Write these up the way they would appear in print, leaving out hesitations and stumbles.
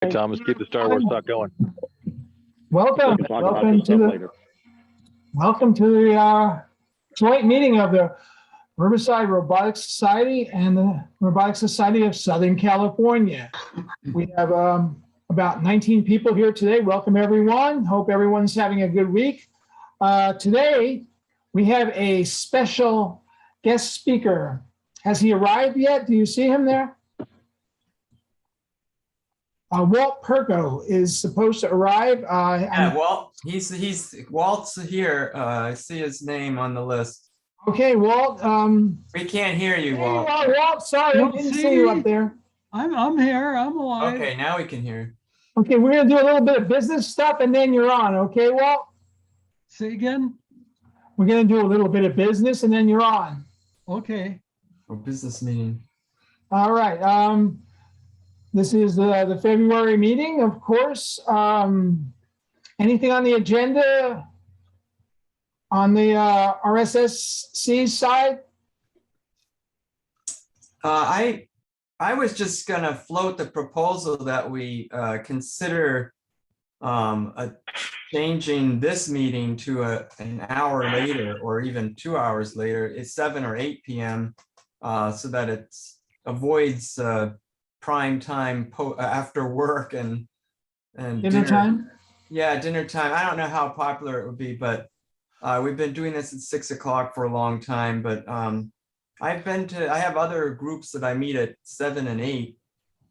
Hey, Thomas, keep the Star Wars talk going. Welcome to the joint meeting of the Riverside Robotics Society and the Robotics Society of Southern California. We have about 19 people here today. Welcome, everyone. Hope everyone's having a good week. Today, we have a special guest speaker. Has he arrived yet? Do you see him there? Walt Perko is supposed to arrive. Yeah, Walt, Walt's here. I see his name on the list. Okay, Walt. We can't hear you, Hey, Walt. Walt, sorry, I didn't see you up there. I'm here. I'm alive. Okay, now we can hear. Okay, we're gonna do a little bit of business stuff and then you're on. Okay, Walt? Say again. We're gonna do a little bit of business and then you're on. Okay. A business meeting. All right. This is the February meeting, of course. Anything on the agenda on the RSSC side? I was just gonna float the proposal that we consider changing this meeting to an hour later or even 2 hours later. It's 7 or 8 p.m. So that it avoids prime time after work and Dinner time? Yeah, dinner time. I don't know how popular it would be, but we've been doing this at 6 o'clock for a long time. But I have other groups that I meet at 7 and 8,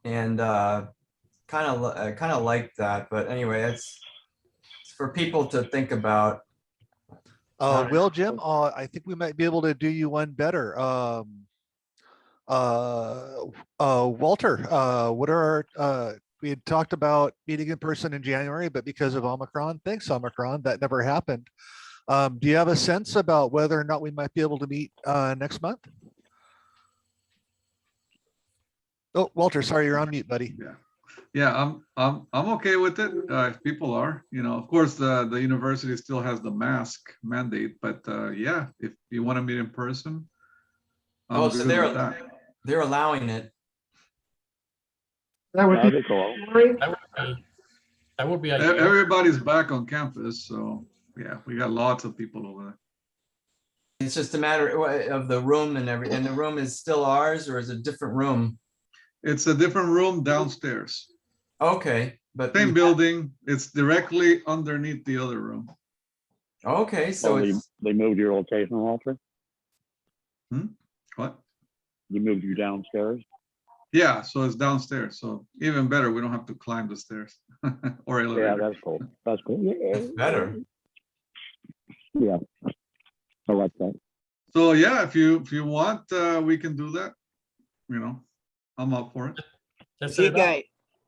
and kind of like that. But anyway, it's for people to think about. Well, Jim, I think we might be able to do you one better. Walter, what are we had talked about meeting in person in January, but because of Omicron, thanks Omicron, that never happened. Do you have a sense about whether or not we might be able to meet next month? Oh, Walter, sorry, you're on mute, buddy. Yeah, I'm okay with it. If people are, of course, the university still has the mask mandate, but yeah, if you want to meet in person, Oh, so they're allowing it. That would be cool. That would be Everybody's back on campus, so yeah, we got lots of people over there. It's just a matter of the room and the room is still ours, or is it a different room? It's a different room downstairs. Okay, but Same building. It's directly underneath the other room. Okay, so they moved your location, Walter? What? You moved you downstairs? Yeah, so it's downstairs. So even better, we don't have to climb the stairs or elevator. Yeah, that's cool. That's cool. Yeah, that's better. Yeah, I like that. So yeah, if you want, we can do that. I'm up for it.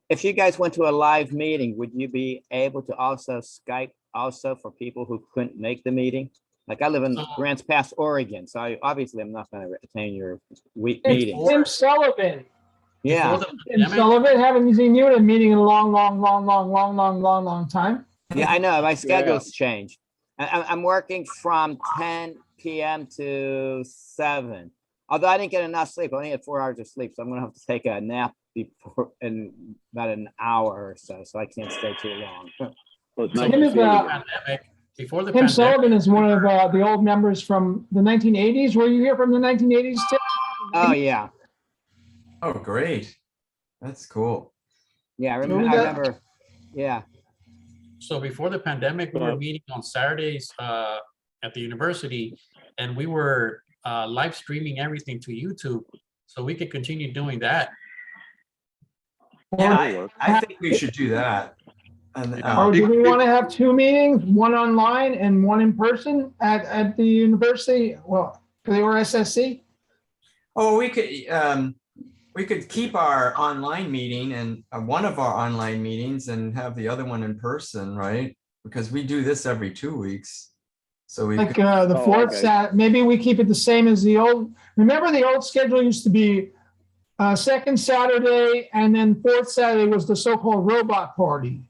If you guys went to a live meeting, would you be able to also Skype also for people who couldn't make the meeting? Like I live in Grants Pass, Oregon, so obviously I'm not going to attain your meeting. Tim Sullivan. Yeah. Tim Sullivan, haven't seen you at a meeting in a long time. Yeah, I know. My schedule's changed. I'm working from 10 p.m. to 7. Although I didn't get enough sleep, I only had 4 hours of sleep, so I'm going to have to take a nap in about an hour or so I can't stay too long. Well, nice Tim Sullivan is one of the old members from the 1980s. Were you here from the 1980s, Tim? Oh, yeah. Oh, great. That's cool. Yeah, I remember. Yeah. So before the pandemic, we were meeting on Saturdays at the university, and we were live streaming everything to YouTube, so we could continue doing that. Yeah, I think we should do that. And, or do we want to have 2 meetings, one online and one in person at the university? Well, for the RSSC? Oh, we could keep our online meeting and one of our online meetings and have the other one in person, right? Because we do this every 2 weeks. So we like the fourth Saturday, maybe we keep it the same as the old. Remember the old schedule used to be second Saturday and then fourth Saturday was the so-called robot party.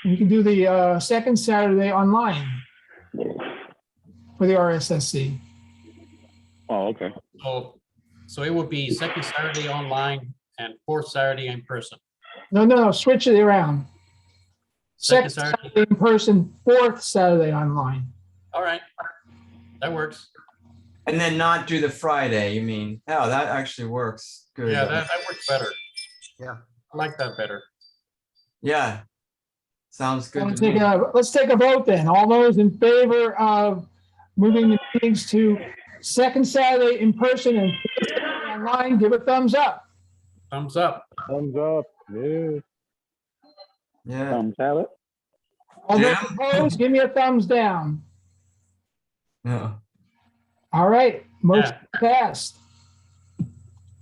You can do the second Saturday online for the RSSC. Oh, okay. So it would be second Saturday online and fourth Saturday in person. No, switch it around. Second Second Saturday. Saturday in person, fourth Saturday online. All right, that works. And then not do the Friday, you mean? Oh, that actually works. Good. Yeah, that works better. Yeah. I like that better. Yeah. Sounds good Let's to me. take a vote then. All those in favor of moving the meetings to second Saturday in person and fourth Saturday online, give a thumbs up. Thumbs up. Thumbs up. Yeah. Yeah. Thumbs have it. All those Yeah. opposed, give me a thumbs down. Yeah. All right, motion passed.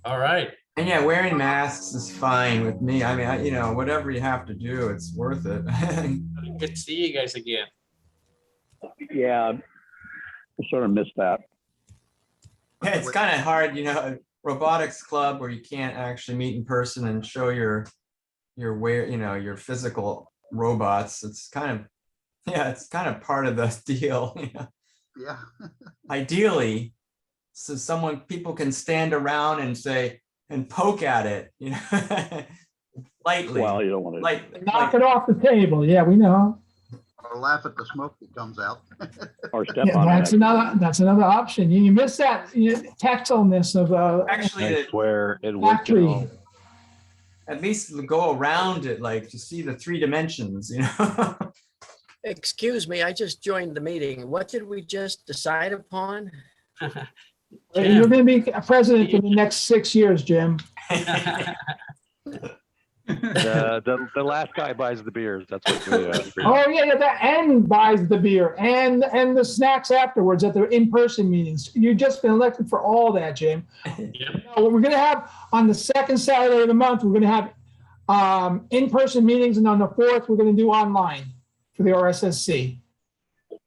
All right. And yeah, wearing masks is fine with me. I mean, you know, whatever you have to do, it's worth it. Good to see you guys again. Yeah. I sort of missed that. Yeah, it's kind of hard, you know, robotics club where you can't actually meet in person and show your your physical robots. It's kind of, yeah, it's kind of part of the deal. You know? Yeah. Ideally, so people can stand around and say and poke at it, you know, lightly. Well, you don't want to. Knock it off the table. Yeah, we know. Or laugh at the smoke that comes out. Or step Yeah, on that's it. another option. You miss that tactileness of Actually, I swear it worked. factory. at least go around it, like to see the 3 dimensions, you know. Excuse me, I just joined the meeting. What did we just decide upon? You're going to be president for the next 6 years, Jim. The last guy buys the beers. That's what we agreed on. Oh yeah, that and buys the beer and the snacks afterwards at the in-person meetings. You've just been elected for all that, Jim. Now, what we're going to have on the second Saturday of the month, we're going to have in-person meetings, and on the fourth, we're going to do online for the RSSC.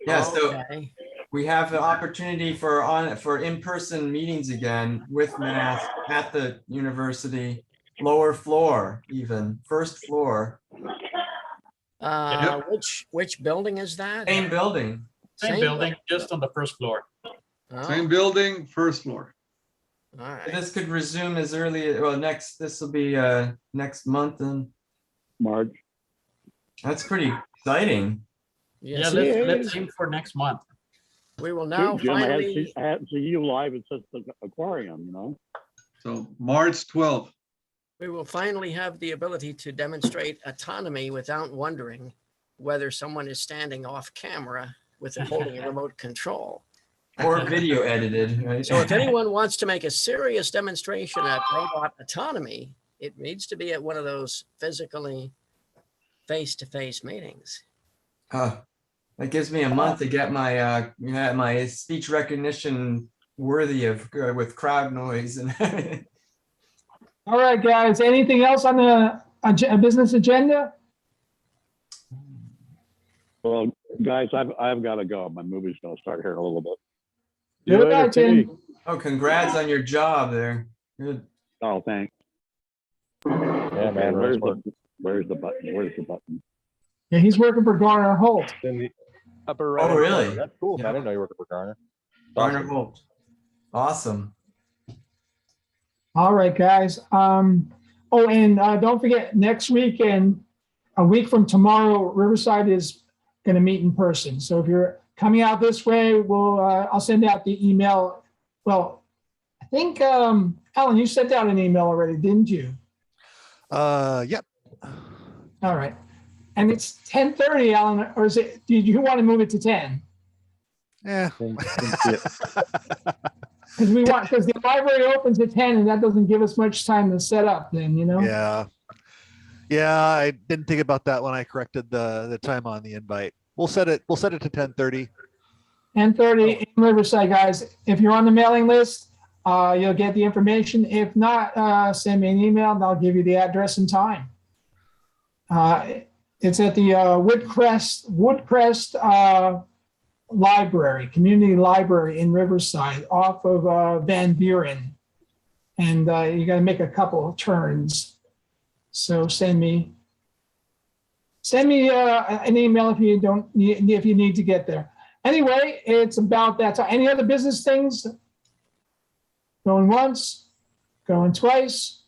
Yeah, so Okay. we have the opportunity for in-person meetings again with masks at the university, lower floor, even first floor, Which building is that? same building. Same building, just on the first floor. Oh, Same building, first floor. all right. This could resume as early, well, this will be next month, and March. that's pretty exciting. Yes, Let's aim for next month. we will now Jim, finally, I had to see you live at such the aquarium, you know? So March 12th. we will finally have the ability to demonstrate autonomy without wondering whether someone is standing off camera with and holding a remote control. Or video edited, right? So if anyone wants to make a serious demonstration of robot autonomy, it needs to be at one of those physically face-to-face meetings. That gives me a month to get my speech recognition worthy of with crowd noise and All right, guys. Anything else on the business agenda? Well, guys, I've got to go. My movie's going to start here in a little bit. See Good you later, night, Tim. Pete. oh, congrats on your job there. Good. Oh, thanks. Yeah, man. Where's the button? Where's the button? Yeah, he's working for Garner Holt. In the upper Oh, right. really? corner. That's cool. Yeah. Man. I didn't know you were working for Garner. Garner Awesome. Holt. Awesome. All right, guys. And don't forget, next weekend, a week from tomorrow, Riverside is going to meet in person. So if you're coming out this way, I'll send out the email. Well, I think, Alan, you sent out an email already, didn't you? Yep. All right. And it's 10:30, Alan, or did you want to move it to 10? Yeah. Because the library opens at 10 and that doesn't give us much time to set up then, you know? Yeah. Yeah, I didn't think about that when I corrected the time on the invite. We'll set it to 10:30. 10:30 in Riverside, guys. If you're on the mailing list, you'll get the information. If not, send me an email and I'll give you the address and time. It's at the Woodcrest Library, Community Library in Riverside off of Van Buren. And you got to make a couple of turns. So send me an email if you need to get there. Anyway, it's about that time. Any other business things? Going once, going twice.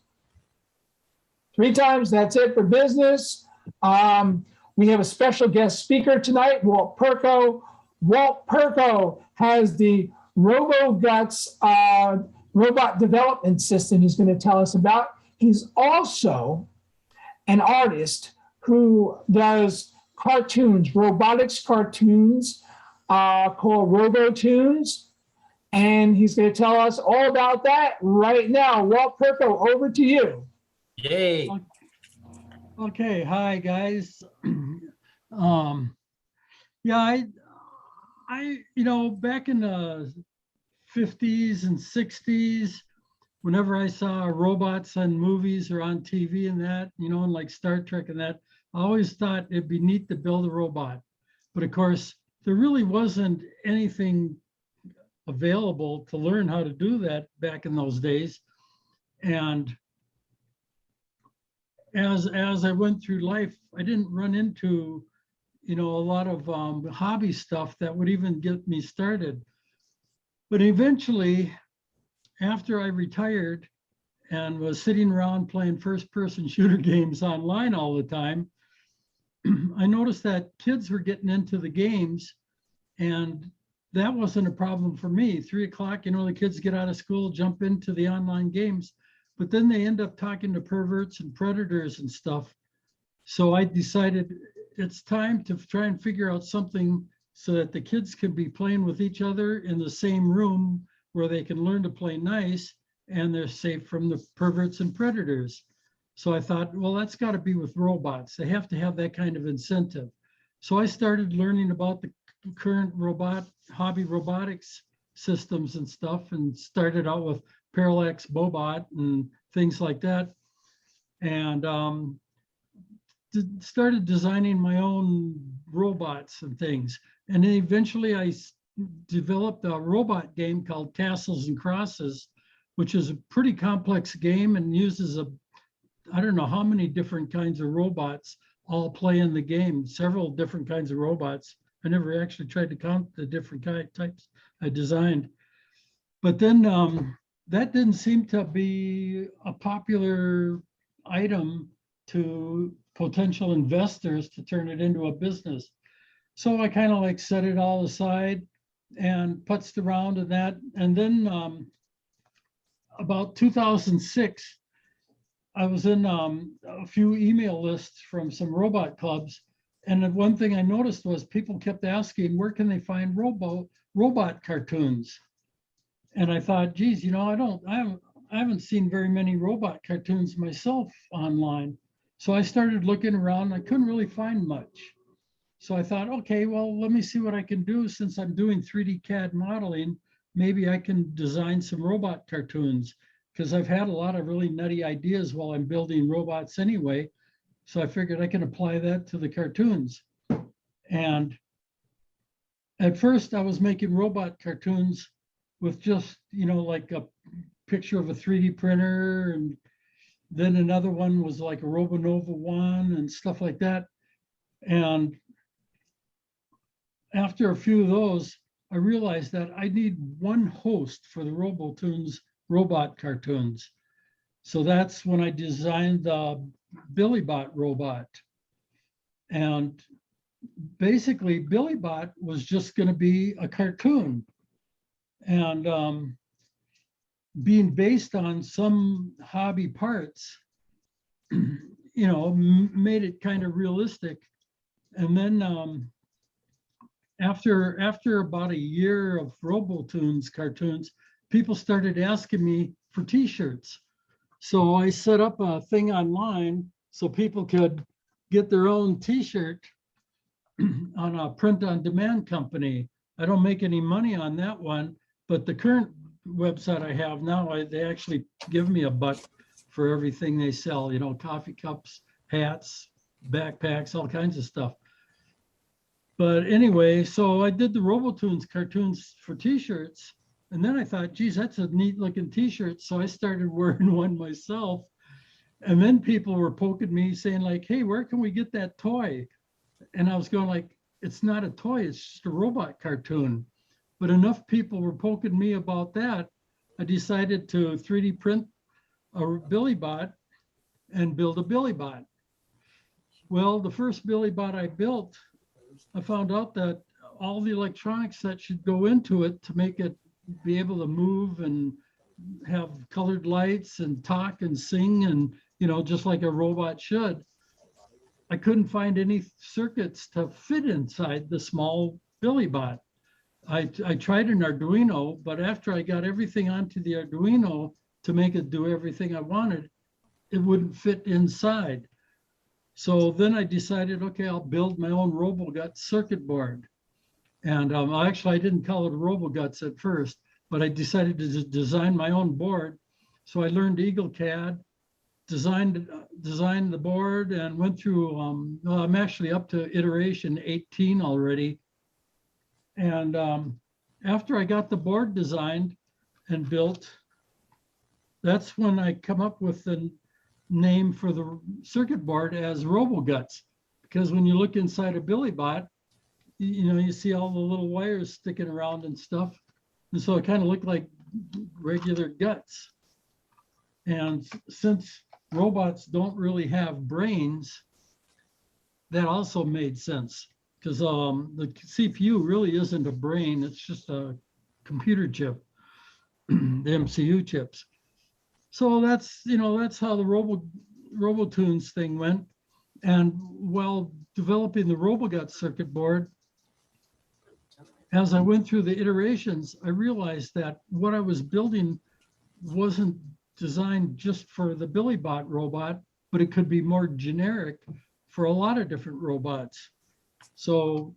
3 times. That's it for business. We have a special guest speaker tonight, Walt Perko. Walt Perko has the RoboGuts robot development system he's going to tell us about. He's also an artist who does cartoons, robotics cartoons called RoboTunes. And he's going to tell us all about that right now. Walt Perko, over to you. Yay. Okay, hi guys. Yeah, back in the 50s and 60s, whenever I saw robots on movies or on TV and that, and like Star Trek and that, I always thought it'd be neat to build a robot. But of course, there really wasn't anything available to learn how to do that back in those days. And as I went through life, I didn't run into, a lot of hobby stuff that would even get me started. But eventually, after I retired and was sitting around playing first-person shooter games online all the time, I noticed that kids were getting into the games, and that wasn't a problem for me. 3 o'clock, the kids get out of school, jump into the online games, but then they end up talking to perverts and predators and stuff. So I decided it's time to try and figure out something so that the kids can be playing with each other in the same room where they can learn to play nice and they're safe from the perverts and predators. So I thought, well, that's got to be with robots. They have to have that kind of incentive. So I started learning about the current hobby robotics systems and stuff, and started out with Parallax Bobot and things like that. And started designing my own robots and things. And then eventually I developed a robot game called Castles and Crosses, which is a pretty complex game and uses I don't know how many different kinds of robots all play in the game, several different kinds of robots. I never actually tried to count the different types I designed. But then that didn't seem to be a popular item to potential investors to turn it into a business. So I kind of like set it all aside and putzed around in that. And then about 2006, I was in a few email lists from some robot clubs. And one thing I noticed was people kept asking, where can they find robot cartoons? And I thought, geez, I haven't seen very many robot cartoons myself online. So I started looking around. I couldn't really find much. So I thought, okay, well, let me see what I can do. Since I'm doing 3D CAD modeling, maybe I can design some robot cartoons, because I've had a lot of really nutty ideas while I'm building robots anyway. So I figured I can apply that to the cartoons. And at first I was making robot cartoons with just, like a picture of a 3D printer, and then another one was like a RoboNova one and stuff like that. And after a few of those, I realized that I need one host for the RoboTunes robot cartoons. So that's when I designed the BillyBot robot. And basically BillyBot was just going to be a cartoon, and being based on some hobby parts, made it kind of realistic. And then after about a year of RoboTunes cartoons, people started asking me for t-shirts. So I set up a thing online so people could get their own t-shirt on a print-on-demand company. I don't make any money on that one, but the current website I have now, they actually give me a butt for everything they sell, coffee cups, hats, backpacks, all kinds of stuff. But anyway, so I did the RoboTunes cartoons for t-shirts. And then I thought, geez, that's a neat looking t-shirt. So I started wearing one myself. And then people were poking me saying like, hey, where can we get that toy? And I was going like, it's not a toy, it's just a robot cartoon. But enough people were poking me about that, I decided to 3D print a BillyBot and build a Billy Bot. Well, the first Billy Bot I built, I found out that all the electronics that should go into it to make it be able to move and have colored lights and talk and sing and, you know, just like a robot should, I couldn't find any circuits to fit inside the small Billy Bot. I tried an Arduino, but after I got everything onto the Arduino to make it do everything I wanted, it wouldn't fit inside. So then I decided, okay, I'll build my own RoboGuts circuit board. And actually, I didn't call it RoboGuts at first, but I decided to just design my own board. So I learned EagleCAD, designed the board, and went through, well, I'm actually up to iteration 18 already. And after I got the board designed and built, that's when I come up with the name for the circuit board as RoboGuts. Because when you look inside a Billy Bot, you know, you see all the little wires sticking around and stuff. And so it kind of looked like regular guts. And since robots don't really have brains, that also made sense. Because the CPU really isn't a brain, it's just a computer chip, the MCU chips. So that's, you know, that's how the RoboTunes thing went. And while developing the RoboGuts circuit board, as I went through the iterations, I realized that what I was building wasn't designed just for the Billy Bot robot, but it could be more generic for a lot of different robots. So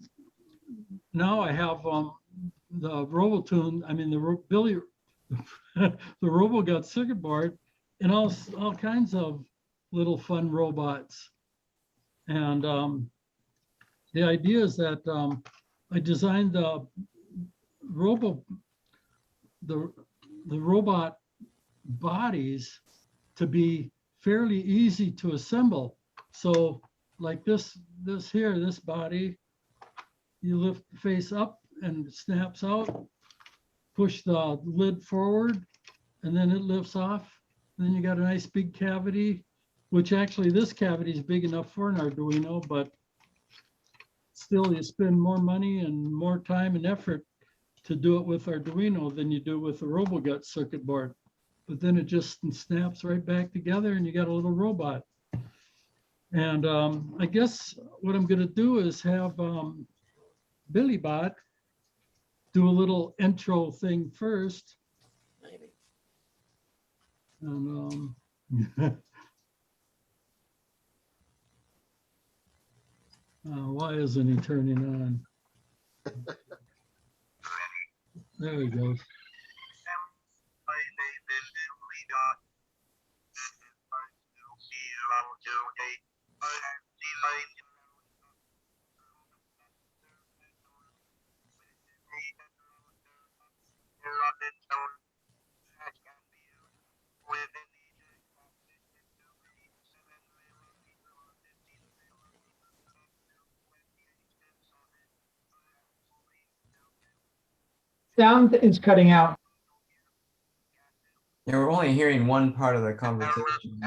now I have the RoboTune, I mean the the RoboGuts circuit board and all kinds of little fun robots. And the idea is that I designed the robot bodies to be fairly easy to assemble. So like this body, you lift the face up and it snaps out, push the lid forward, and then it lifts off. Then you got a nice big cavity, which actually this cavity is big enough for an Arduino, but still you spend more money and more time and effort to do it with Arduino than you do with the RoboGuts circuit board. But then it just snaps right back together and you got a little robot. And I guess what I'm going to do is have Billy Bot do a little intro thing first. Maybe. And why isn't he turning on? There he goes. Sound is cutting out. Yeah, we're only hearing one part of the conversation.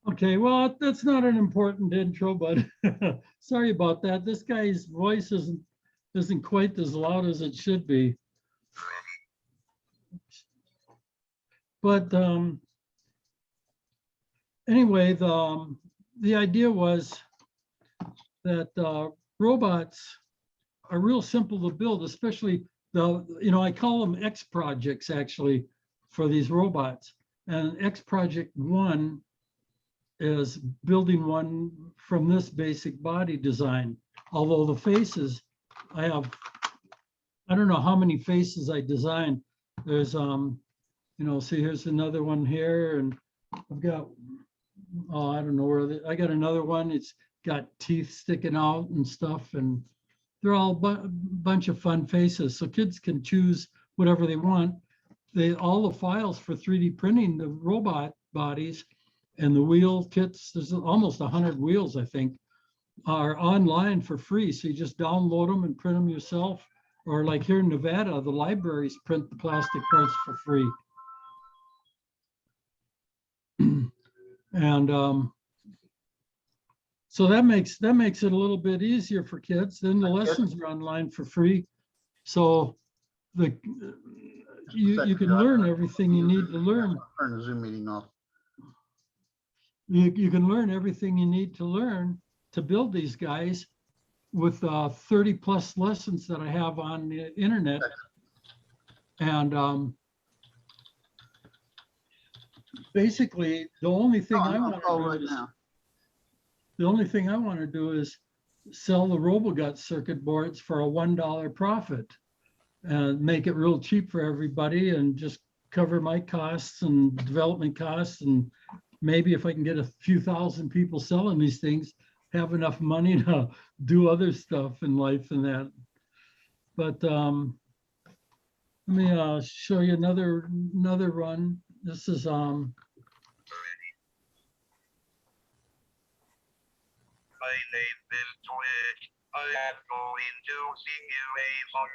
Okay, well, that's not an important intro, but sorry about that. This guy's voice isn't quite as loud as it should be. But anyway, the idea was that robots are real simple to build, especially I call them X projects actually for these robots. And X project 1 is building one from this basic body design. Although the faces, I don't know how many faces I designed. There's, see, here's another one here, and I've got, I don't know where, I got another one. It's got teeth sticking out and stuff, and they're all a bunch of fun faces. So kids can choose whatever they want. All the files for 3D printing the robot bodies and the wheel kits, there's almost 100 wheels, I think. are online for free. So you just download them and print them yourself. Or like here in Nevada, the libraries print the plastic cards for free. And so that makes it a little bit easier for kids. Then the lessons are online for free. So you can learn everything you need to learn. Turn the Zoom meeting off. You can learn everything you need to learn to build these guys with 30 plus lessons that I have on the internet. And basically the only thing I want to do is sell the RoboGut circuit boards for a $1 profit and make it real cheap for everybody and just cover my costs and development costs. And maybe if I can get a few thousand people selling these things, have enough money to do other stuff in life and that. But let me show you another run. This is My name is Twitch. I am going to sing you a song.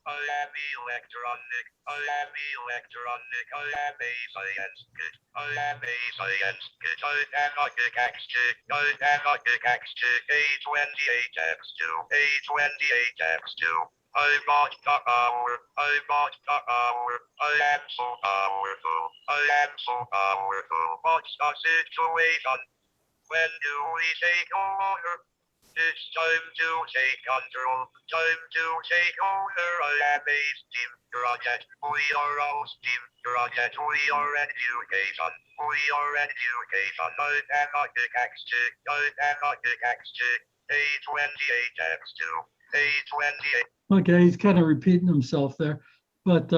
I am electronic. I am electronic. I am a science kid. I am a science kid. I cannot pickaxe chick. I cannot pickaxe chick. A28X2. A28X2. I bought the power. I bought the power. I am so powerful. I am so powerful. What's the situation? When do we take over? It's time to take control. Time to take over. I am a STEAM project. We are all STEAM project. We are education. We are education. I cannot pickaxe chick. I cannot pickaxe chick. A28X2. A28. okay, he's kind of repeating himself there. But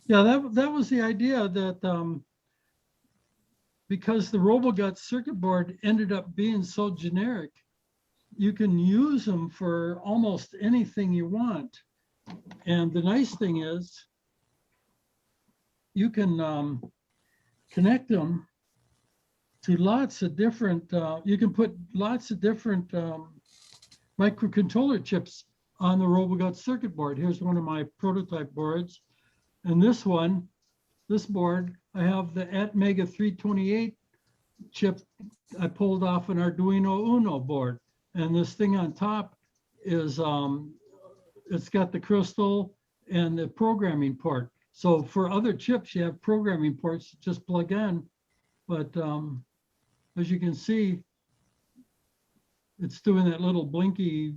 yeah, that was the idea that because the RoboGut circuit board ended up being so generic, you can use them for almost anything you want. And the nice thing is you can connect them to lots of different, you can put lots of different microcontroller chips on the RoboGut circuit board. Here's one of my prototype boards. And this board, I have the Atmega 328 chip I pulled off an Arduino Uno board. And this thing on top is, it's got the crystal and the programming port. So for other chips, you have programming ports to just plug in. But as you can see, it's doing that little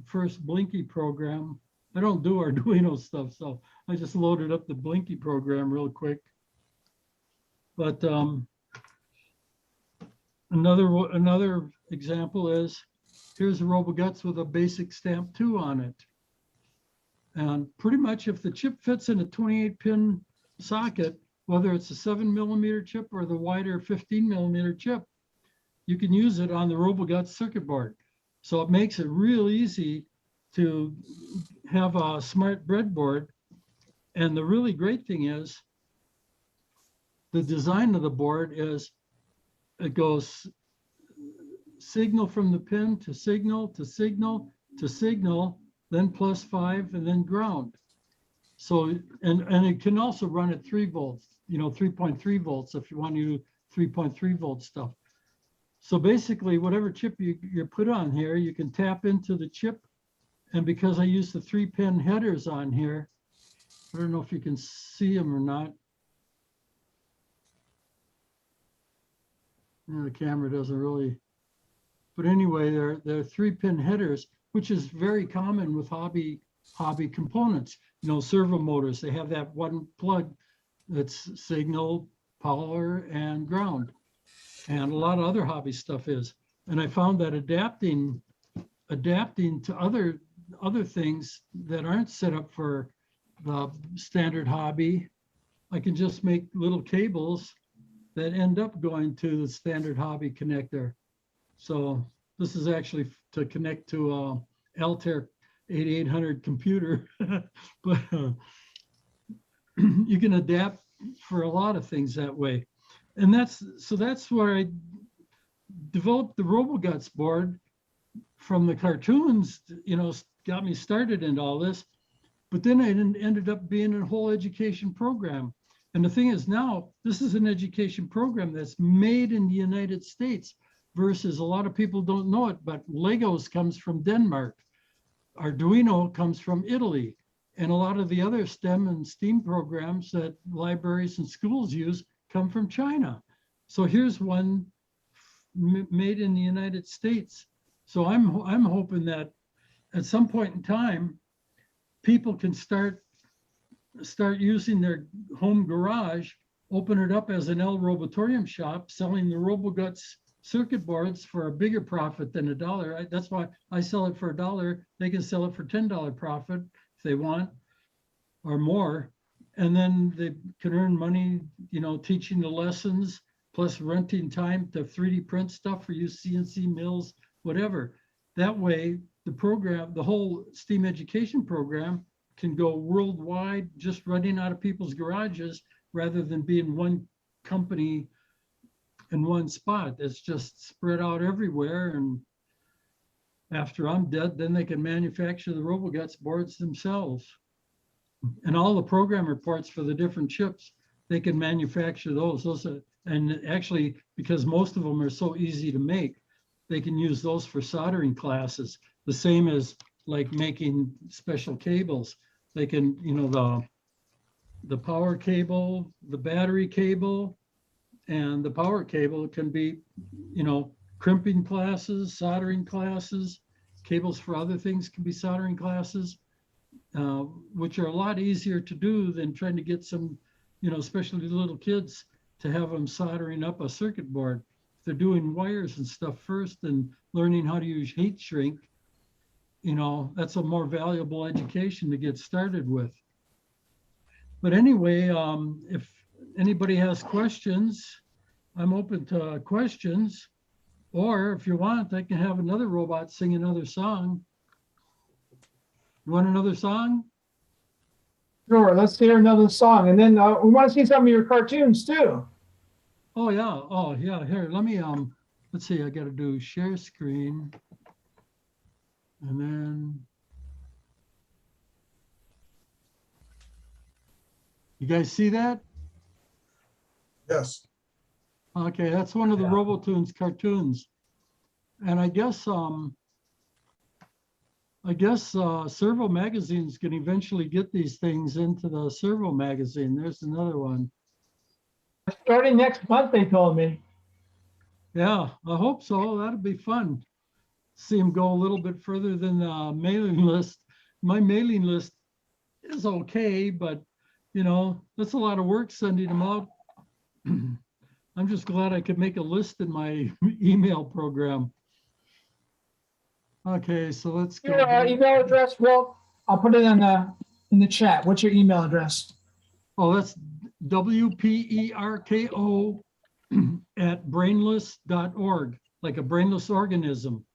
first Blinky program. I don't do Arduino stuff, so I just loaded up the Blinky program real quick. But another example is, here's the RoboGuts with a basic stamp 2 on it. And pretty much if the chip fits in a 28-pin socket, whether it's a 7mm chip or the wider 15mm chip, you can use it on the RoboGuts circuit board. So it makes it real easy to have a smart breadboard. And the really great thing is, the design of the board is, it goes signal from the pin to signal to signal to signal, then +5 and then ground. So, and it can also run at 3 volts, 3.3 volts if you want to do 3.3 volt stuff. So basically whatever chip you put on here, you can tap into the chip. And because I use the 3-pin headers on here, I don't know if you can see them or not. The camera doesn't really, but anyway, they're 3-pin headers, which is very common with hobby components. Servo motors, they have that one plug that's signal, power, and ground. And a lot of other hobby stuff is. And I found that adapting to other things that aren't set up for the standard hobby, I can just make little cables that end up going to the standard hobby connector. So This is actually to connect to Altair 8800 computer, but you can adapt for a lot of things that way. And that's where I developed the RoboGuts board from the cartoons, you know, got me started in all this. But then it ended up being a whole education program. And the thing is now, this is an education program that's made in the United States versus a lot of people don't know it, but Legos comes from Denmark. Arduino comes from Italy. And a lot of the other STEM and STEAM programs that libraries and schools use come from China. So here's one made in the United States. So I'm hoping that at some point in time, people can start using their home garage, open it up as an L Robotorium shop, selling the RoboGuts circuit boards for a bigger profit than $1. That's why I sell it for $1. They can sell it for $10 profit if they want, or more. And then they can earn money, you know, teaching the lessons, plus renting time to 3D print stuff for you CNC mills, whatever. That way, the program, the whole STEAM education program can go worldwide, just running out of people's garages rather than being one company in one spot. It's just spread out everywhere. And after I'm dead, then they can manufacture the RoboGuts boards themselves. And all the programmer parts for the different chips, they can manufacture those. And actually, because most of them are so easy to make, they can use those for soldering classes. The same as like making special cables. They can, you know, the power cable, the battery cable, and the power cable can be, you know, crimping classes, soldering classes. Cables for other things can be soldering classes, which are a lot easier to do than trying to get some, you know, especially little kids, to have them soldering up a circuit board. If they're doing wires and stuff first and learning how to use heat shrink, you know, that's a more valuable education to get started with. But anyway, if anybody has questions, I'm open to questions. Or if you want, I can have another robot sing another song. You want another song? Sure, let's hear another song. And then we want to see some of your cartoons too. Oh yeah, oh yeah, here, let me, let's see, I gotta do share screen. And then, you guys see that? Yes. Okay, that's one of the RoboTunes cartoons. And I guess Servo magazines can eventually get these things into the Servo magazine. There's another one. Starting next month, they told me. Yeah, I hope so. That'd be fun. See them go a little bit further than the mailing list. My mailing list is okay, but you know, that's a lot of work sending them out. I'm just glad I could make a list in my email program. Okay, so let's go. Your email address, Walt, I'll put it in the chat. What's your email address? Oh, that's WPERKO at brainless.org, like a brainless organism.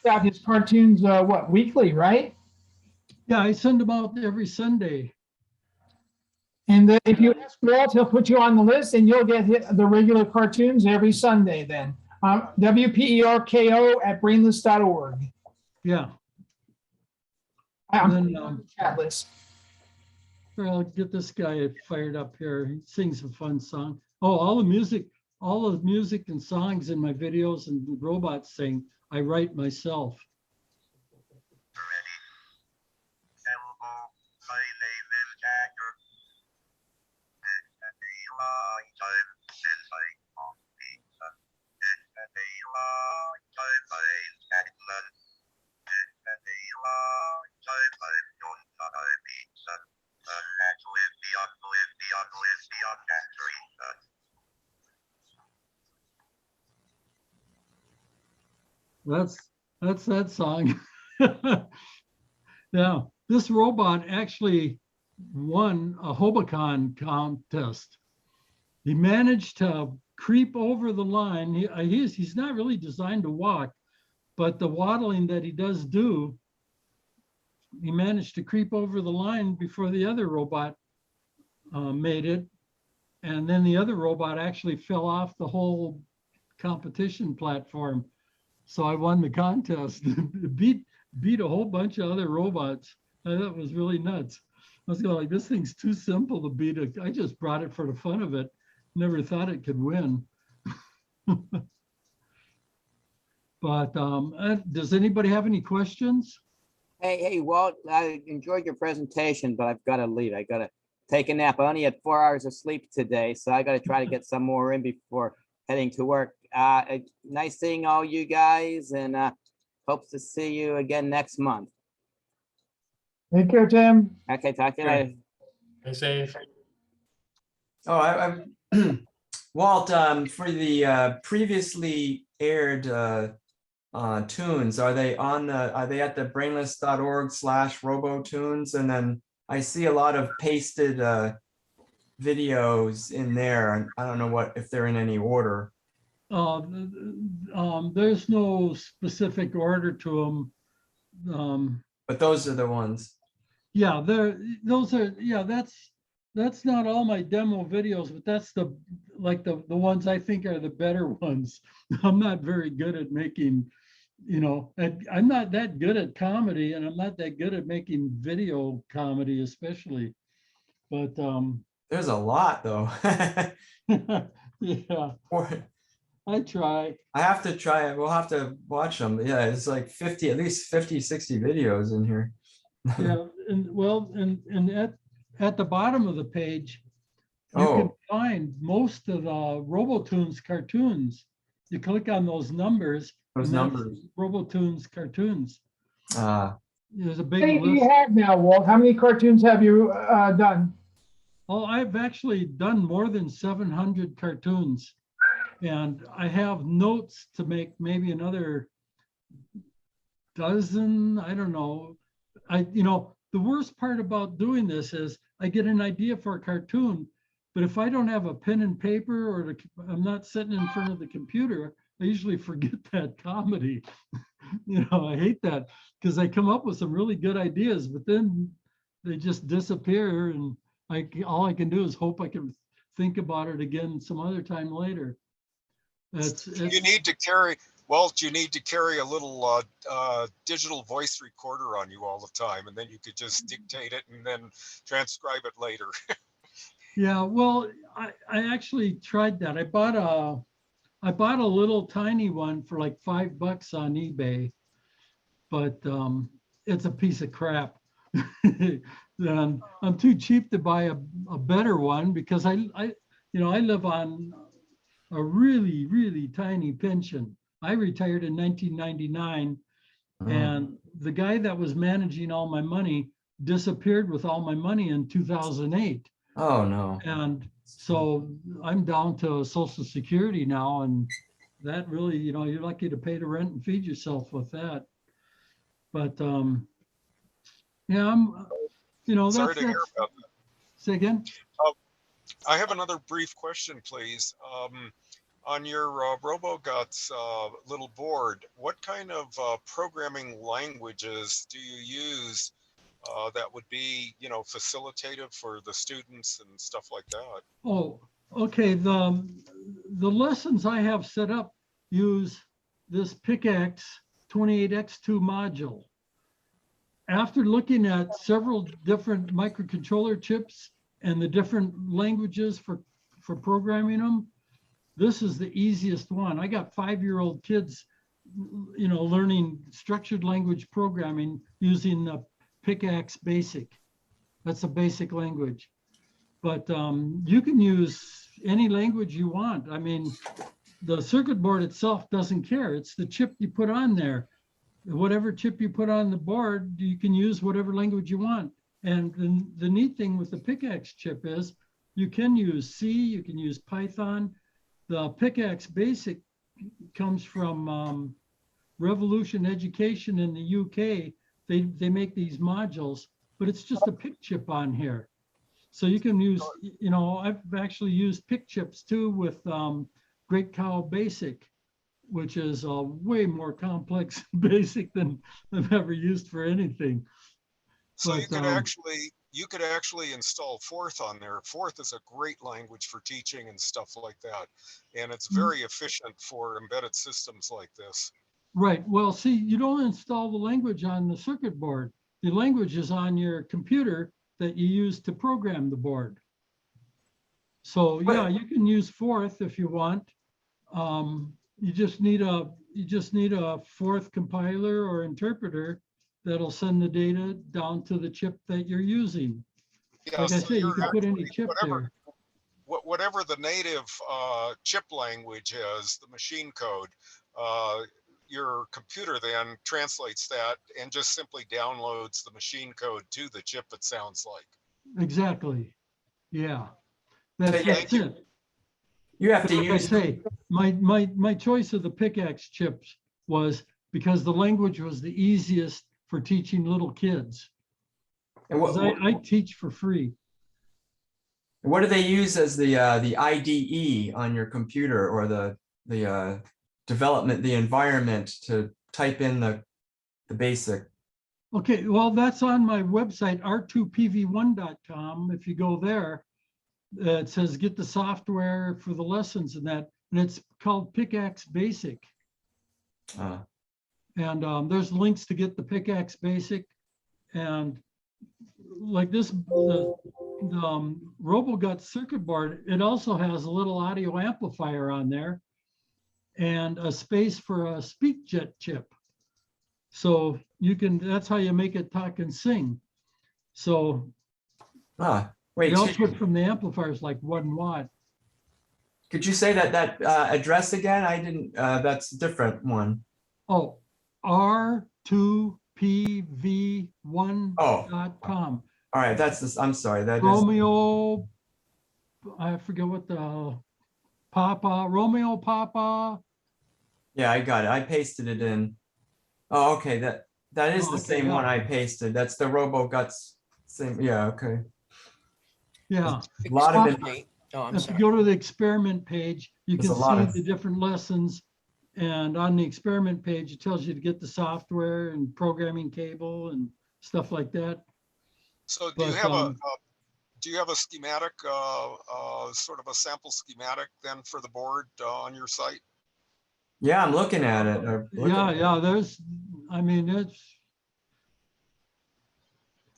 Got his cartoons, what, weekly, right? Yeah, I send them out every Sunday. And if you ask Walt, he'll put you on the list and you'll get the regular cartoons every Sunday then. WPERKO at brainless.org. Yeah. I'm then, on the chat list. I'll get this guy fired up here. He sings a fun song. Oh, all the music and songs in my videos and the robots sing, I write myself. That's that song. Yeah, this robot actually won a Hobicon contest. He managed to creep over the line. He's not really designed to walk, but the waddling that he does do, he managed to creep over the line before the other robot made it. And then the other robot actually fell off the whole competition platform. So I won the contest, beat a whole bunch of other robots. I thought it was really nuts. I was going like, this thing's too simple to beat. I just brought it for the fun of it. Never thought it could win. But does anybody have any questions? Hey, Walt, I enjoyed your presentation, but I've got to leave. I got to take a nap. I only had 4 hours of sleep today, so I got to try to get some more in before heading to work. Nice seeing all you guys, and hope to see you again next month. Take care, Tim. Okay, talk to you later. Stay safe. Oh, Walt, for the previously aired tunes, are they at the brainless.org/robotunes? And then I see a lot of pasted videos in there, and I don't know if they're in any order. There's no specific order to them. But those are the ones. Yeah, that's not all my demo videos, but that's the ones I think are the better ones. I'm not very good at making, I'm not that good at comedy, and I'm not that good at making video comedy, especially. But there's a lot though. Yeah. I try. I have to try it. We'll have to watch them. Yeah, it's like 50, at least 50, 60 videos in here. Yeah, and at the bottom of the page, you can find most of the RoboTunes cartoons. You click on those numbers. Those numbers. RoboTunes cartoons. There's a big How many do list. you have now, Walt? How many cartoons have you done? Oh, I've actually done more than 700 cartoons. And I have notes to make maybe another dozen. I don't know. The worst part about doing this is I get an idea for a cartoon, but if I don't have a pen and paper, or I'm not sitting in front of the computer, I usually forget that comedy. I hate that, because I come up with some really good ideas, but then they just disappear, and all I can do is hope I can think about it again some other time later. You need to carry, Walt, you need to carry a little digital voice recorder on you all the time, and then you could just dictate it and then transcribe it later. Yeah, well, I actually tried that. I bought a little tiny one for like $5 on eBay, but it's a piece of crap. And I'm too cheap to buy a better one, because I live on a really, really tiny pension. I retired in 1999, and the guy that was managing all my money disappeared with all my money in 2008. Oh no. And so I'm down to Social Security now, and that really, you're lucky to pay the rent and feed yourself with that. But yeah, I'm, Sorry to hear about that. Say again? I have another brief question, please. On your RoboGuts little board, what kind of programming languages do you use that would be, facilitative for the students and stuff like that? Oh, okay. The lessons I have set up use this PICAX 28X2 module. After looking at several different microcontroller chips and the different languages for programming them, this is the easiest one. I got 5-year-old kids, learning structured language programming using the PICAX Basic. That's a basic language. But you can use any language you want. I mean, the circuit board itself doesn't care. It's the chip you put on there. Whatever chip you put on the board, you can use whatever language you want. And the neat thing with the PICAX chip is you can use C, you can use Python. The PICAX Basic comes from Revolution Education in the UK. They make these modules, but it's just a PIC chip on here. So you can use, I've actually used PIC chips too with Great Cow Basic, which is a way more complex basic than I've ever used for anything. So But, you could actually install Forth on there. Forth is a great language for teaching and stuff like that. And it's very efficient for embedded systems like this. Right. Well, see, you don't install the language on the circuit board. The language is on your computer that you use to program the board. So yeah, you can use Forth if you want. You just need a Forth compiler or interpreter that'll send the data down to the chip that you're using. Yeah, Like I so say, you you're can put any actually- chip there. whatever the native chip language is, the machine code, your computer then translates that and just simply downloads the machine code to the chip, it sounds like. Exactly. Yeah. That's it. You have to Like I use. say, my choice of the pickaxe chips was because the language was the easiest for teaching little kids. And 'Cause I teach for free. what do they use as the IDE on your computer, or the development, the environment to type in the basic? Okay, well, that's on my website, r2pv1.com. If you go there, it says get the software for the lessons and that, and it's called Pickaxe Basic. And there's links to get the Pickaxe Basic. And like this, the RoboGuts circuit board, it also has a little audio amplifier on there and a space for a SpeakJet chip. So you can, that's how you make it talk and sing. So wait, the output from the amplifier is like 1 watt. Could you say that address again? I didn't, that's a different one. Oh, r2pv1.com. All right, that's this, I'm sorry, that is. Romeo, I forget what the Romeo Papa. Yeah, I got it. I pasted it in. Oh, okay, that is the same one I pasted. That's the RoboGuts same. Yeah, okay. Yeah. A lot of it. If you go to the experiment page, you There's can a lot see of- the different lessons. And on the experiment page, it tells you to get the software and programming cable and stuff like that. So do But, you have a schematic, sort of a sample schematic then for the board on your site? Yeah, I'm looking at it. Yeah, there's, I mean, it's,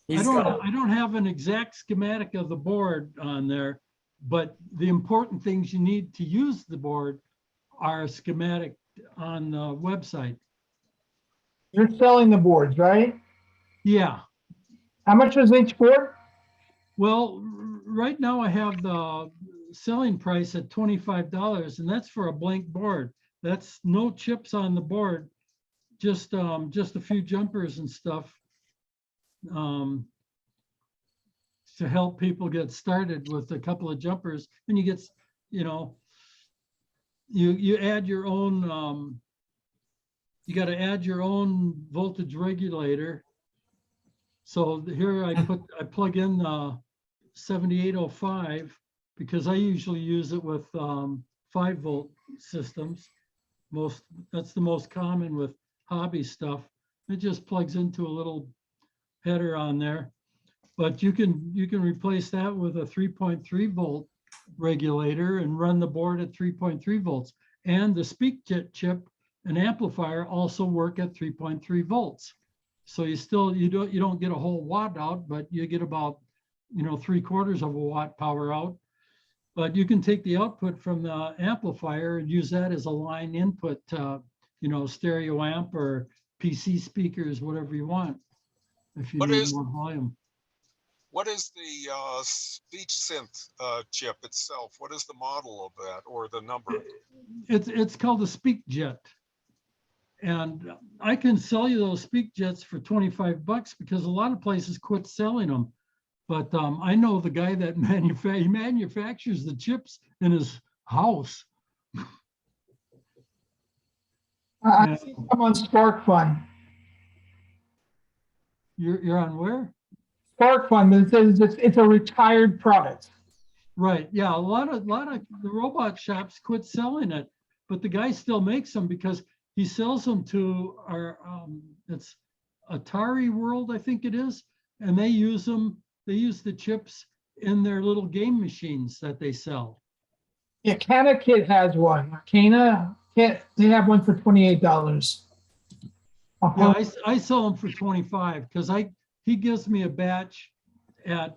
I don't have an exact schematic of the board on there, but the important things you need to use the board are schematic on the website. You're selling the boards, right? Yeah. How much is each board? Well, right now I have the selling price at $25, and that's for a blank board. That's no chips on the board, just a few jumpers and stuff to help people get started with a couple of jumpers. And you get, you add your own, you got to add your own voltage regulator. So here I plug in the 7805 because I usually use it with 5-volt systems. That's the most common with hobby stuff. It just plugs into a little header on there, but you can replace that with a 3.3 volt regulator and run the board at 3.3 volts. And the SpeakJet chip and amplifier also work at 3.3 volts. So you don't get a whole watt out, but you get about 3/4 of a watt power out. But you can take the output from the amplifier and use that as a line input to, stereo amp or PC speakers, whatever you want, if you need more volume. What is the speech synth chip itself? What is the model of that, or the number? It's called a SpeakJet. And I can sell you those SpeakJets for $25 because a lot of places quit selling them. But I know the guy that manufactures the chips in his house. I see I'm on SparkFun. You're on where? SparkFun, but it says it's a retired product. Right, yeah, a lot of the robot shops quit selling it, but the guy still makes them because he sells them to our, it's Atari World, I think it is, and they use them, they use the chips in their little game machines that they sell. Yeah, Cana Kid has one. Cana Kid, they have one for $28. Yeah, I sell them for 25 because he gives me a batch at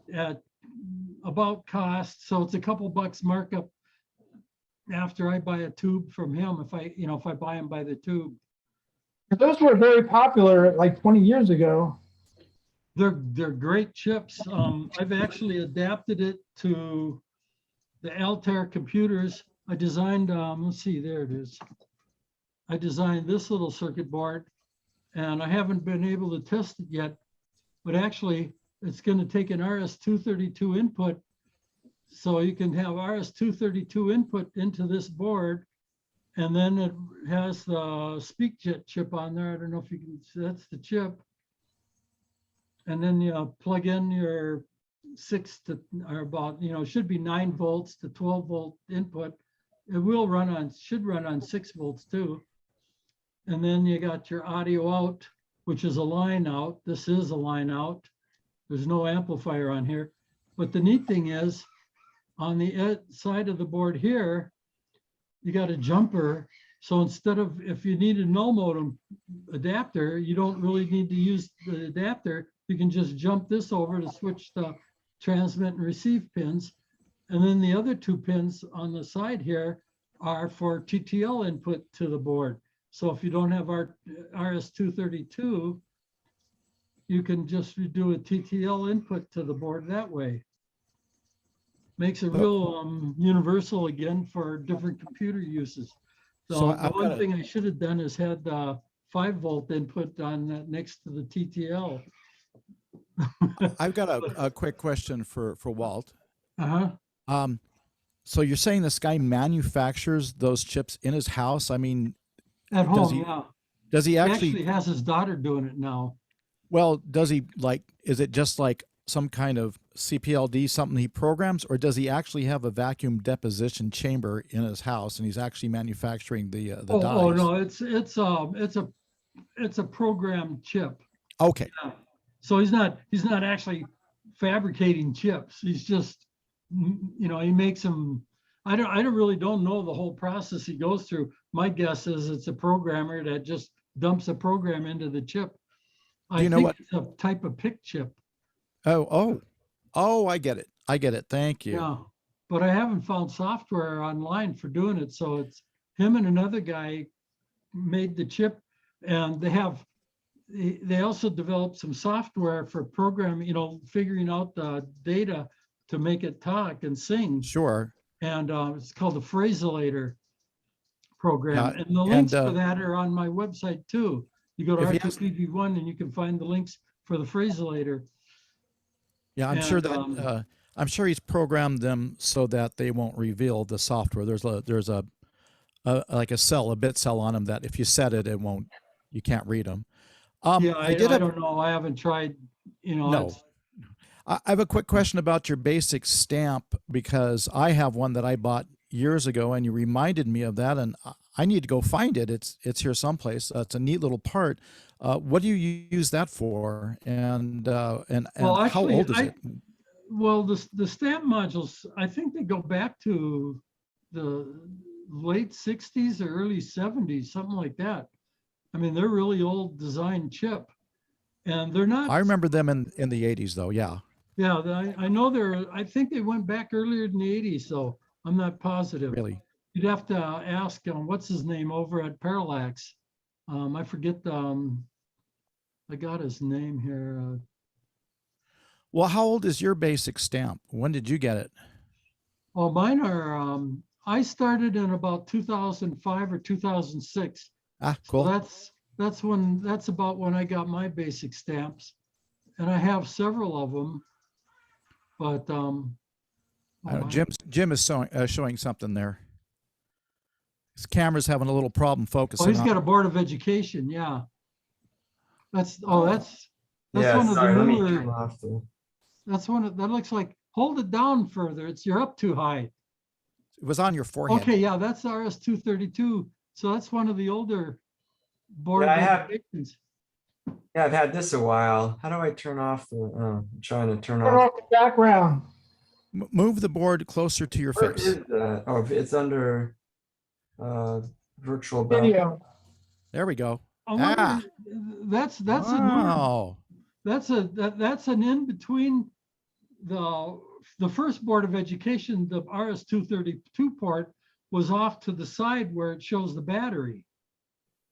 about cost, so it's a couple bucks markup after I buy a tube from him, if I buy them by the tube. Those were very popular like 20 years ago. They're great chips. I've actually adapted it to the Altair computers. I designed, let's see, there it is. I designed this little circuit board, and I haven't been able to test it yet, but actually it's going to take an RS-232 input. So you can have RS-232 input into this board, and then it has the SpeakJet chip on there. I don't know if you can, that's the chip. And then you plug in your 6 to, or about, should be 9 volts to 12 volt input. It will run on, should run on 6 volts too. And then you got your audio out, which is a line out. This is a line out. There's no amplifier on here. But the neat thing is, on the side of the board here, you got a jumper. So instead of, if you need a null modem adapter, you don't really need to use the adapter. You can just jump this over to switch the transmit and receive pins. And then the other 2 pins on the side here are for TTL input to the board. So if you don't have our RS-232, you can just do a TTL input to the board that way. Makes it real universal again for different computer uses. So the one thing I should have done is had the 5 volt input on that next to the TTL. I've got a quick question for Walt. Uh-huh. So you're saying this guy manufactures those chips in his house? I mean, at home, yeah. Does he actually has his daughter doing it now? Well, does he is it just like some kind of CPLD, something he programs, or does he actually have a vacuum deposition chamber in his house and he's actually manufacturing the dies? Oh no, it's a programmed chip. Okay. Yeah. So he's not actually fabricating chips. He's just, he makes them. I really don't know the whole process he goes through. My guess is it's a programmer that just dumps a program into the chip. I think it's a type of PIC chip. Oh, I get it. Thank you. Yeah, but I haven't found software online for doing it. So it's him and another guy made the chip, and they also developed some software for programming, figuring out the data to make it talk and sing. Sure. And it's called the Phraselator program. And the links for that are on my website too. You go to R2PV1 and you can find the links for the Phraselator. Yeah, I'm sure he's programmed them so that they won't reveal the software. There's a like a bit cell on them that if you set it, you can't read them. I don't know. I haven't tried, No. I have a quick question about your basic stamp, because I have one that I bought years ago and you reminded me of that, and I need to go find it. It's here someplace. It's a neat little part. What do you use that for? And how old is it? Well, the stamp modules, I think they go back to the late 60s or early 70s, something like that. I mean, they're really old design chip, and they're not. I remember them in the 80s though. Yeah. Yeah, I know I think they went back earlier than the 80s, so I'm not positive. Really? You'd have to ask, what's his name over at Parallax? I forget, I got his name here. Well, how old is your basic stamp? When did you get it? Oh, mine are, I started in about 2005 or 2006. Ah, cool. So that's about when I got my basic stamps, and I have several of them. But Jim is showing something there. His camera's having a little problem focusing. Oh, he's got a Board of Education. Yeah. That's one of the newer. That's that looks like hold it down further. You're up too high. It was on your forehead. Okay, yeah, that's RS-232. So that's one of the older board Yeah, I have- regulations. Yeah, I've had this a while. How do I turn off the, I'm trying to turn Turn off. off the background. Move the board closer to your Where face. is that? Oh, it's under virtual background. Video. There we go. I wonder, Ah, that's a newer, wow. that's an in between the first Board of Education. The RS-232 port was off to the side where it shows the battery.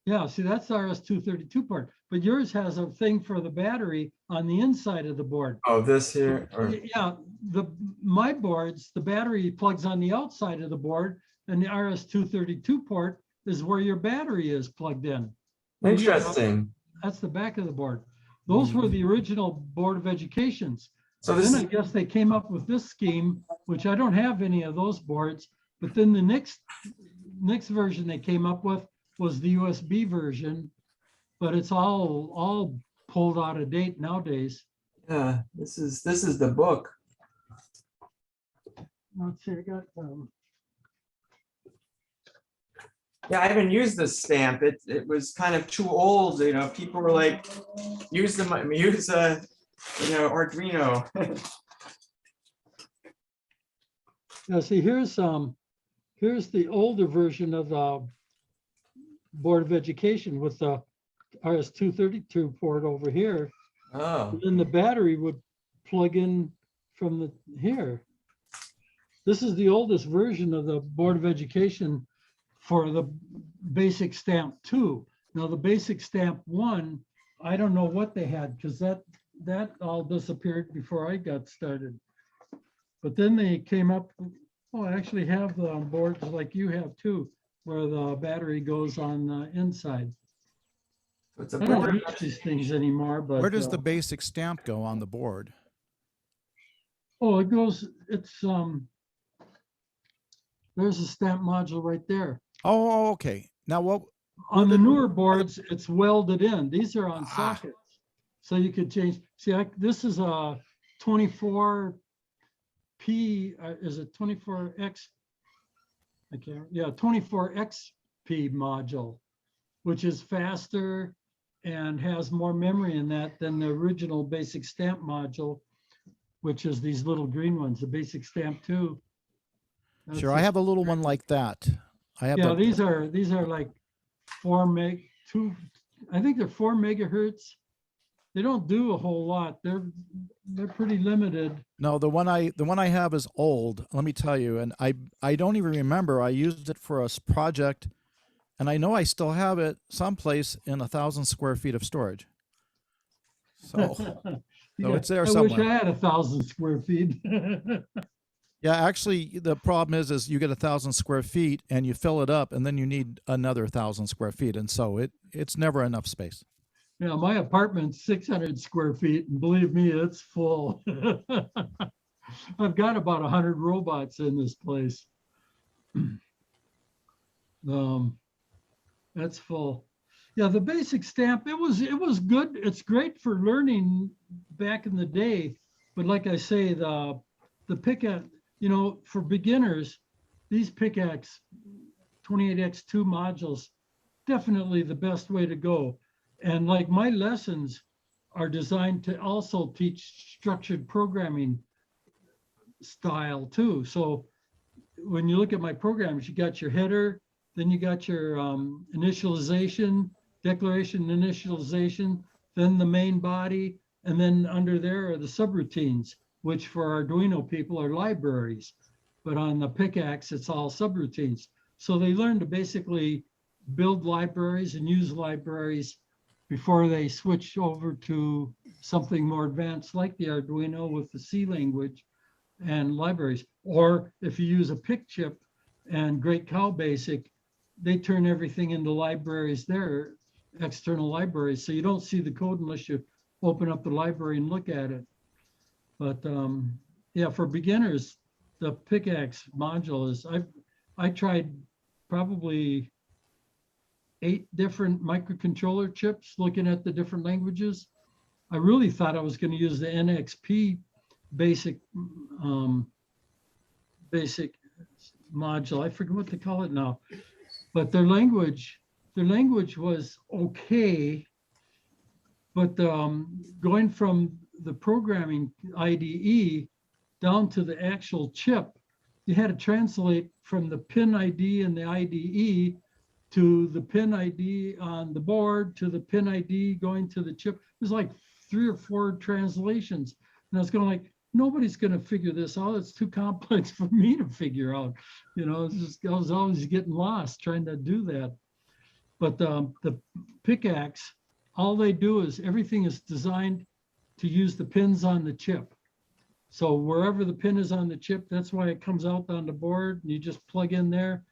Yeah, see, that's the RS-232 port, but yours has a thing for the battery on the inside of the board. Oh, this here. Or, Yeah, my boards, the battery plugs on the outside of the board, and the RS-232 port is where your battery is plugged in. interesting. That's the back of the board. Those were the original Board of Educations. So Then this I is, guess they came up with this scheme, which I don't have any of those boards, but then the next version they came up with was the USB version, but it's all pulled out of date nowadays. yeah, this is the book. Let's see, I got, Yeah, I haven't used this stamp. It was kind of too old, you know, people were like, use Arduino. now see, here's the older version of the Board of Education with the RS-232 port over here. Oh, And then the battery would plug in from here. This is the oldest version of the Board of Education for the basic stamp 2. Now the basic stamp 1, I don't know what they had because that all disappeared before I got started. But then they came up, oh, I actually have the boards like you have too, where the battery goes on the inside. it's a I don't board. use these things anymore, but. Where does the basic stamp go on the board? Oh, it goes, there's a stamp module right there. Oh, okay. Now what? On the newer boards, it's welded in. These are on sockets. So you could change, see, this is a 24P, is it 24X? I can't, yeah, 24XP module, which is faster and has more memory in that than the original basic stamp module, which is these little green ones, the basic stamp 2. Sure, I have a little one like that. I have. Yeah, these are like 4 megahertz. They don't do a whole lot. They're pretty limited. No, the one I have is old. Let me tell you, and I don't even remember. I used it for a project, and I know I still have it someplace in 1,000 square feet of storage. So, Yeah, it's there I somewhere. wish I had 1,000 square feet. Yeah, actually, the problem is you get 1,000 square feet and you fill it up, and then you need another 1,000 square feet, and so it's never enough space. Yeah, my apartment's 600 square feet, and believe me, it's full. I've got about 100 robots in this place. That's full. Yeah, the basic stamp, it was good. It's great for learning back in the day, but like I say, the pickaxe, you know, for beginners, these pickaxe 28X2 modules, definitely the best way to go. And like my lessons are designed to also teach structured programming style too. So when you look at my programs, you got your header, then you got your initialization, declaration initialization, then the main body, and then under there are the subroutines, which for Arduino people are libraries. But on the pickaxe, it's all subroutines. So they learn to basically build libraries and use libraries before they switch over to something more advanced like the Arduino with the C language and libraries. Or if you use a pick chip and Great Cow Basic, they turn everything into libraries there, external libraries. So you don't see the code unless you open up the library and look at it. But yeah, for beginners, the pickaxe module is, I tried probably 8 different microcontroller chips looking at the different languages. I really thought I was going to use the NXP basic, basic module. I forget what they call it now, but their language was okay. But going from the programming IDE down to the actual chip, you had to translate from the pin ID in the IDE to the pin ID on the board to the pin ID going to the chip. It was like 3 or 4 translations. And I was going like, nobody's going to figure this out. It's too complex for me to figure out. You know, it's just, I was always getting lost trying to do that. But the pickaxe, all they do is everything is designed to use the pins on the chip. So wherever the pin is on the chip, that's why it comes out on the board and you just plug in there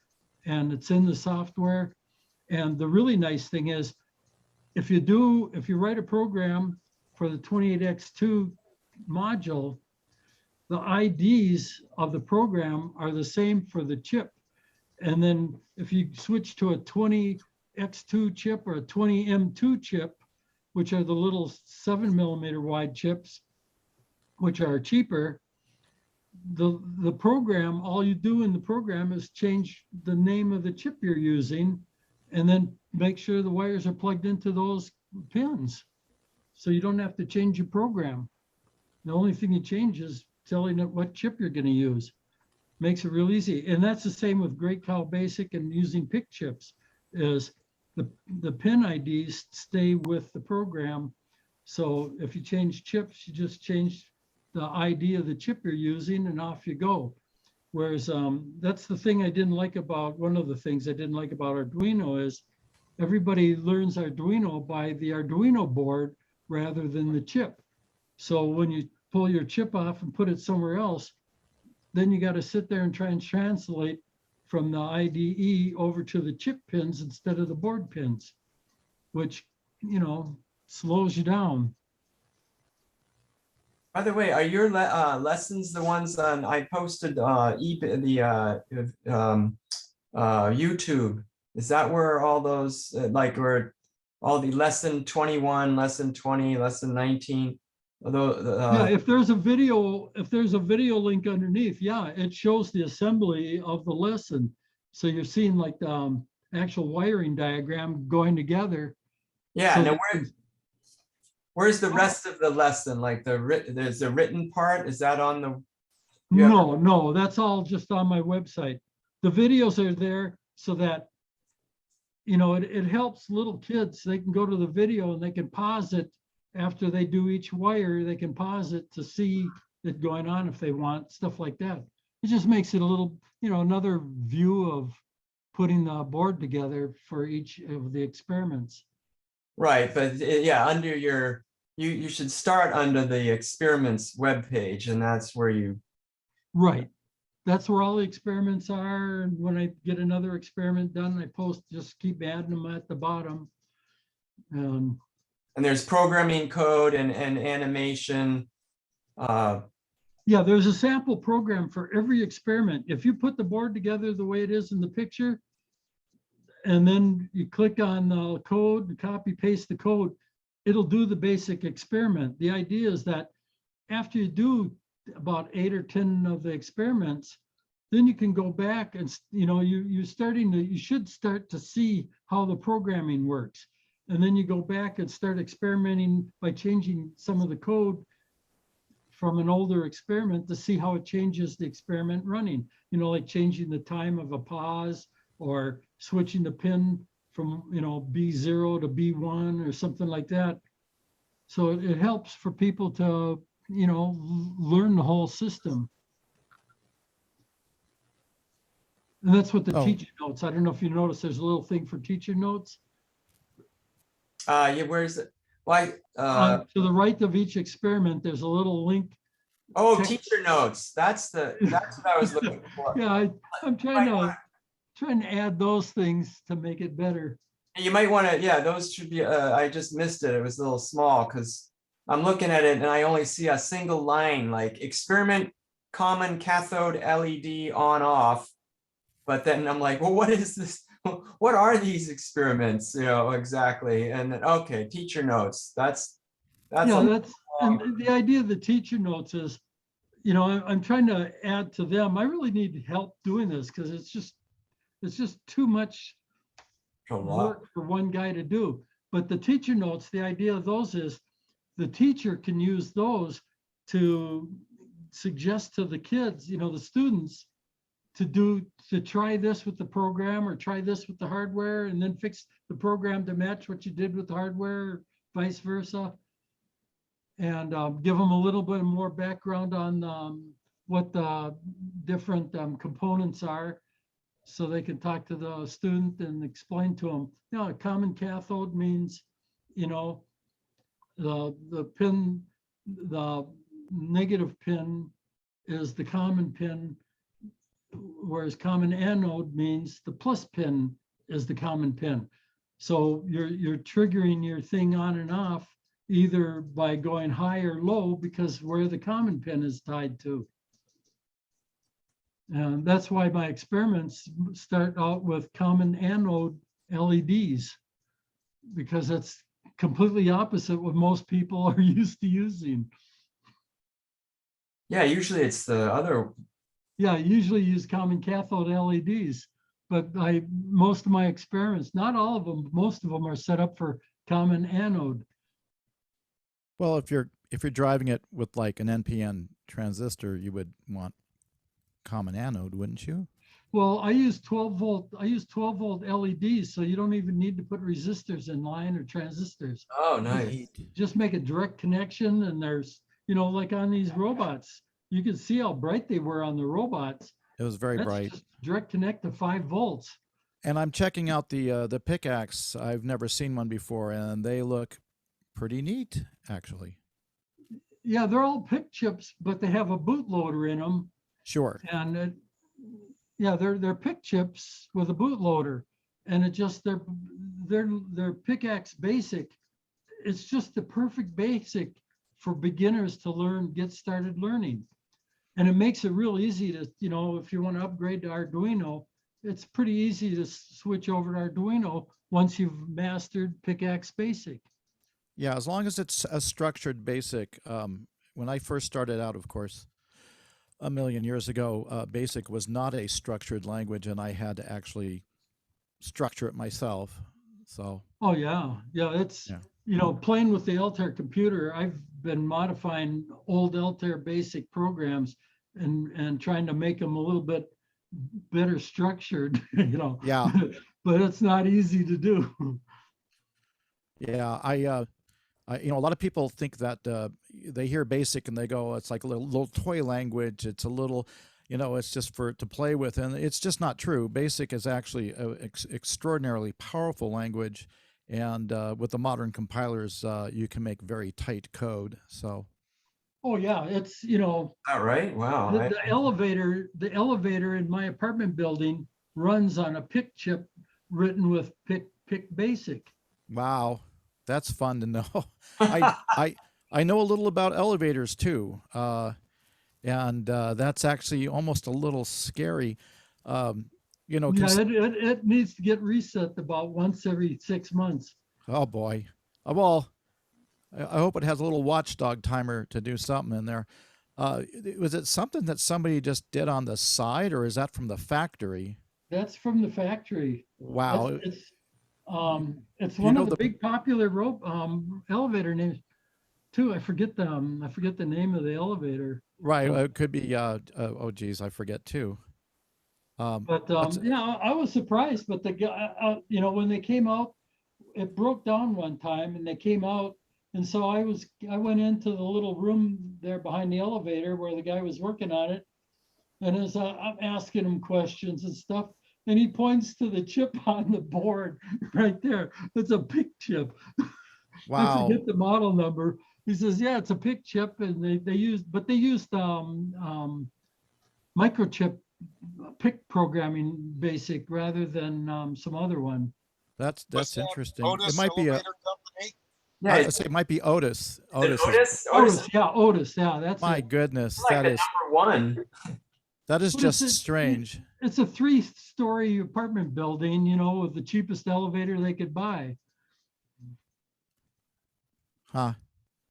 and it's in the software. And the really nice thing is if you write a program for the 28X2 module, the IDs of the program are the same for the chip. And then if you switch to a 20X2 chip or a 20M2 chip, which are the little 7mm wide chips, which are cheaper, the program, all you do in the program is change the name of the chip you're using and then make sure the wires are plugged into those pins. So you don't have to change your program. The only thing you change is telling it what chip you're going to use. Makes it real easy. And that's the same with Great Cow Basic and using PIC chips is the pin IDs stay with the program. So if you change chips, you just change the ID of the chip you're using and off you go. Whereas that's the thing I didn't like about, one of the things I didn't like about Arduino is everybody learns Arduino by the Arduino board rather than the chip. So when you pull your chip off and put it somewhere else, then you got to sit there and try and translate from the IDE over to the chip pins instead of the board pins, which, you know, slows you down. By the way, are your lessons the ones on, I posted YouTube? Is that where all those, like where all the lesson 21, lesson 20, lesson 19? Yeah, if there's a video link underneath, yeah, it shows the assembly of the lesson. So you're seeing like the actual wiring diagram going together. Yeah, So now where's the rest of the lesson? Like there's the written part, is that on the? No, that's all just on my website. The videos are there so that, you know, it helps little kids. They can go to the video and they can pause it after they do each wire. They can pause it to see it going on if they want, stuff like that. It just makes it a little, you know, another view of putting the board together for each of the experiments. Right, but yeah, under your, you should start under the experiments webpage, and that's where you. Right, that's where all the experiments are. And when I get another experiment done, I post, just keep adding them at the bottom. And there's programming code and animation. Yeah, there's a sample program for every experiment. If you put the board together the way it is in the picture, and then you click on the code, copy, paste the code, it'll do the basic experiment. The idea is that after you do about 8 or 10 of the experiments, then you can go back and, you know, you should start to see how the programming works. And then you go back and start experimenting by changing some of the code from an older experiment to see how it changes the experiment running. You know, like changing the time of a pause or switching the pin from, you know, B0 to B1 or something like that. So it helps for people to, you know, learn the whole system. And that's what the teacher notes. I don't know if you notice there's a little thing for teacher notes. Yeah, where's it? Why? To the right of each experiment, there's a little link. Oh, teacher notes. That's what I was looking for. Yeah, I'm trying to add those things to make it better. You might want to, yeah, those should be, I just missed it. It was a little small because I'm looking at it and I only see a single line, like experiment common cathode LED on off. But then I'm like, well, what is this? What are these experiments? You know, exactly. And then, okay, teacher notes. That's and the idea of the teacher notes is you know, I'm trying to add to them. I really need help doing this because it's just too much A lot. work for one guy to do. But the teacher notes, the idea of those is the teacher can use those to suggest to the kids, you know, the students to try this with the program or try this with the hardware and then fix the program to match what you did with the hardware, or vice versa. And give them a little bit more background on what the different components are, so they can talk to the student and explain to them, you know, a common cathode means, you know, the pin, the negative pin is the common pin, whereas common anode means the plus pin is the common pin. So you're triggering your thing on and off either by going high or low because where the common pin is tied to. And that's why my experiments start out with common anode LEDs, because that's completely opposite what most people are used to using. Yeah, usually it's the other. Yeah, I usually use common cathode LEDs, but most of my experiments, not all of them, but most of them are set up for common anode. Well, if you're driving it with like an NPN transistor, you would want common anode, wouldn't you? Well, I use 12 volt LEDs, so you don't even need to put resistors in line or transistors. Oh, nice. Just make a direct connection, and there's, you know, like on these robots, you can see how bright they were on the robots. It was very That's bright. just direct connect to 5 volts. And I'm checking out the pickaxe. I've never seen one before, and they look pretty neat, actually. Yeah, they're all pick chips, but they have a bootloader in them. Sure. And yeah, they're pick chips with a bootloader, and it just they're pickaxe basic. It's just the perfect basic for beginners to learn, get started learning. And it makes it real easy to, you know, if you want to upgrade to Arduino, it's pretty easy to switch over to Arduino once you've mastered pickaxe basic. Yeah, as long as it's a structured basic. When I first started out, of course, a million years ago, BASIC was not a structured language, and I had to actually structure it myself. So. Oh yeah, it's, you know, playing with the Altair computer, I've been modifying old Altair basic programs and trying to make them a little bit better structured, you know. Yeah. But it's not easy to do. Yeah, I you know, a lot of people think that they hear BASIC and they go, it's like a little toy language. It's a little, you know, it's just to play with, and it's just not true. BASIC is actually an extraordinarily powerful language, and with the modern compilers, you can make very tight code. So. Oh yeah, it's, you know. All right. Wow. The elevator in my apartment building runs on a PIC chip written with PIC BASIC. Wow. That's fun to know. I know a little about elevators too, and that's actually almost a little scary. You know, yeah, it needs to get reset about once every 6 months. Oh boy. Well, I hope it has a little watchdog timer to do something in there. Was it something that somebody just did on the side, or is that from the factory? That's from the factory. Wow. It's one of the big popular elevator names too. I forget the name of the elevator. Right. It could be oh geez, I forget too. Yeah, I was surprised, but the guy, you know, when they came out, it broke down one time and they came out. And so I went into the little room there behind the elevator where the guy was working on it. And as I'm asking him questions and stuff, and he points to the chip on the board right there. It's a PIC chip. Wow. I forget the model number. He says, yeah, it's a PIC chip. And they used microchip PIC programming basic rather than some other one. That's interesting. Otis It might be a company? Yeah, it might be Otis. Otis. Yeah, Otis. Yeah, that's my goodness. Like that is number one. That is just strange. It's a 3-story apartment building, you know, with the cheapest elevator they could buy. Huh.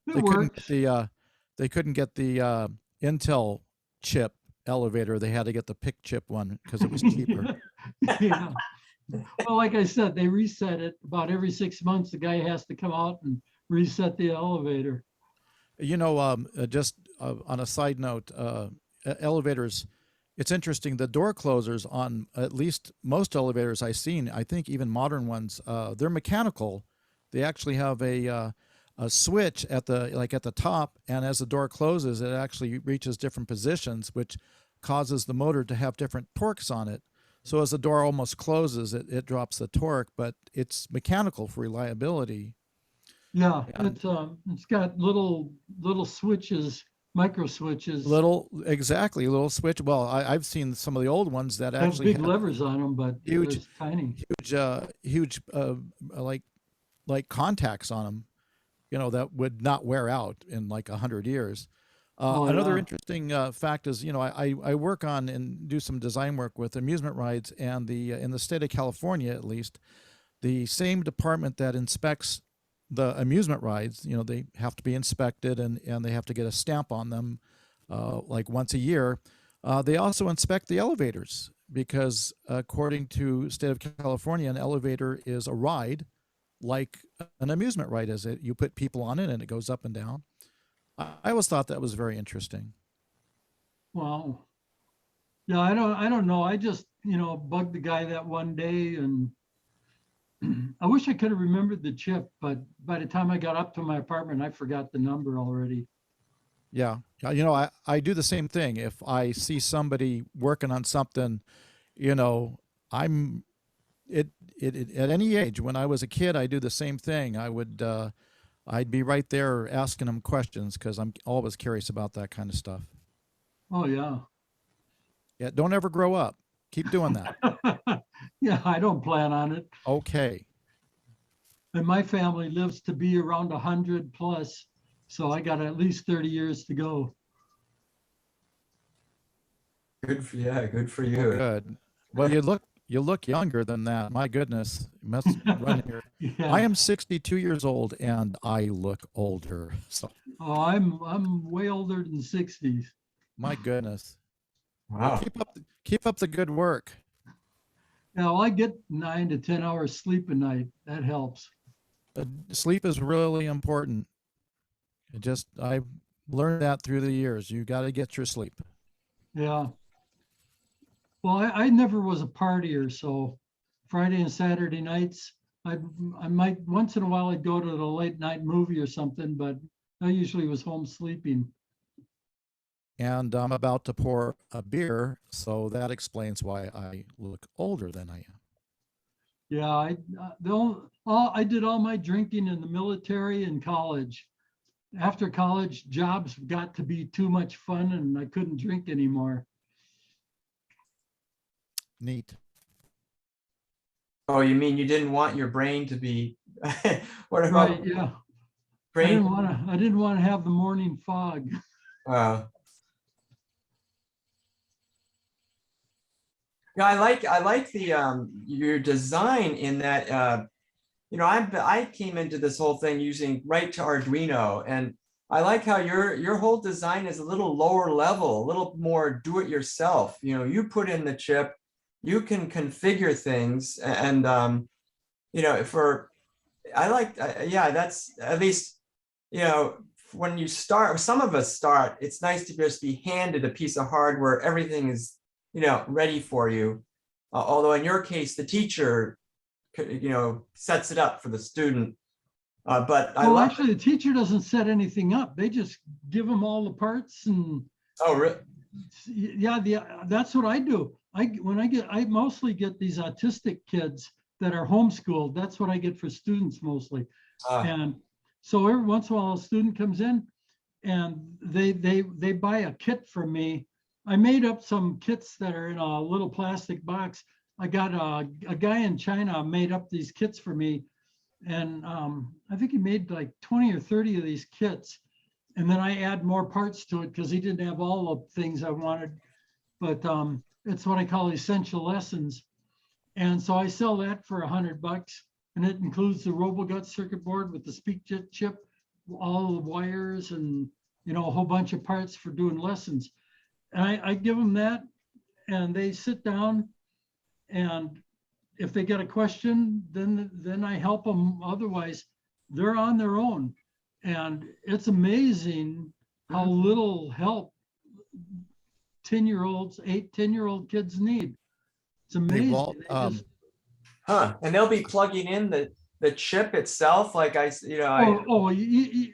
It works. They couldn't get the Intel chip elevator. They had to get the PIC chip one because it was cheaper. Yeah. Well, like I said, they reset it about every 6 months. The guy has to come out and reset the elevator. You know, just on a side note, elevators, it's interesting. The door closers on at least most elevators I've seen, I think even modern ones, they're mechanical. They actually have a switch at the top, and as the door closes, it actually reaches different positions, which causes the motor to have different torques on it. So as the door almost closes, it drops the torque, but it's mechanical for reliability. Yeah, And it's got little switches, micro switches. little switch. Well, I've seen some of the old ones that Have actually big levers on them, but huge, they're tiny. huge, like contacts on them, you know, that would not wear out in like 100 years. Another Yeah. interesting fact is, you know, I work on and do some design work with amusement rides, and in the state of California, at least, the same department that inspects the amusement rides, you know, they have to be inspected and they have to get a stamp on them like once a year. They also inspect the elevators because according to state of California, an elevator is a ride like an amusement ride is. It you put people on it and it goes up and down. I always thought that was very interesting. Wow. Yeah, I don't know. I just, bugged the guy that one day, and I wish I could have remembered the chip, but by the time I got up to my apartment, I forgot the number already. Yeah. You know, I do the same thing. If I see somebody working on something, you know, at any age, when I was a kid, I do the same thing. I'd be right there asking them questions because I'm always curious about that kind of stuff. Oh, yeah. Yeah. Don't ever grow up. Keep doing that. Yeah, I don't plan on it. Okay. And my family lives to be around 100 plus, so I got at least 30 years to go. Good for you. Good. Well, you look younger than that. My goodness. You must run here. Yeah. I am 62 years old and I look older. So Oh, I'm way older than 60s. my goodness. Wow. Keep up the good work. Now I get 9 to 10 hours sleep a night. That helps. Sleep is really important. I've learned that through the years. You got to get your sleep. Yeah. Well, I never was a partier, so Friday and Saturday nights, I might once in a while I'd go to the late night movie or something, but I usually was home sleeping. And I'm about to pour a beer, so that explains why I look older than I am. Yeah, I did all my drinking in the military and college. After college, jobs got to be too much fun and I couldn't drink anymore. Neat. Oh, you mean you didn't want your brain to be, what about Right, yeah. brain? I didn't want to have the morning fog. Wow. Yeah, I like the your design in that I came into this whole thing using right to Arduino, and I like how your whole design is a little lower level, a little more do it yourself. You know, you put in the chip, you can configure things, and that's at least, when you start, some of us start, it's nice to just be handed a piece of hardware, everything is ready for you. Although in your case, the teacher, sets it up for the student. Well, actually, the teacher doesn't set anything up. They just give them all the parts and. Oh, really? Yeah, that's what I do. I mostly get these autistic kids that are homeschooled. That's what I get for students mostly. And so every once in a while, a student comes in and they buy a kit from me. I made up some kits that are in a little plastic box. I got a guy in China made up these kits for me. And I think he made like 20 or 30 of these kits. And then I add more parts to it because he didn't have all the things I wanted. But it's what I call essential lessons. And so I sell that for $100. And it includes the RoboGut circuit board with the speak chip, all the wires and a whole bunch of parts for doing lessons. And I give them that, and they sit down, and if they get a question, then I help them. Otherwise, they're on their own. And it's amazing how little help 10-year-olds, 10-year-old kids need. It's amazing. Walt, They just- Huh, and they'll be plugging in the chip itself, like the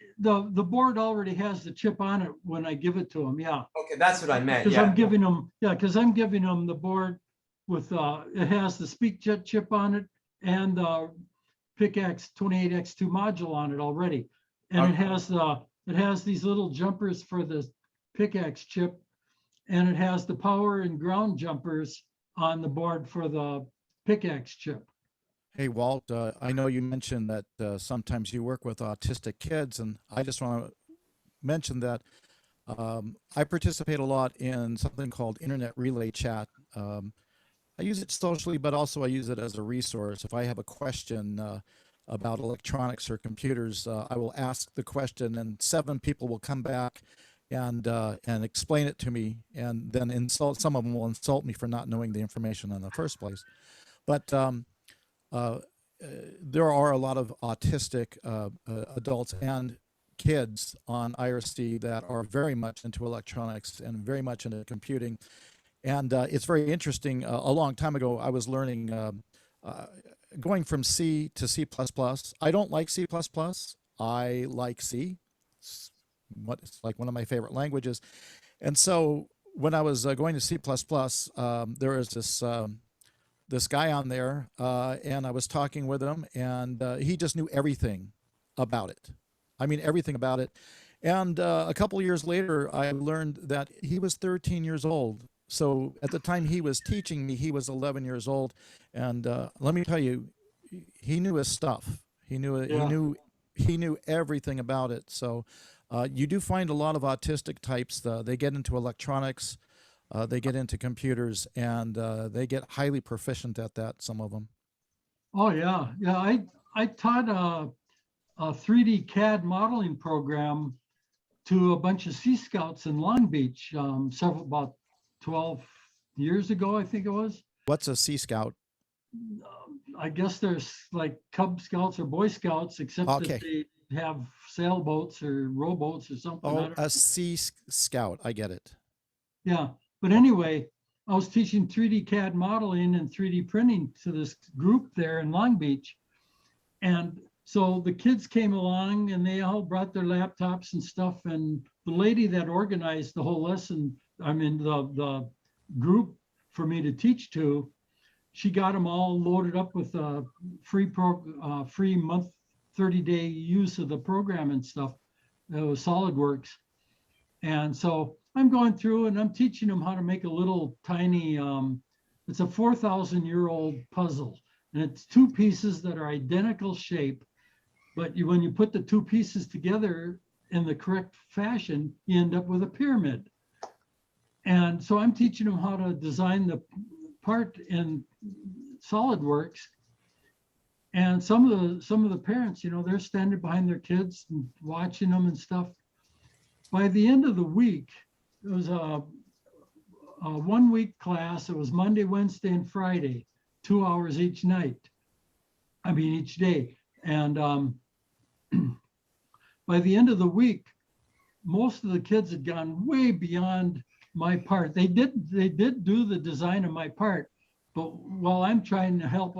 board already has the chip on it when I give it to them. Yeah. Okay, that's what I meant. Because Yeah. I'm giving them, the board with, it has the SpeakJet chip on it and the PIC-X 28X2 module on it already. And it has these little jumpers for the PIC-X chip, and it has the power and ground jumpers on the board for the PIC-X chip. Hey, Walt, I know you mentioned that sometimes you work with autistic kids, and I just want to mention that I participate a lot in something called Internet Relay Chat. I use it socially, but also I use it as a resource. If I have a question about electronics or computers, I will ask the question, and 7 people will come back and explain it to me, and then some of them will insult me for not knowing the information in the first place. But there are a lot of autistic adults and kids on IRC that are very much into electronics and very much into computing. And it's very interesting. A long time ago, I was learning going from C to C++. I don't like C++. I like C. It's like one of my favorite languages. And so when I was going to C++, there was this guy on there, and I was talking with him, and he just knew everything about it. I mean, everything about it. And a couple of years later, I learned that he was 13 years old. So at the time he was teaching me, he was 11 years old. And let me tell you, he knew his stuff. He knew it. Yeah. He knew everything about it. So you do find a lot of autistic types. They get into electronics. They get into computers, and they get highly proficient at that, some of them. Oh, yeah. Yeah, I taught a 3D CAD modeling program to a bunch of Sea Scouts in Long Beach about 12 years ago, I think it was. What's a Sea Scout? I guess there's like Cub Scouts or Boy Scouts, except that they have sailboats or rowboats or something. Oh, a Sea Scout. I get it. Yeah. But anyway, I was teaching 3D CAD modeling and 3D printing to this group there in Long Beach. And so the kids came along and they all brought their laptops and stuff. And the lady that organized the whole lesson, I mean, the group for me to teach to, she got them all loaded up with a free month, 30-day use of the program and stuff. It was SolidWorks. And so I'm going through and I'm teaching them how to make a little tiny, it's a 4,000-year-old puzzle. And it's 2 pieces that are identical shape. But when you put the 2 pieces together in the correct fashion, you end up with a pyramid. And so I'm teaching them how to design the part in SolidWorks. And some of the parents, they're standing behind their kids and watching them and stuff. By the end of the week, it was a 1-week class. It was Monday, Wednesday, and Friday, 2 hours each day. And by the end of the week, most of the kids had gone way beyond my part. They did do the design of my part, but while I'm trying to help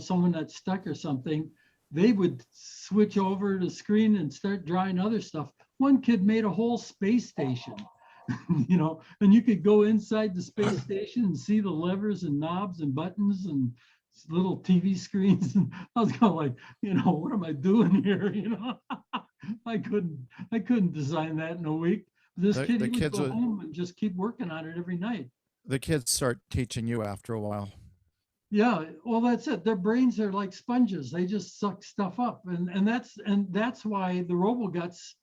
someone that's stuck or something, they would switch over the screen and start drawing other stuff. One kid made a whole space station, and you could go inside the space station and see the levers and knobs and buttons and little TV screens. And I was kind of like, what am I doing here? I couldn't design that in a week. This kid would go home and just keep working on it every night. The kids start teaching you after a while. Yeah, well, that's it. Their brains are like sponges. They just suck stuff up. And that's why the RoboGuts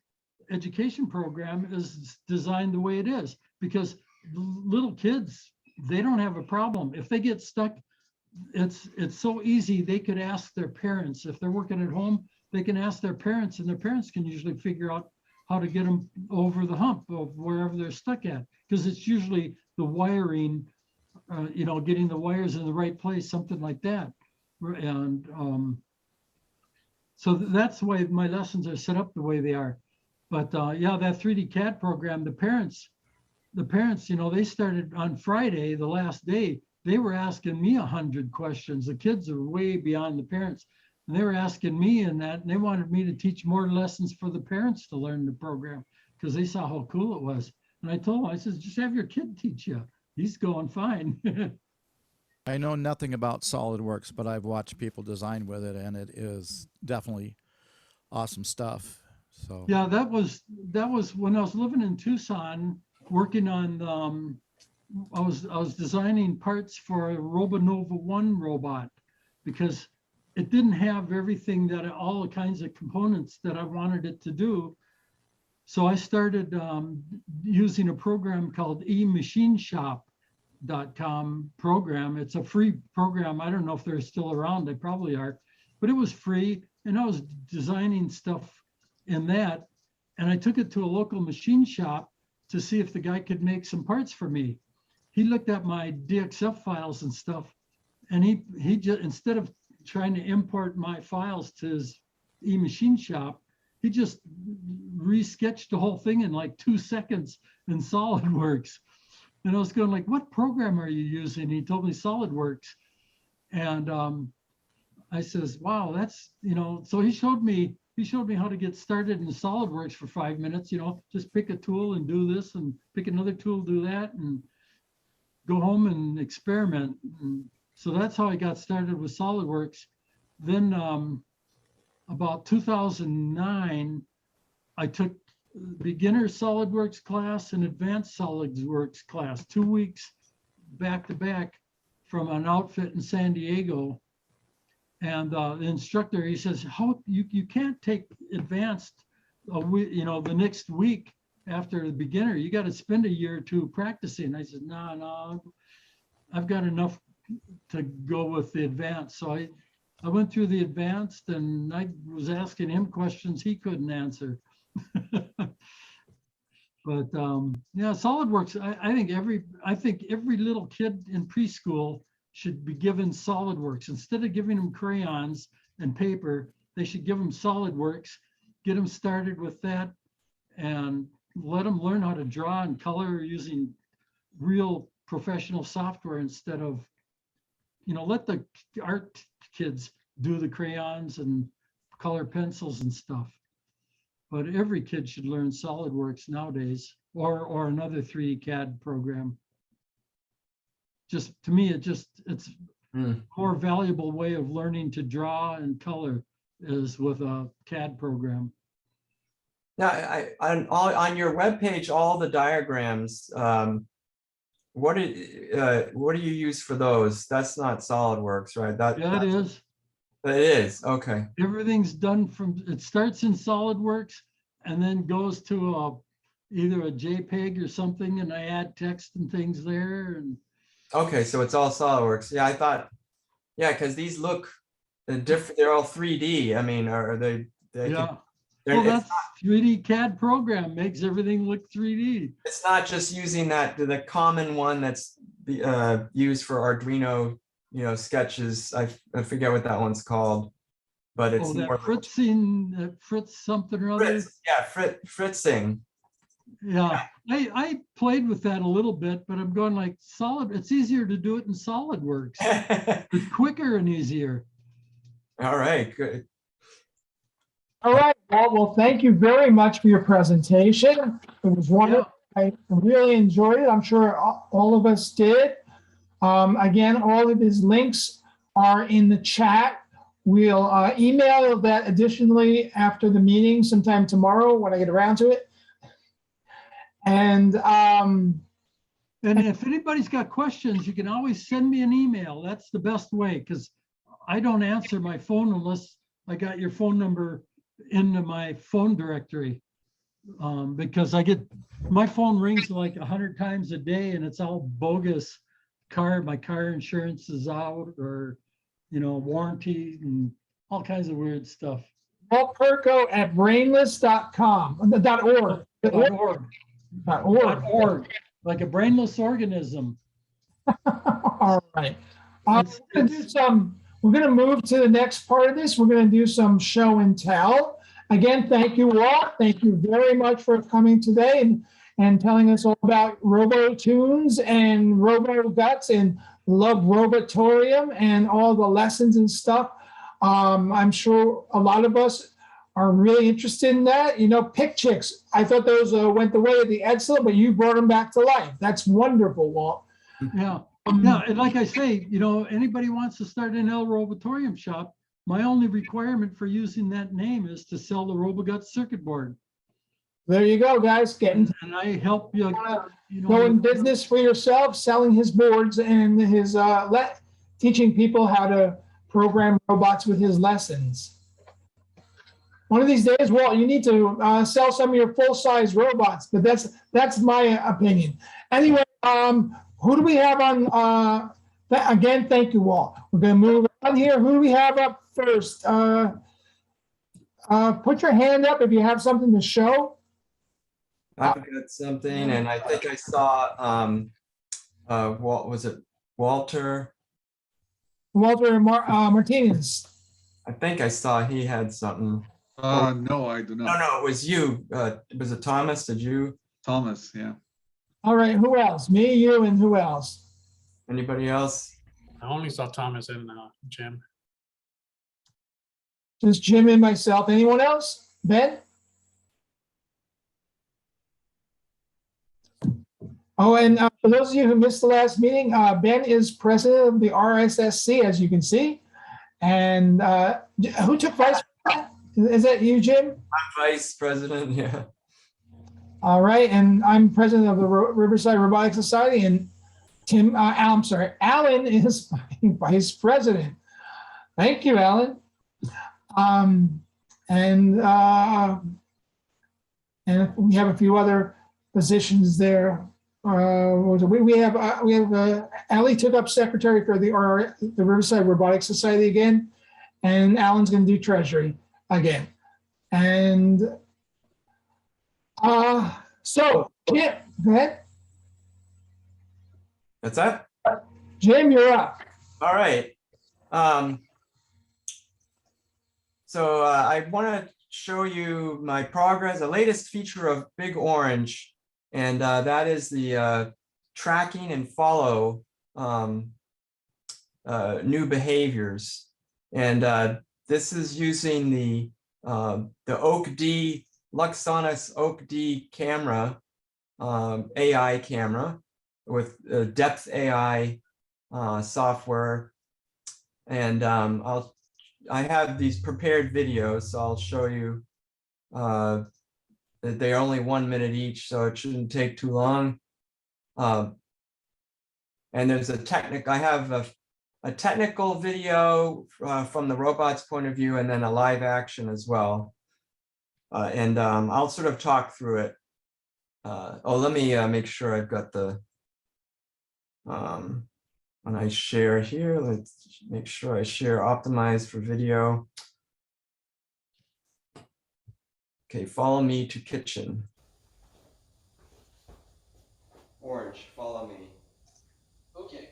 education program is designed the way it is, because little kids, they don't have a problem. If they get stuck, it's so easy. They could ask their parents. If they're working at home, they can ask their parents, and their parents can usually figure out how to get them over the hump of wherever they're stuck at. Because it's usually the wiring, getting the wires in the right place, something like that. And so that's why my lessons are set up the way they are. But yeah, that 3D CAD program, the parents, they started on Friday, the last day, they were asking me 100 questions. The kids are way beyond the parents. And they were asking me and they wanted me to teach more lessons for the parents to learn the program because they saw how cool it was. And I told them, I said, just have your kid teach you. He's going fine. I know nothing about SolidWorks, but I've watched people design with it, and it is definitely awesome stuff. So yeah, that was when I was living in Tucson, working on I was designing parts for a RoboNova 1 robot because it didn't have everything all the kinds of components that I wanted it to do. So I started using a program called eMachineShop.com program. It's a free program. I don't know if they're still around. They probably are, but it was free. And I was designing stuff in that. And I took it to a local machine shop to see if the guy could make some parts for me. He looked at my DXF files and stuff. And he just, instead of trying to import my files to his eMachine Shop, he just resketched the whole thing in like 2 seconds in SolidWorks. And I was going like, what program are you using? He told me SolidWorks. And I says, wow, that's, so he showed me how to get started in SolidWorks for 5 minutes, just pick a tool and do this and pick another tool, do that, and go home and experiment. And so that's how I got started with SolidWorks. Then about 2009, I took beginner SolidWorks class and advanced SolidWorks class, 2 weeks back to back from an outfit in San Diego. And the instructor, he says, how you can't take advanced, the next week after the beginner, you got to spend a year or two practicing. I said, no, I've got enough to go with the advanced. So I went through the advanced and I was asking him questions he couldn't answer. But yeah, SolidWorks, I think every little kid in preschool should be given SolidWorks. Instead of giving them crayons and paper, they should give them SolidWorks, get them started with that, and let them learn how to draw and color using real professional software instead of, let the art kids do the crayons and color pencils and stuff. But every kid should learn SolidWorks nowadays, or another 3D CAD program. Just to me, it's a more valuable way of learning to draw and color is with a CAD program. Now, on your webpage, all the diagrams, what do you use for those? That's not SolidWorks, right? Yeah, it is. It is, okay. Everything's done it starts in SolidWorks and then goes to either a JPEG or something, and I add text and things there. And okay, so it's all SolidWorks. Yeah, I thought, yeah, because these look different. They're all 3D. I mean, are they? Yeah. Well, that's 3D CAD program makes everything look 3D. It's not just using the common one that's used for Arduino, sketches. I forget what that one's called, but it's that more Fritzing, Fritz something or other. Fritzing. Yeah, I played with that a little bit, but I'm going like it's easier to do it in SolidWorks. It's quicker and easier. All right, good. All right, well, thank you very much for your presentation. It was wonderful. Yeah. I really enjoyed it. I'm sure all of us did. Again, all of his links are in the chat. We'll email that additionally after the meeting sometime tomorrow when I get around to it. And if anybody's got questions, you can always send me an email. That's the best way, because I don't answer my phone unless I got your phone number into my phone directory, because my phone rings like 100 times a day and it's all bogus. My car insurance is out, or warranty and all kinds of weird stuff. Walt Perko at brainless.com, .org. .org, like a brainless organism. All right. We're going to move to the next part of this. We're going to do some show and tell. Again, thank you all. Thank you very much for coming today and telling us all about RoboTunes and RoboGuts and Love Robotorium and all the lessons and stuff. I'm sure a lot of us are really interested in that. You know, Pick Chicks, I thought those went the way of the Edsel, but you brought them back to life. That's wonderful, Walt. Yeah. Yeah, and like I say, you know, anybody wants to start an L Robotorium shop, my only requirement for using that name is to sell the RoboGuts circuit board. There you go, guys. And I help you, go in business for yourself, selling his boards and his teaching people how to program robots with his lessons. One of these days, Walt, you need to sell some of your full-size robots, but that's my opinion. Anyway, who do we have on? Again, thank you, Walt. We're going to move on here. Who do we have up first? Put your hand up if you have something to show. I've got something, and I think I saw, what was it, Walter? Walter Martinez. I think I saw he had something. No, I do not. No, it was you. Was it Thomas? Did you? Thomas, yeah. All right, who else? Me, you, and who else? Anybody else? I only saw Thomas and Jim. Just Jim and myself. Anyone else? Ben? Oh, and for those of you who missed the last meeting, Ben is president of the RSSC, as you can see. And who took vice president? Is that you, Jim? I'm vice president, yeah. All right, and I'm president of the Riverside Robotics Society, and Alan is vice president. Thank you, Alan. And we have a few other positions there. We have Ali took up secretary for the Riverside Robotics Society again, and Alan's going to do treasury again. And so Jim, go ahead. That's that? Jim, you're up. All right. So I want to show you my progress, the latest feature of Big Orange, and that is the tracking and follow new behaviors. And this is using the Oak D, Luxonis Oak D camera, AI camera with depth AI software. And I have these prepared videos, so I'll show you that they're only 1 minute each, so it shouldn't take too long. And there's I have a technical video from the robot's point of view, and then a live action as well. And I'll sort of talk through it. Let me make sure I've got the, when I share here, let's make sure I share optimized for video. Okay, follow me to kitchen. Orange, follow me. Okay,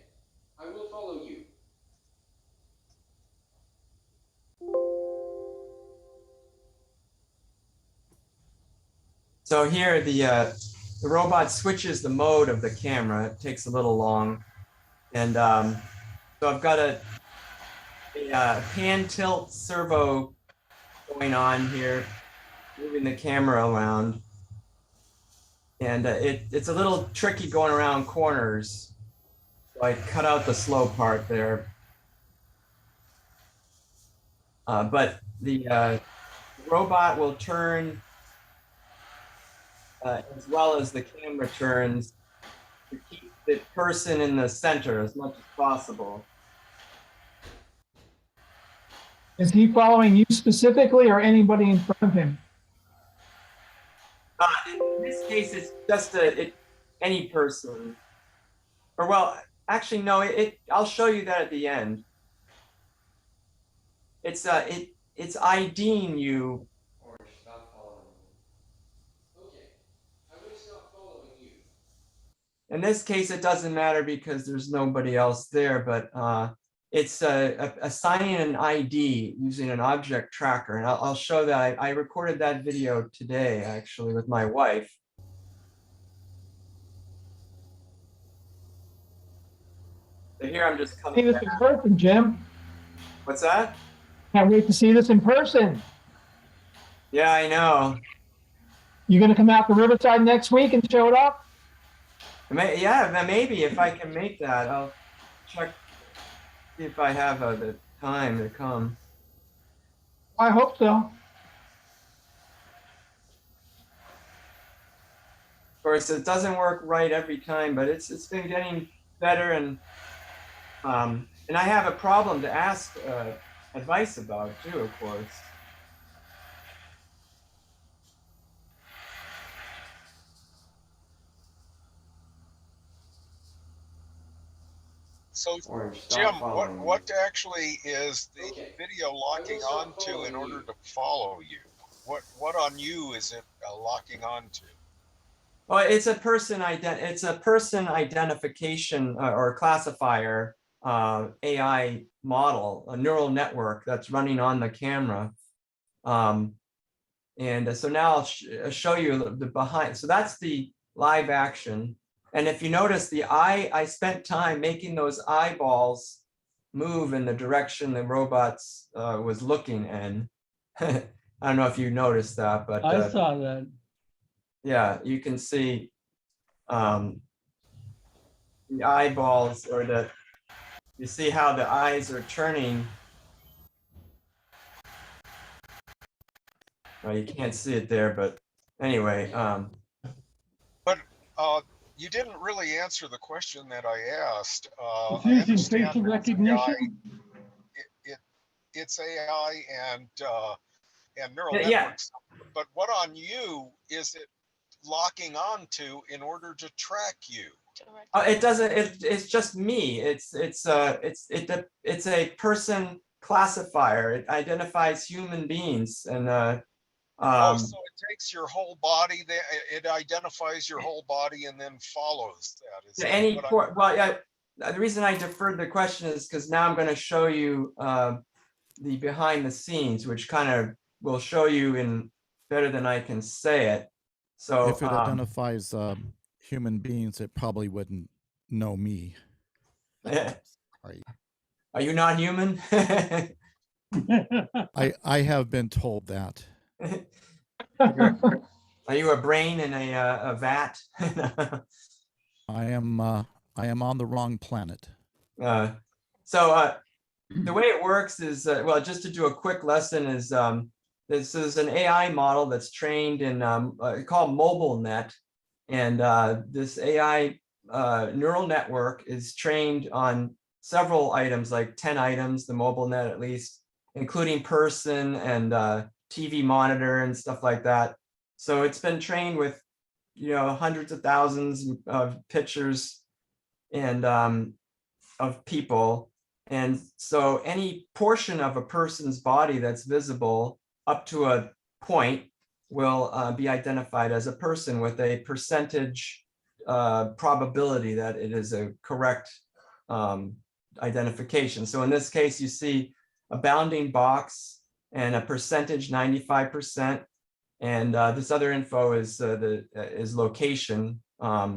I will follow you. So here the robot switches the mode of the camera. It takes a little long. And so I've got a pan tilt servo going on here, moving the camera around. And it's a little tricky going around corners. So I cut out the slow part there. But the robot will turn as well as the camera turns to keep the person in the center as much as possible. Is he following you specifically or anybody in front of him? In this case, it's just any person. Or well, actually, no. I'll show you that at the end. It's it's IDing you. Orange, stop following me. Okay, I will stop following you. In this case, it doesn't matter because there's nobody else there, but it's assigning an ID using an object tracker. And I'll show that. I recorded that video today, actually, with my wife. So here I'm just See coming this back. in person, Jim. What's that? Can't wait to see this in person. Yeah, I know. You gonna come out to Riverside next week and show it off? Yeah, maybe if I can make that, I'll check, see if I have the time to come. I hope so. Of course, it doesn't work right every time, but it's been getting better, and I have a problem to ask advice about too, of course. So Orange, Jim, stop following me. what actually is the video locking onto in order to follow you? What on you is it locking onto? Well, it's a person identification or classifier AI model, a neural network that's running on the camera. And so now I'll show you the behind. So that's the live action. And if you notice the eye, I spent time making those eyeballs move in the direction the robots was looking in. I don't know if you noticed that, but I saw that. yeah, you can see the eyeballs, or you see how the eyes are turning. Well, you can't see it there, but anyway. But you didn't really answer the question that I asked. It's using facial recognition. It's AI and neural Yeah. networks. But what on you is it locking onto in order to track you? It doesn't. It's just me. It's a person classifier. It identifies human beings, and Oh, so it takes your whole body. It identifies your whole body and then follows that. Is that any what I- well, yeah. The reason I deferred the question is because now I'm going to show you the behind the scenes, which kind of will show you in better than I can say it. So if it identifies human beings, it probably wouldn't know me. Sorry. Are you not human? I have been told that. Are you a brain in a vat? I am on the wrong planet. So the way it works is, well, just to do a quick lesson is, this is an AI model that's trained in called MobileNet, and this AI neural network is trained on several items, like 10 items, the MobileNet at least, including person and TV monitor and stuff like that. So it's been trained with, hundreds of thousands of pictures and of people. And so any portion of a person's body that's visible up to a point will be identified as a person with a percentage probability that it is a correct identification. So in this case, you see a bounding box and a percentage 95%. And this other info is is location,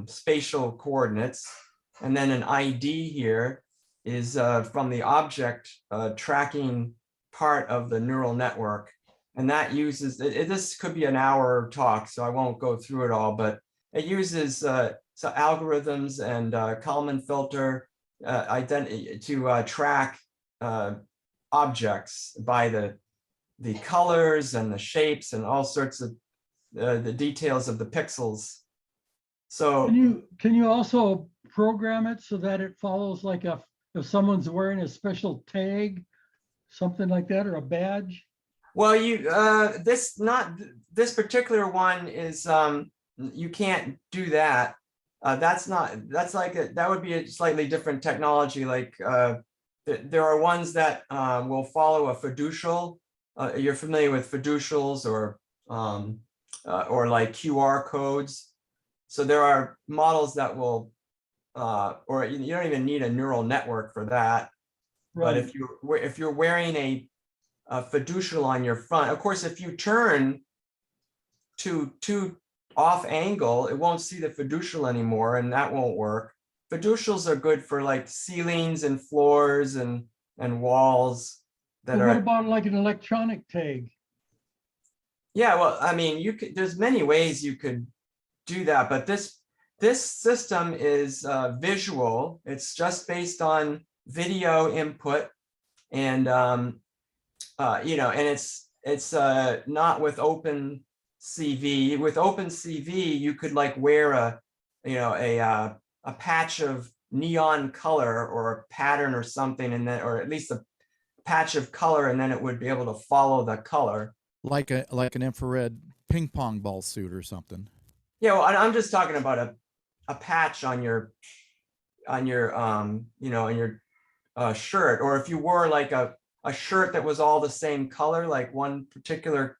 spatial coordinates, and then an ID here is from the object tracking part of the neural network, and that uses this could be an hour talk, so I won't go through it all, but it uses so algorithms and Kalman filter to track objects by the colors and the shapes and all sorts of the details of the pixels. So Can you also program it so that it follows, like if someone's wearing a special tag, something like that, or a badge? well, this particular one is you can't do that. That would be a slightly different technology. Like there are ones that will follow a fiducial you're familiar with fiducials or like QR codes. So there are models that will, or you don't even need a neural network for that. But Right. if you're wearing a fiducial on your front, of course, if you turn to off angle, it won't see the fiducial anymore, and that won't work. Fiducials are good for like ceilings and floors and walls that But what are. about like an electronic tag? Yeah, well, I mean, you could. There's many ways you could do that, but this system is visual. It's just based on video input, and you know, and it's not with Open CV. With Open CV, you could like wear a, you know, a patch of neon color or a pattern or something, and then, or at least a patch of color, and then it would be able to follow the color. Like an infrared ping pong ball suit or something. Yeah, well, I'm just talking about a patch on your you know, on your shirt, or if you wore like a shirt that was all the same color, like one particular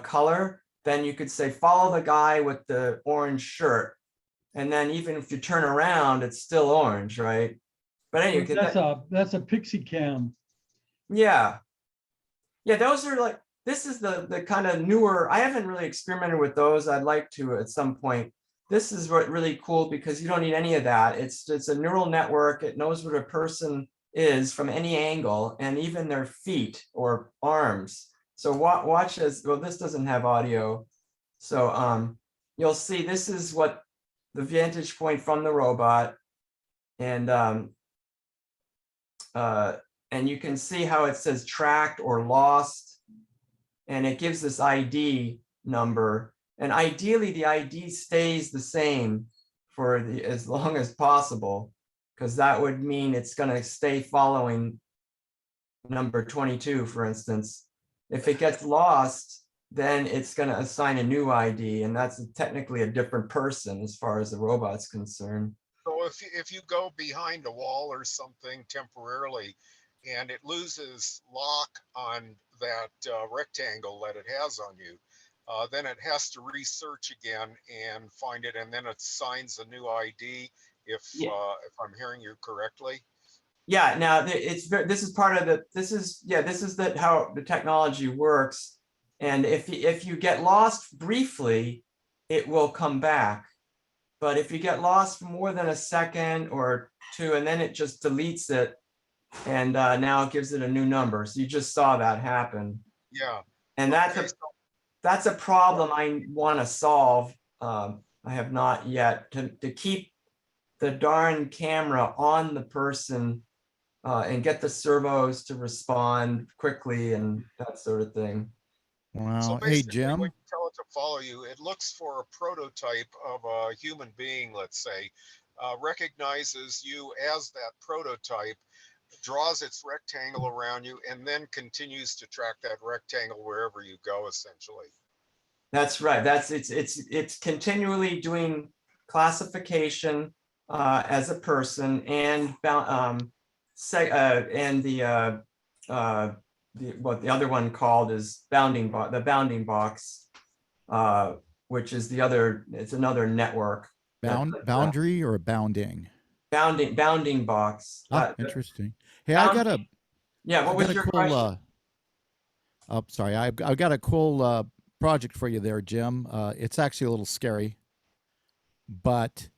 color, then you could say follow the guy with the orange shirt, and then even if you turn around, it's still orange, right? But anyway, That's a pixie cam. yeah, those are like, this is the kind of newer. I haven't really experimented with those. I'd like to at some point. This is what really cool, because you don't need any of that. It's a neural network. It knows what a person is from any angle, and even their feet or arms. So watch as well. This doesn't have audio, so you'll see this is what the vantage point from the robot, and you can see how it says tracked or lost, and it gives this ID number. And ideally, the ID stays the same for as long as possible, because that would mean it's going to stay following number 22, for instance. If it gets lost, then it's going to assign a new ID, and that's technically a different person as far as the robot's concerned. So if you go behind a wall or something temporarily, and it loses lock on that rectangle that it has on you, then it has to research again and find it, and then it assigns a new ID. If I'm hearing you correctly. Yeah. Now this is part of the. This is how the technology works. And if you get lost briefly, it will come back. But if you get lost for more than a second or two, and then it just deletes it, and now it gives it a new number. So you just saw that happen. Yeah. And that's a problem I want to solve. I have not yet, to keep the darn camera on the person and get the servos to respond quickly and that sort of thing. Wow. So Hey, basically, Jim. when you tell it to follow you, it looks for a prototype of a human being, let's say, recognizes you as that prototype, draws its rectangle around you, and then continues to track that rectangle wherever you go, essentially. That's right. It's continually doing classification as a person, and what the other one called is the bounding box, which is it's another network. Boundary or bounding? Bounding box. Interesting. Hey, I got a. Yeah, what was your question? Oh, sorry. I've got a cool project for you there, Jim. It's actually a little scary, but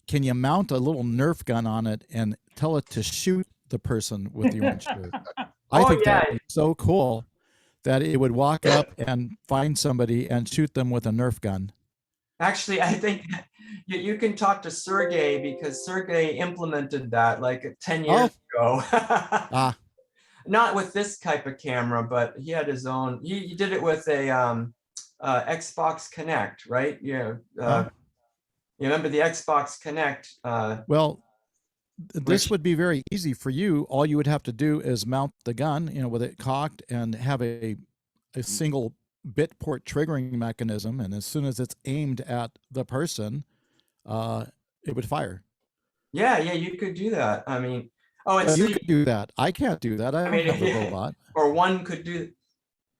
can you mount a little Nerf gun on it and tell it to shoot the person with the orange shirt? I think that'd be so cool that it would walk up and find somebody and shoot them with a Nerf gun. Actually, I think you can talk to Sergey, because Sergey implemented that like 10 years ago. Not with this type of camera, but he had his own. He did it with a Xbox Connect, right? Yeah. You remember the Xbox Connect? Well, this would be very easy for you. All you would have to do is mount the gun, with it cocked, and have a single bit port triggering mechanism. And as soon as it's aimed at the person, it would fire. Yeah, you could do that. I mean, Oh, and Well, so you could do that. I can't do that. I don't have a yeah, robot. or one could do.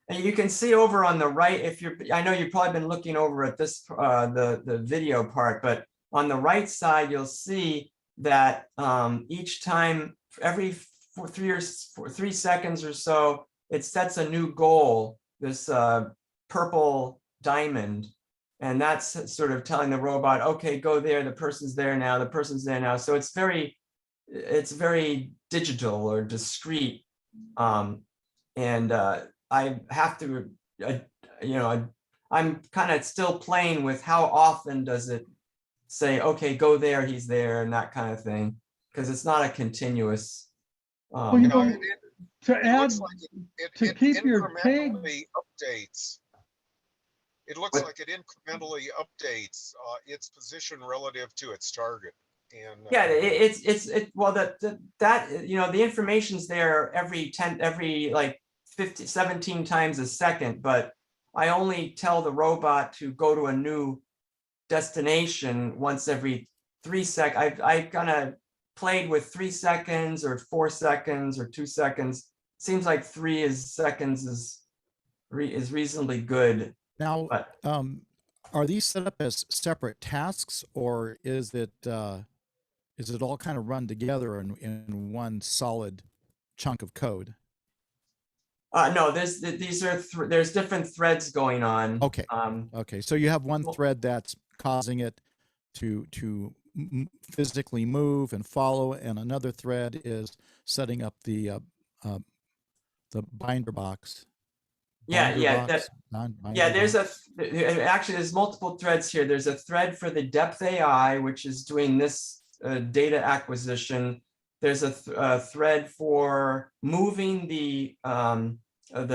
And you can see over on the right, if you're, I know you've probably been looking over at this, the video part, but on the right side, you'll see that each time, every 3 seconds or so, it sets a new goal, this purple diamond. And that's sort of telling the robot, okay, go there, the person's there now, the person's there now. So it's very digital or discrete. I have to, I'm kind of still playing with how often does it say, okay, go there, he's there, and that kind of thing, because it's not a continuous. Well, you know, it to add, looks like to keep your tag. incrementally updates. It looks like it incrementally updates its position relative to its target. And Yeah, well, that you know, the information's there every like 17 times a second, but I only tell the robot to go to a new destination once every 3 seconds. I kind of played with 3 seconds or 4 seconds or 2 seconds. Seems like 3 seconds is reasonably good. Now, But are these set up as separate tasks, or is it all kind of run together in one solid chunk of code? no, there's different threads going on. Okay. Okay. So you have one thread that's causing it to physically move and follow, and another thread is setting up the binder box. There's multiple threads here. There's a thread for the depth AI, which is doing this data acquisition. There's a thread for moving the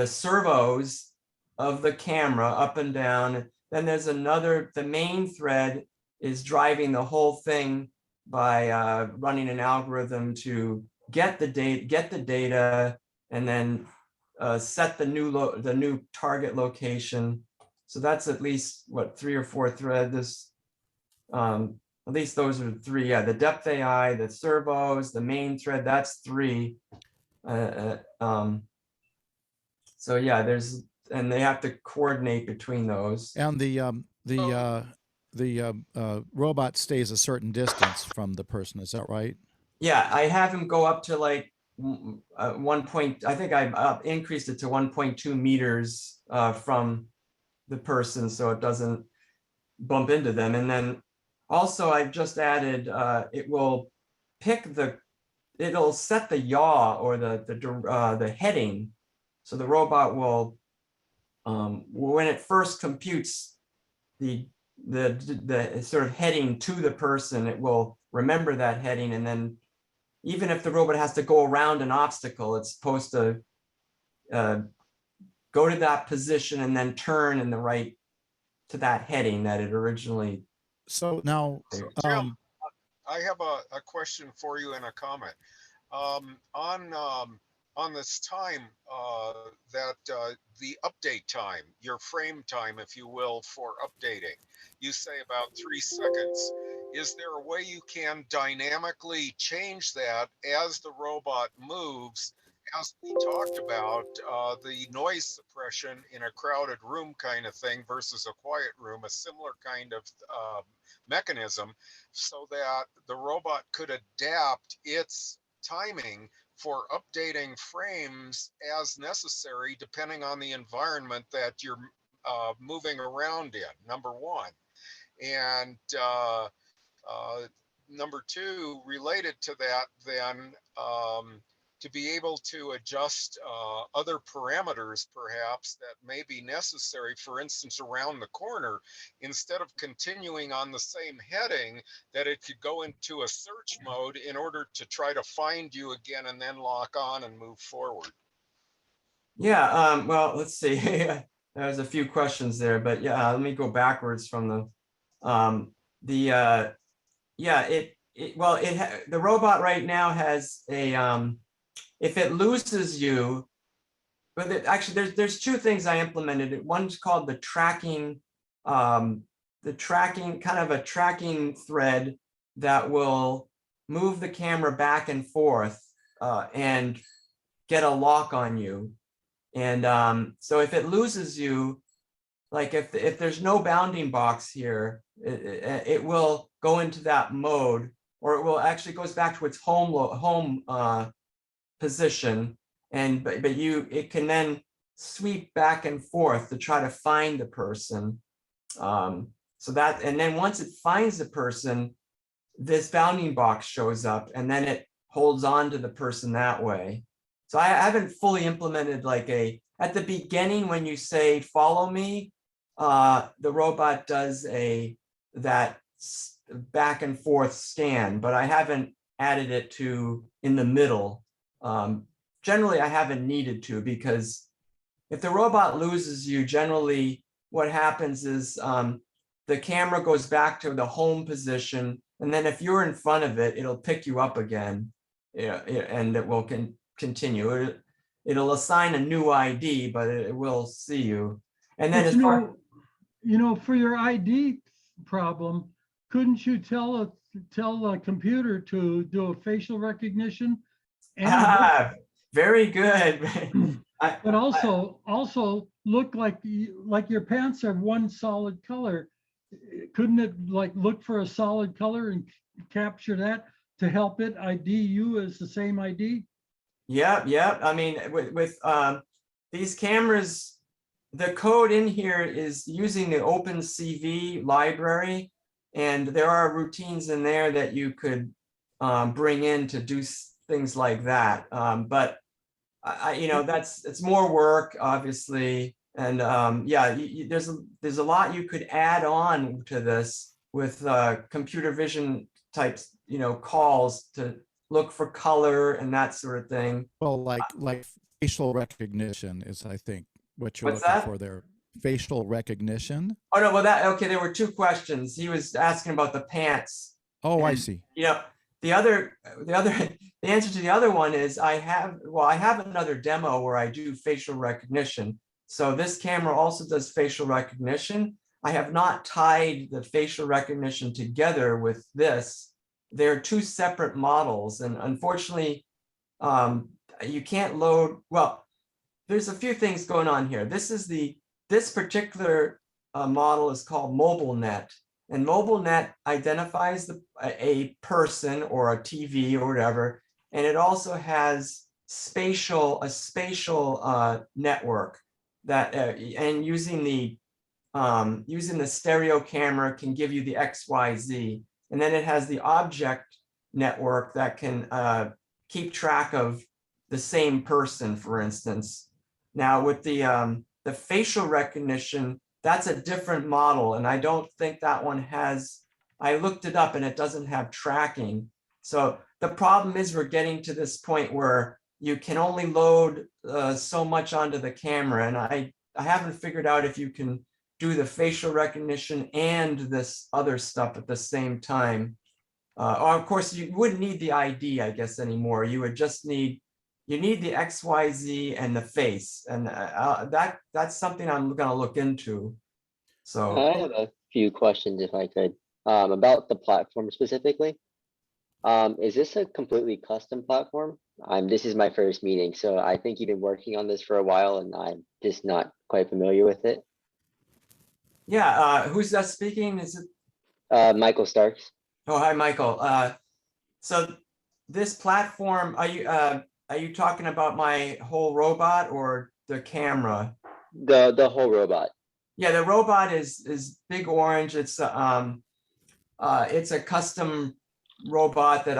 servos of the camera up and down. Then there's the main thread is driving the whole thing by running an algorithm to get the data, and then set the new target location. So that's at least what, 3 or 4 threads. At least those are 3. Yeah, the depth AI, the servos, the main thread, that's 3. So yeah, and they have to coordinate between those. And the robot stays a certain distance from the person. Is that right? Yeah, I have him go up to like 1 point. I think I've increased it to 1.2 meters from the person, so it doesn't bump into them. And then also I've just added it will it'll set the yaw or the heading. So the robot will, when it first computes the sort of heading to the person, it will remember that heading, and then even if the robot has to go around an obstacle, it's supposed to go to that position and then turn in the right to that heading that it originally. So now, Jim, I have a question for you and a comment. On this time that the update time, your frame time, if you will, for updating, you say about 3 seconds. Is there a way you can dynamically change that as the robot moves? As we talked about, the noise suppression in a crowded room kind of thing versus a quiet room, a similar kind of mechanism, so that the robot could adapt its timing for updating frames as necessary, depending on the environment that you're moving around in, number 1. And number 2, related to that, then to be able to adjust other parameters perhaps that may be necessary, for instance, around the corner, instead of continuing on the same heading, that it could go into a search mode in order to try to find you again and then lock on and move forward. Yeah, well, let's see. There's a few questions there, but yeah, let me go backwards from the robot right now has a if it loses you, but actually there's 2 things I implemented. One's called the tracking kind of a tracking thread that will move the camera back and forth and get a lock on you. And so if it loses you, like if there's no bounding box here, it will go into that mode, or it will actually goes back to its home position. And but it can then sweep back and forth to try to find the person. So that, and then once it finds the person, this bounding box shows up, and then it holds on to the person that way. So I haven't fully implemented like at the beginning when you say follow me, the robot does that back and forth scan, but I haven't added it to in the middle. Generally, I haven't needed to, because if the robot loses you, generally what happens is the camera goes back to the home position, and then if you're in front of it, it'll pick you up again, and it will continue. It'll assign a new ID, but it will see you. And then for your ID problem, couldn't you tell a computer to do a facial recognition? Very good. But also look like your pants are one solid color. Couldn't it like look for a solid color and capture that to help it ID you as the same ID? Yeah. I mean, with these cameras, the code in here is using the OpenCV library, and there are routines in there that you could bring in to do things like that. But it's more work, obviously. And yeah, there's a lot you could add on to this with computer vision types, calls to look for color and that sort of thing. Well, like facial recognition is, I think, what you're What's looking that? for there. Facial recognition. Oh no, well okay, there were two questions. He was asking about the pants. Oh, I And, see. the answer to the other one is I have another demo where I do facial recognition. So this camera also does facial recognition. I have not tied the facial recognition together with this. They're two separate models, and unfortunately, you can't load. Well, there's a few things going on here. This particular model is called MobileNet, and MobileNet identifies a person or a TV or whatever, and it also has a spatial network that and using the stereo camera can give you the XYZ, and then it has the object network that can keep track of the same person, for instance. Now with the facial recognition, that's a different model, and I don't think that one has. I looked it up and it doesn't have tracking. So the problem is we're getting to this point where you can only load so much onto the camera, and I haven't figured out if you can do the facial recognition and this other stuff at the same time. Or of course, you wouldn't need the ID, I guess, anymore. You would just need the XYZ and the face, and that's something I'm going to look into. So I have a few questions, if I could, about the platform specifically. Is this a completely custom platform? This is my first meeting, so I think you've been working on this for a while, and I'm just not quite familiar with it. Yeah, who's that speaking? Is it Michael Starks? Oh, hi, Michael. So this platform, are you talking about my whole robot or the camera? The whole robot. Yeah, the robot is Big Orange. It's a custom robot that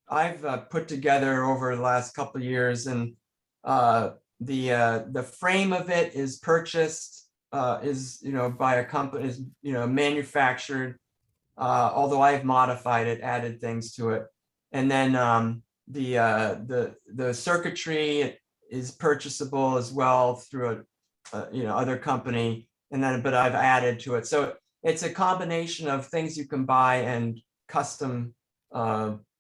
I've put together over the last couple of years, and the frame of it is purchased by a company, is manufactured. Although I've modified it, added things to it, and then the circuitry is purchasable as well through a other company, and then but I've added to it. So it's a combination of things you can buy and custom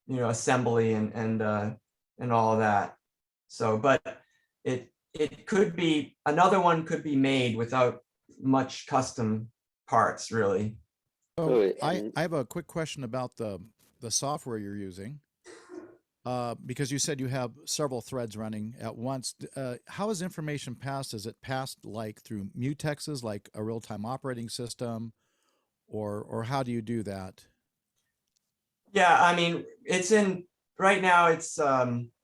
assembly and all of that. So, but it could be, another one could be made without much custom parts, really. So I have a quick question about the software you're using. because you said you have several threads running at once. How is information passed? Is it passed like through mutexes, like a real-time operating system, or how do you do that? Yeah, I mean, it's in right now. It's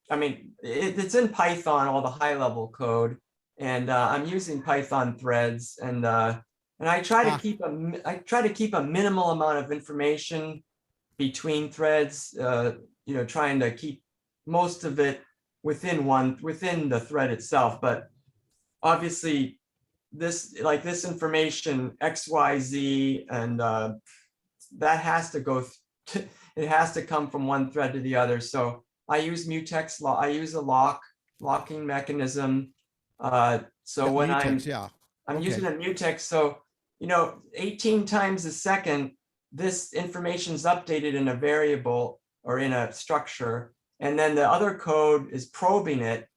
it's in Python, all the high level code, and I'm using Python threads, and I try to keep a minimal amount of information between threads. Trying to keep most of it within the thread itself, but obviously this information XYZ and that has to go it has to come from one thread to the other. So I use mutex I use a locking mechanism. So when mutex, I'm using a mutex, so 18 times a second this information is updated in a variable or in a structure, and then the other code is probing it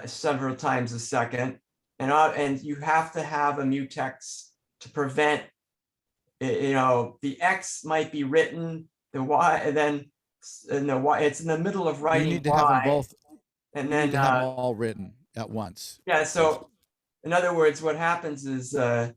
several times a second, and you have to have a mutex to prevent the X might be written, the Y, and then the Y, it's in the middle of writing. You need to have them both, and you then need to have them all written at once. Yeah, so in other words, what happens is and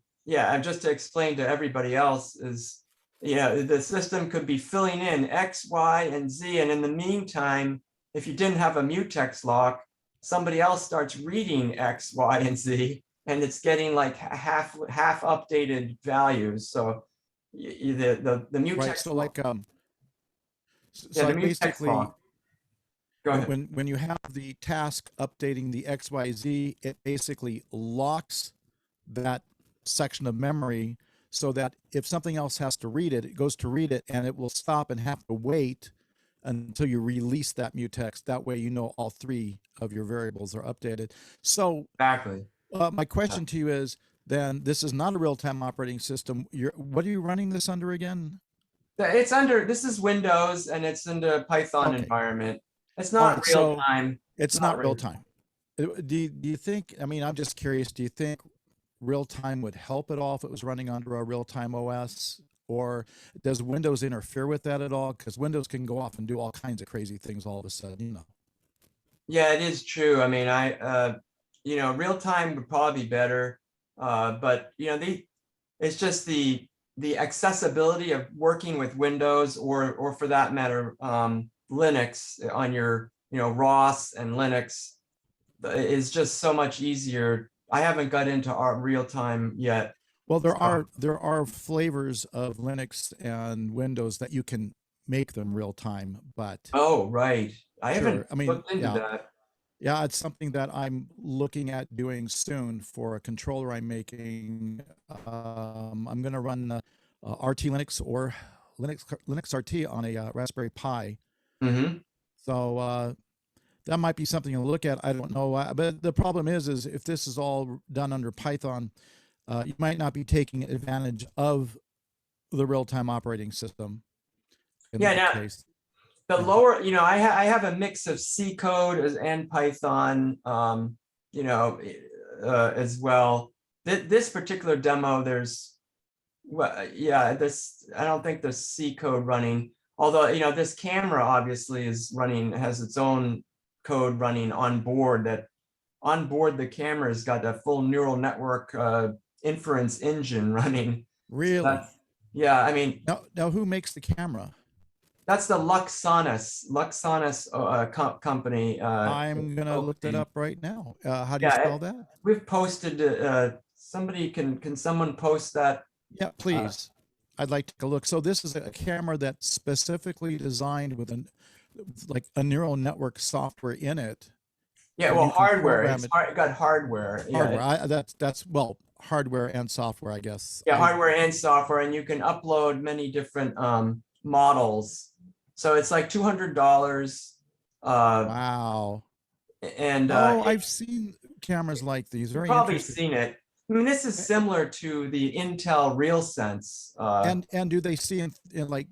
just to explain to everybody else is the system could be filling in X, Y, and Z, and in the meantime, if you didn't have a mutex lock, somebody else starts reading X, Y, and Z, and it's getting like half updated values. So the mutex right. So like the mutex basically lock. Go ahead. when you have the task updating the XYZ, it basically locks that section of memory so that if something else has to read it, it goes to read it and it will stop and have to wait until you release that mutex. That way, all three of your variables are updated. So exactly. My question to you is then this is not a real-time operating system. What are you running this under again? This is Windows and it's in the Python environment. It's not real time. It's not real time. Do you think, I'm just curious, do you think real time would help at all if it was running under a real-time OS? Or does Windows interfere with that at all? Because Windows can go off and do all kinds of crazy things all of a sudden, Yeah, it is true. Real time would probably be better. But it's just the accessibility of working with Windows or for that matter, Linux on your, ROS and Linux is just so much easier. I haven't got into our real time yet. Well, there are flavors of Linux and Windows that you can make them real time, but oh right, I haven't looked into that. Yeah, it's something that I'm looking at doing soon for a controller I'm making. I'm going to run RT Linux or Linux RT on a Raspberry Pi. Mm-hmm. So that might be something to look at. I don't know, but the problem is if this is all done under Python, you might not be taking advantage of the real-time operating system. In that case. The lower, I have a mix of C code and Python, as well. This particular demo, I don't think there's C code running. Although, this camera obviously has its own code running on board. That on board the camera's got a full neural network inference engine running. Really? So now who makes the camera? That's the Luxonis company. I'm gonna look that up right now. How do you spell that? We've posted. Can someone post that? Yeah, please. I'd like to take a look. So this is a camera that's specifically designed with a neural network software in it. Yeah, well, hardware. It got hardware. Hardware. That's hardware and software, I guess. Yeah, hardware and software, and you can upload many different models. So it's like $200. Wow. And I've seen cameras like these. Very probably seen it. This is similar to the Intel RealSense. And do they see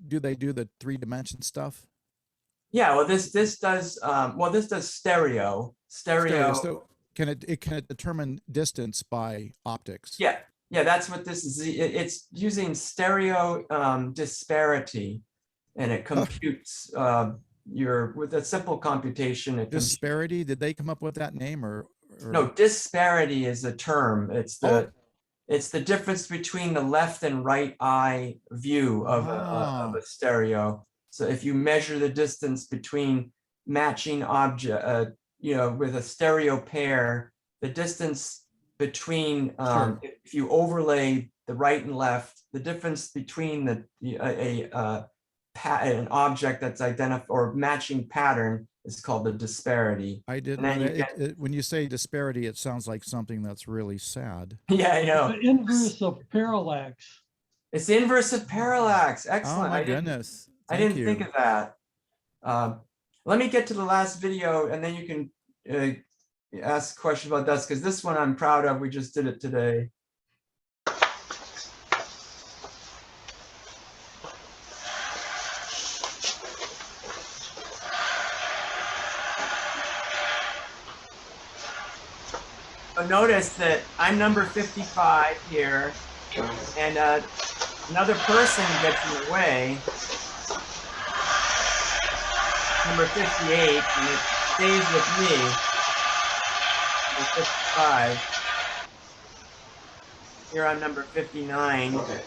do they do the 3-dimension stuff? Yeah, well, this does this does stereo. So can it determine distance by optics? Yeah, that's what this is. It's using stereo disparity, and it computes with a simple computation, it can, Disparity, did they come up with that name or? no, disparity is a term. It's the difference between the left and right eye view of a stereo. So if you measure the distance between matching object, with a stereo pair, the distance between, Sure. if you overlay the right and left, the difference between an object that's identified or matching pattern is called the disparity. I didn't And know then that. When you say disparity, it sounds like something that's really sad. Yeah, I know. The inverse of parallax. It's the inverse of parallax. Excellent. Oh my goodness. I didn't think of that. Let me get to the last video and then you can ask questions about this, because this one I'm proud of. We just did it today. So notice that I'm number 55 here, and another person gets in the way, number 58, and it stays with me, number 55. Here I'm number 59. Okay.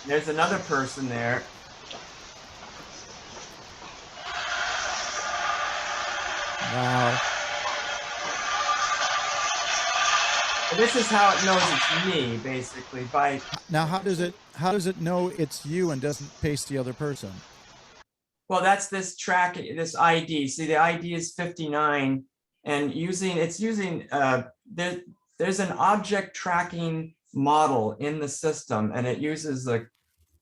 There's another person there. Wow. This is how it knows it's me, basically. Now, how does it know it's you and doesn't paste the other person? Well, that's this this ID. See, the ID is 59, and there's an object tracking model in the system, and it uses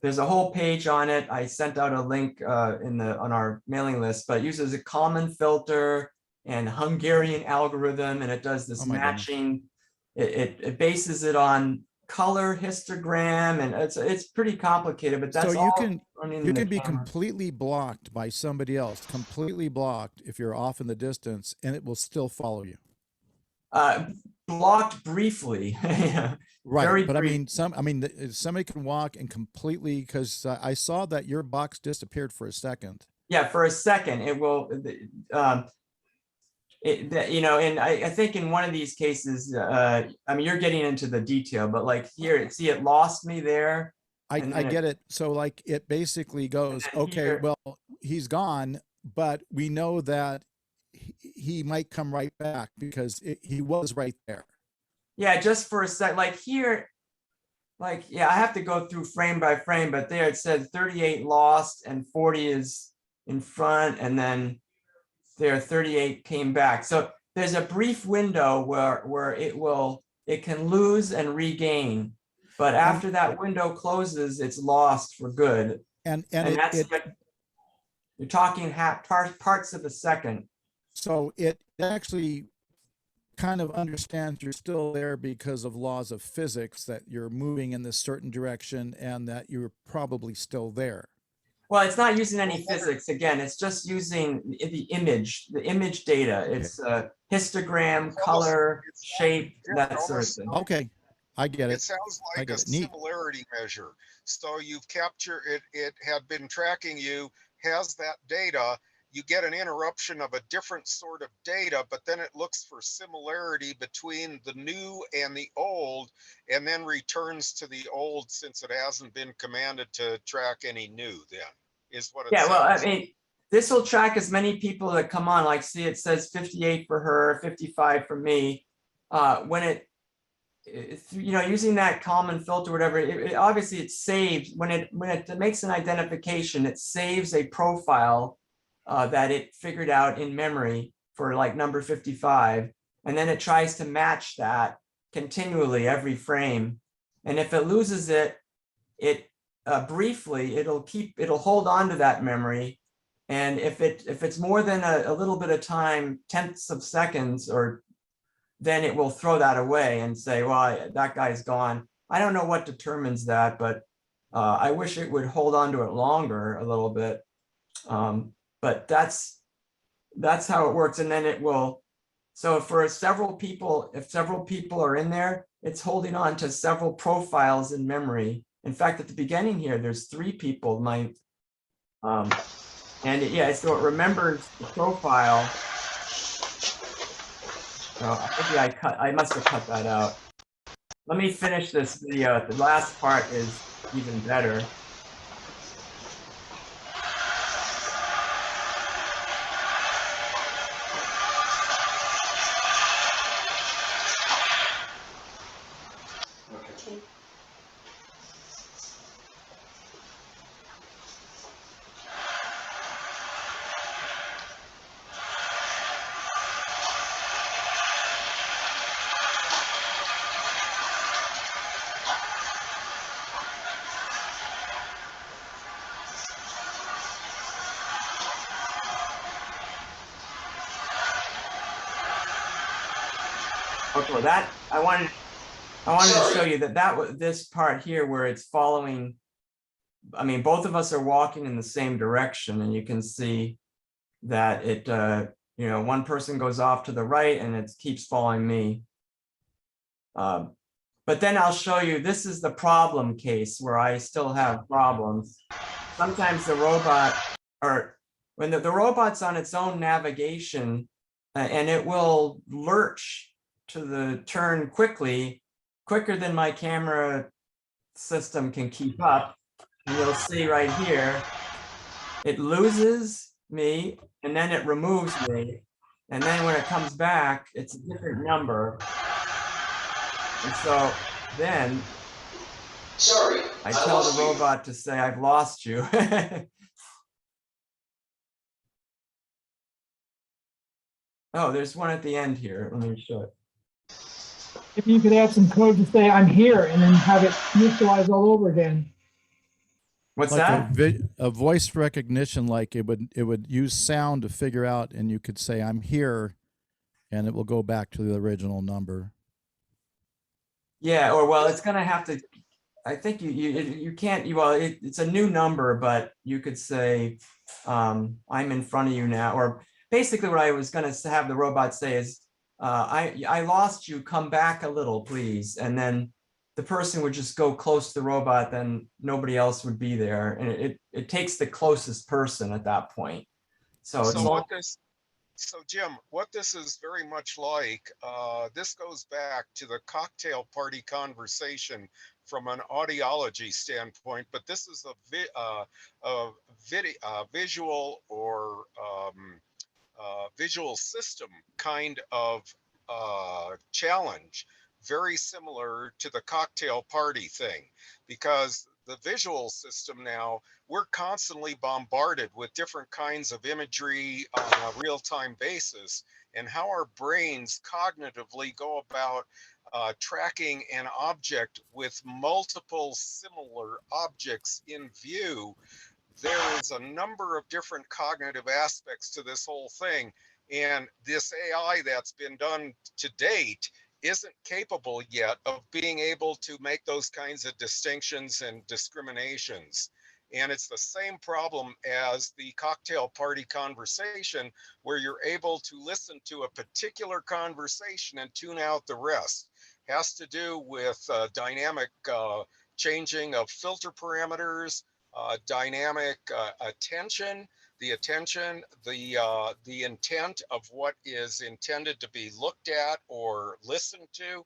there's a whole page on it. I sent out a link on our mailing list, but it uses a common filter and Hungarian algorithm, and it does this matching. It bases it on color histogram, and it's pretty complicated, but that's so all. You can be completely blocked by somebody else, completely blocked if you're off in the distance, and it will still follow you. Blocked briefly. Right, but somebody can walk and completely, because I saw that your box disappeared for a second. Yeah, for a second it will. And I think in one of these cases, you're getting into the detail, but like here, see, it lost me there. I get it. So like it basically goes, okay, well, he's gone, but we know that he might come right back because he was right there. Yeah, just for a sec, like here, I have to go through frame by frame, but there it said 38 lost and 40 is in front, and then there 38 came back. So there's a brief window where it can lose and regain, but after that window closes, it's lost for good. And you're talking parts of a second. So it actually kind of understands you're still there because of laws of physics, that you're moving in this certain direction and that you're probably still there. Well, it's not using any physics. Again, it's just using the image data. It's histogram, color, shape, that sort of thing. Okay, I get it. It sounds like a similarity measure. So you've captured it. It had been tracking you, has that data. You get an interruption of a different sort of data, but then it looks for similarity between the new and the old, and then returns to the old since it hasn't been commanded to track any new. Then is what it yeah, says. well, I mean, this will track as many people that come on. Like, see, it says 58 for her, 55 for me. When using that common filter, whatever, obviously it saves when it makes an identification. It saves a profile that it figured out in memory for like number 55, and then it tries to match that continually every frame. And if it loses it, briefly, it'll hold on to that memory. And if it's more than a little bit of time, tenths of seconds, then it will throw that away and say, well, that guy's gone. I don't know what determines that, but I wish it would hold on to it longer a little bit. But that's how it works. And then it will, so for several people, if several people are in there, it's holding on to several profiles in memory. In fact, at the beginning here, there's 3 people. And yeah, so it remembers the profile. Oh, maybe I must have cut that out. Let me finish this video. The last part is even better. Okay, that I wanted to show you that was this part here where it's following. I mean, both of us are walking in the same direction, and you can see that it, one person goes off to the right and it keeps following me. But then I'll show you, this is the problem case where I still have problems. Sometimes the robot, or when the robot's on its own navigation, and it will lurch to the turn quicker than my camera system can keep up. And you'll see right here, it loses me and then it removes me. And then when it comes back, it's a different number. And so then I tell the robot to say, I've lost you. Oh, there's one at the end here. Let me show it. If you could add some code to say, I'm here, and then have it initialize all over again. What's like that? A voice recognition, like it would use sound to figure out, and you could say, I'm here, and it will go back to the original number. Yeah, or well, it's gonna have to, I think you can't, well, it's a new number, but you could say, I'm in front of you now, or basically what I was gonna have the robot say is, I lost you, come back a little, please. And then the person would just go close to the robot, then nobody else would be there. And it takes the closest person at that point. So it's all, So Jim, what this is very much like, this goes back to the cocktail party conversation from an audiology standpoint, but this is a visual or visual system kind of challenge, very similar to the cocktail party thing, because the visual system now, we're constantly bombarded with different kinds of imagery on a real-time basis, and how our brains cognitively go about tracking an object with multiple similar objects in view. There is a number of different cognitive aspects to this whole thing, and this AI that's been done to date isn't capable yet of being able to make those kinds of distinctions and discriminations. And it's the same problem as the cocktail party conversation, where you're able to listen to a particular conversation and tune out the rest. Has to do with dynamic changing of filter parameters, dynamic attention, the intent of what is intended to be looked at or listened to.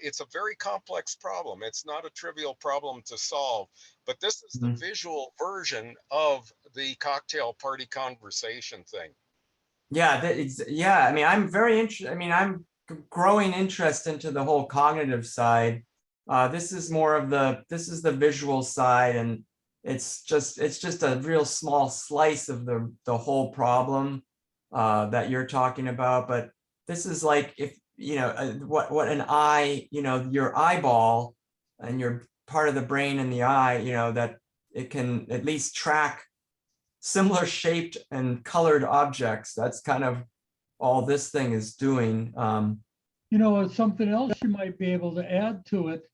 It's a very complex problem. It's not a trivial problem to solve, but this is the visual version of the cocktail party conversation thing. yeah, yeah. I mean, I'm very interested. I mean, I'm growing interest into the whole cognitive side. This is the visual side, and it's just a real small slice of the whole problem that you're talking about. But this is like, if what an eye, your eyeball and your part of the brain in the eye, that it can at least track similar shaped and colored objects. That's kind of all this thing is doing. Something else you might be able to add to it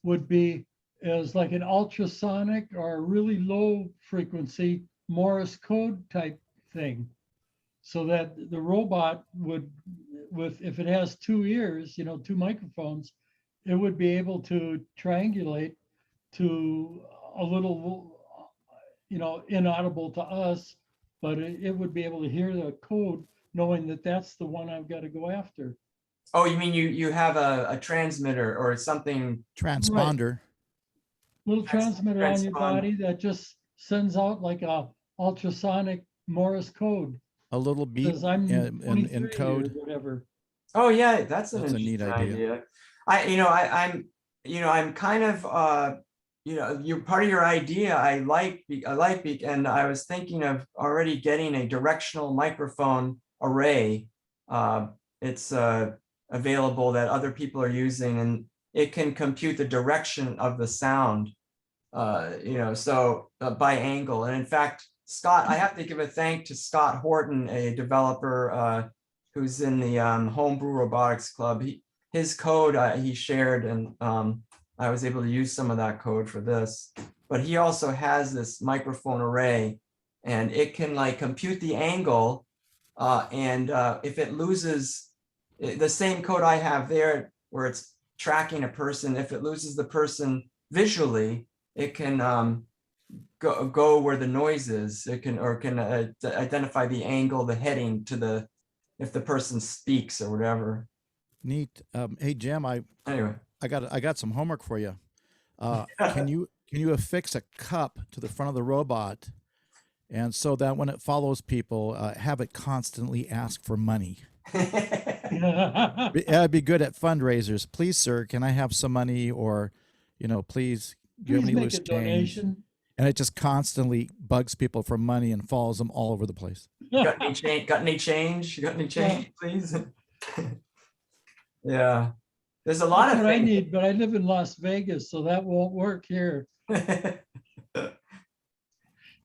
would be as like an ultrasonic or a really low frequency Morse code type thing, so that the robot would, if it has two ears, two microphones, it would be able to triangulate to a little, inaudible to us, but it would be able to hear the code, knowing that that's the one I've got to go after. Oh, you mean you have a transmitter or something? Transponder. Little transmitter on your transponder. body that just sends out like a ultrasonic Morse code. A little beep Says I'm in 23 or code. whatever. Oh yeah, that's an That's a neat interesting idea. I'm kind of you're part of your idea. I like and I was thinking of already getting a directional microphone array. It's available that other people are using, and it can compute the direction of the sound. So by angle. And in fact, Scott, I have to give a thank to Scott Horton, a developer who's in the Homebrew Robotics Club. His code he shared, and I was able to use some of that code for this. But he also has this microphone array, and it can like compute the angle, and if it loses the same code I have there, where it's tracking a person, if it loses the person visually, it can go where the noise is. It can identify the angle, the heading to if the person speaks or whatever. Neat. Hey Jim, I got some homework for you. Can you affix a cup to the front of the robot, and so that when it follows people, have it constantly ask for money? It'd be good at fundraisers. Please, sir, can I have some money? Or, please, do you have any make loose a change? donation. And it just constantly bugs people for money and follows them all over the place. Got any change? Got any change, please? Yeah. There's a lot That's of what I things. need, but I live in Las Vegas, so that won't work here.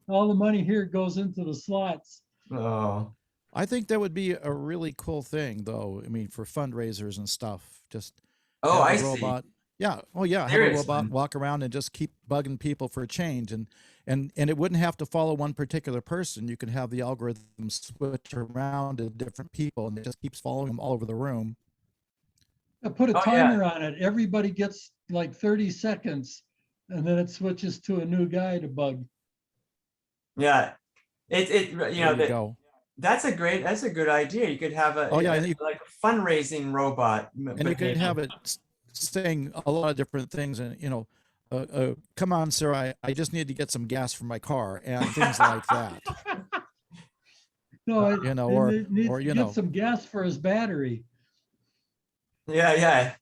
All the money here goes into the slots. Oh. I think that would be a really cool thing, though. I mean, for fundraisers and stuff. Just Oh, have I a see. robot. Yeah. Oh, yeah. Have a Seriously? robot walk around and just keep bugging people for change, and it wouldn't have to follow one particular person. You can have the algorithm switch around to different people, and it just keeps following them all over the room. I put a Oh, timer on it. Everybody gets like 30 seconds, and then it switches to a new guy to bug. Yeah. There you go. That's a good idea. You could have Oh, yeah, like a fundraising robot. And you could have it saying a lot of different things, and come on, sir, I just need to get some gas for my car, and things like that. No, or needs or to get some gas for his battery. Yeah,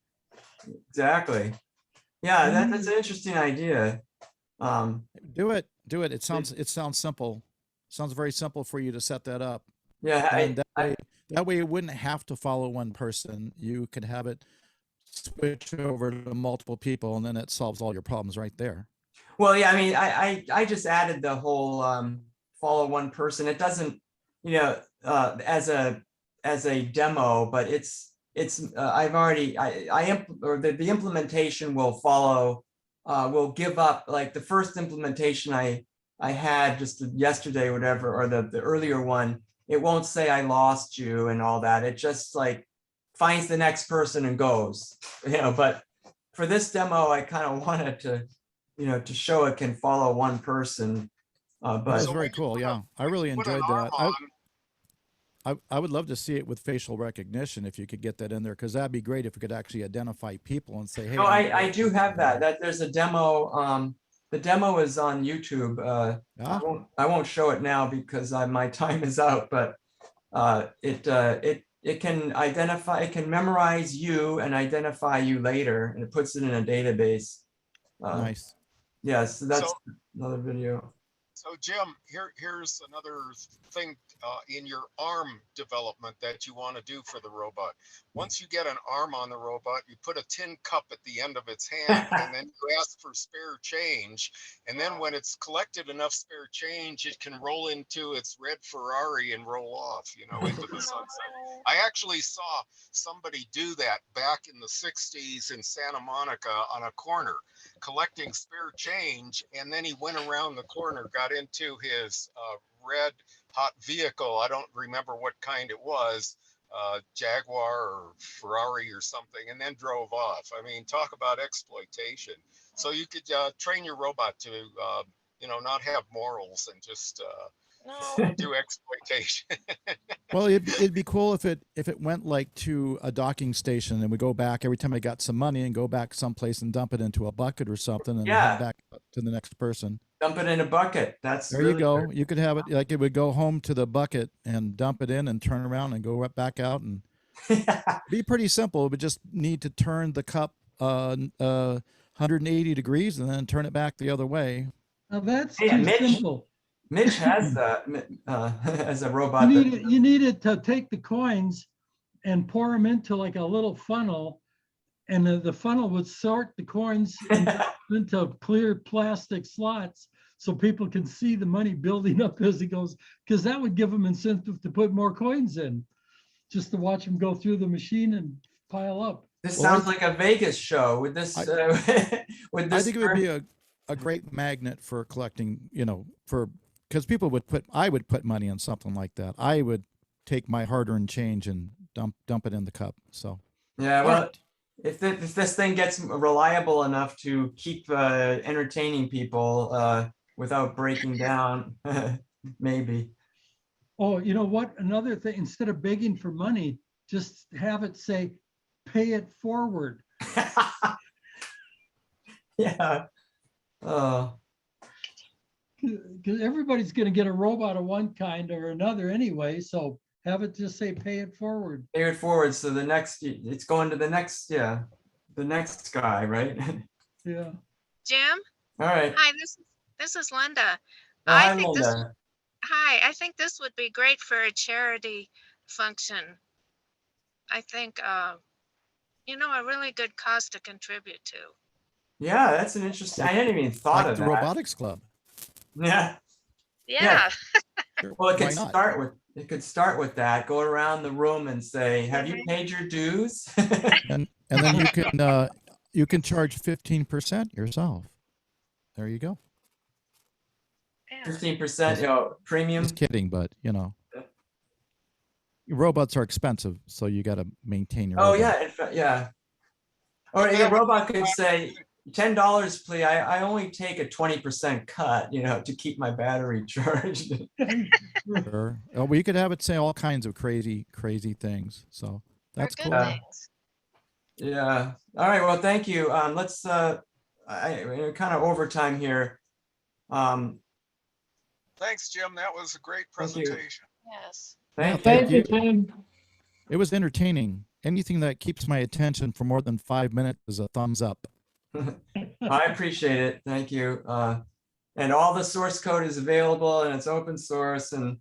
exactly. Yeah, that's an interesting idea. Do it. It sounds simple. Sounds very simple for you to set that up. Yeah, and that way it wouldn't have to follow one person. You could have it switch over to multiple people, and then it solves all your problems right there. Well, yeah, I mean, I just added the whole follow one person. It doesn't, as a demo, but I've already the implementation will follow. Will give up, like the first implementation I had just yesterday or whatever, or the earlier one. It won't say I lost you and all that. It just like finds the next person and goes. But for this demo, I kind of wanted to, to show it can follow one person. But that was very cool. Yeah, I really enjoyed that. I would love to see it with facial recognition, if you could get that in there, because that'd be great if you could actually identify people and say, hey. No, I do have that. There's a demo. The demo is on YouTube. I won't show it now because my time is out. But it can identify. It can memorize you and identify you later, and it puts it in a database. Nice. Yes, so that's another video. So Jim, here's another thing in your arm development that you want to do for the robot. Once you get an arm on the robot, you put a tin cup at the end of its hand, and then you ask for spare change. And then when it's collected enough spare change, it can roll into its red Ferrari and roll off, into the sunset. I actually saw somebody do that back in the 60s in Santa Monica on a corner, collecting spare change, and then he went around the corner, got into his red hot vehicle. I don't remember what kind it was, Jaguar or Ferrari or something, and then drove off. I mean, talk about exploitation. So you could train your robot to, not have morals and just do exploitation. Well, it'd be cool if it went like to a docking station and we go back every time I got some money and go back someplace and dump it into a bucket or something and Yeah. head back to the next person. Dump it in a bucket. That's There really you go. good. You could have it like it would go home to the bucket and dump it in and turn around and go right back out and be pretty simple. We just need to turn the cup 180 degrees and then turn it back the other way. Now that's Hey, too Mitch, simple. Mitch has as a You robot. need it to take the coins and pour them into like a little funnel, and the funnel would sort the coins into clear plastic slots so people can see the money building up as it goes, because that would give them incentive to put more coins in, just to watch them go through the machine and pile up. This sounds like a Vegas show. With this, I think it would be a great magnet for collecting, because I would put money in something like that. I would take my hard-earned change and dump it in the cup. So yeah, well, if this thing gets reliable enough to keep entertaining people without breaking down, maybe. Oh, you know what? Another thing, instead of begging for money, just have it say, pay it forward. Yeah. Oh. Because everybody's going to get a robot of one kind or another anyway. So have it just say, pay it forward. Pay it forward. So the next, it's going to the next, the next guy, right? Yeah. Jim? All right. Hi, this is Linda. Oh, hi, Linda. Hi, I think this would be great for a charity function. I think, a really good cause to contribute to. Yeah, that's an interesting. I hadn't even thought of the that. robotics club. Yeah. Yeah. Well, it Why could not? start with that. Go around the room and say, "Have you paid your dues?" And then you can charge 15% yourself. There you go. 15%, premium. Just kidding, but robots are expensive, so you got to maintain your. Oh robot. yeah, in fact, yeah. Or a robot could say, $10, please. I only take a 20% cut, to keep my battery charged. Sure. Oh, we could have it say all kinds of crazy things. So that's cool. Yeah. All right. Well, thank you. Let's. We're kind of overtime here. Thanks, Jim. That was a great presentation. Yes. Thank you. Tim. It was entertaining. Anything that keeps my attention for more than 5 minutes is a thumbs up. I appreciate it. Thank you. And all the source code is available and it's open source. And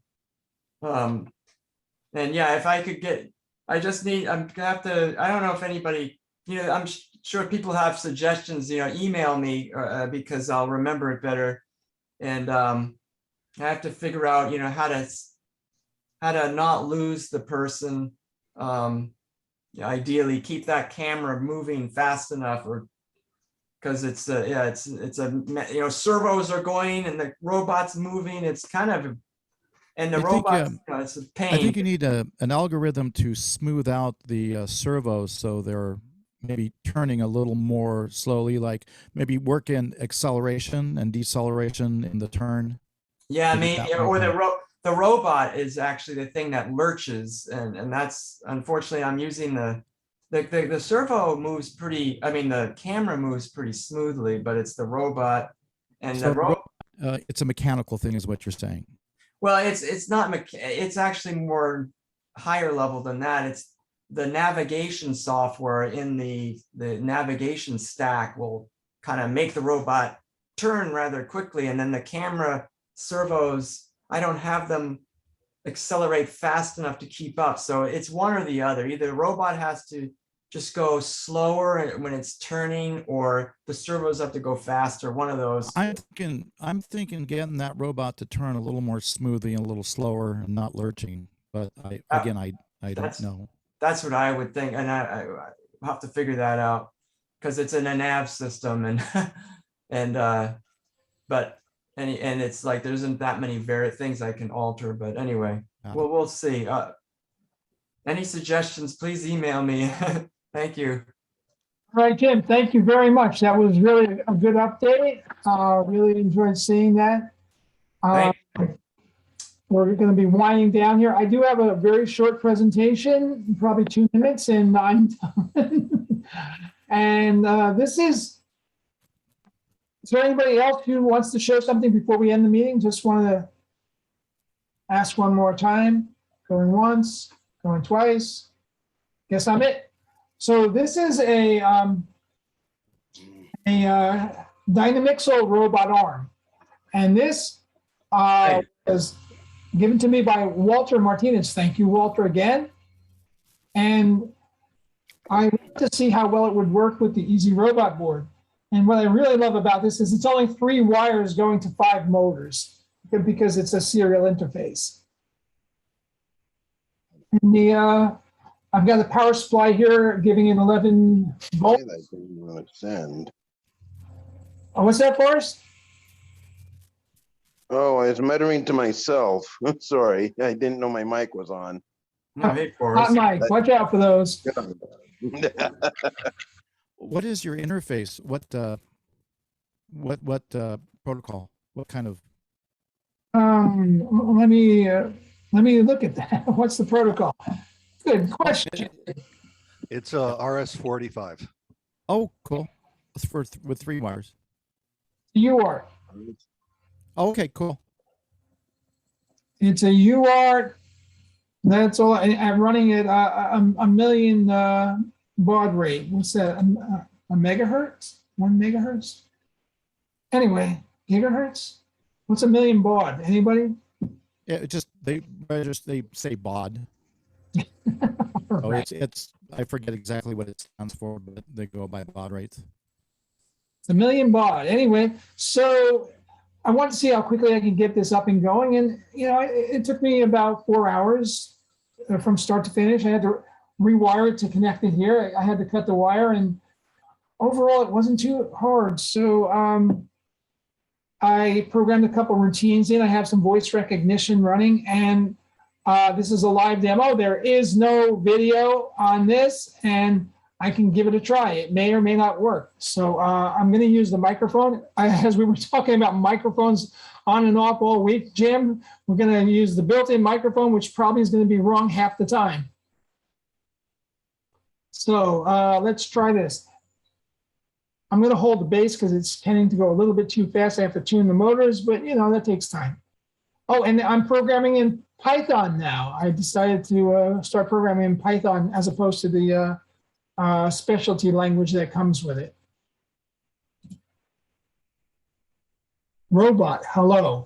yeah, if I could get, I'm gonna have to, I don't know if anybody, I'm sure people have suggestions, email me because I'll remember it better. And I have to figure out, how to not lose the person. Ideally keep that camera moving fast enough, or because it's servos are going and the robot's moving. It's kind of, and the robot, it's a pain. I think you need an algorithm to smooth out the servos so they're maybe turning a little more slowly, like maybe work in acceleration and deceleration in the turn. Yeah, maybe, or the robot is actually the thing that lurches, and that's, unfortunately, I'm using the servo moves pretty, the camera moves pretty smoothly, but it's the robot and So it's a mechanical thing is what you're saying. Well, it's not, it's actually more higher level than that. It's the navigation software in the navigation stack will kind of make the robot turn rather quickly, and then the camera servos, I don't have them accelerate fast enough to keep up. So it's one or the other. Either the robot has to just go slower when it's turning, or the servos have to go faster. One of those. I'm thinking getting that robot to turn a little more smoothly and a little slower and not lurching. But I don't know. That's what I would think, and I have to figure that out because it's in a nav system, and it's like there isn't that many things I can alter. But anyway, we'll see. Any suggestions, please email me. Thank you. All right, Tim, thank you very much. That was really a good update. Really enjoyed seeing that. we're going to be winding down here. I do have a very short presentation, probably 2 minutes, and I'm done. And is there anybody else who wants to show something before we end the meeting? Just want to ask one more time. Going once, going twice. Guess I'm it. So this is a Dynamixel robot arm. And this was given to me by Walter Martinez. Thank you, Walter, again. And I want to see how well it would work with the Easy Robot board. And what I really love about this is it's only 3 wires going to 5 motors because it's a serial interface. And I've got the power supply here giving it 11 volts. Oh, what's that, Forrest? Oh, I was muttering to myself. I'm sorry. I didn't know my mic was on. No, hey, Hot mic. Watch out for those. What is your interface? What protocol? What kind of? Let me look at that. What's the protocol? Good question. It's a RS-45. Oh, cool. It's with 3 wires. UART. Oh, okay, cool. It's a UART. That's all. I'm running at a million baud rate. What's that? A megahertz? 1 megahertz? Anyway, gigahertz? What's a million baud? Anybody? Yeah, they say baud. Oh, it's I forget exactly what it stands for, but they go by baud rates. It's a million baud. Anyway, so I want to see how quickly I can get this up and going. And, it took me about 4 hours from start to finish. I had to rewire it to connect it here. I had to cut the wire, and overall it wasn't too hard. So I programmed a couple routines in. I have some voice recognition running, and this is a live demo. There is no video on this, and I can give it a try. It may or may not work. So I'm going to use the microphone. As we were talking about microphones on and off all week, Jim, we're going to use the built-in microphone, which probably is going to be wrong half the time. So let's try this. I'm going to hold the bass because it's tending to go a little bit too fast. I have to tune the motors, but that takes time. Oh, and I'm programming in Python now. I decided to start programming in Python as opposed to the specialty language that comes with it. Robot, hello.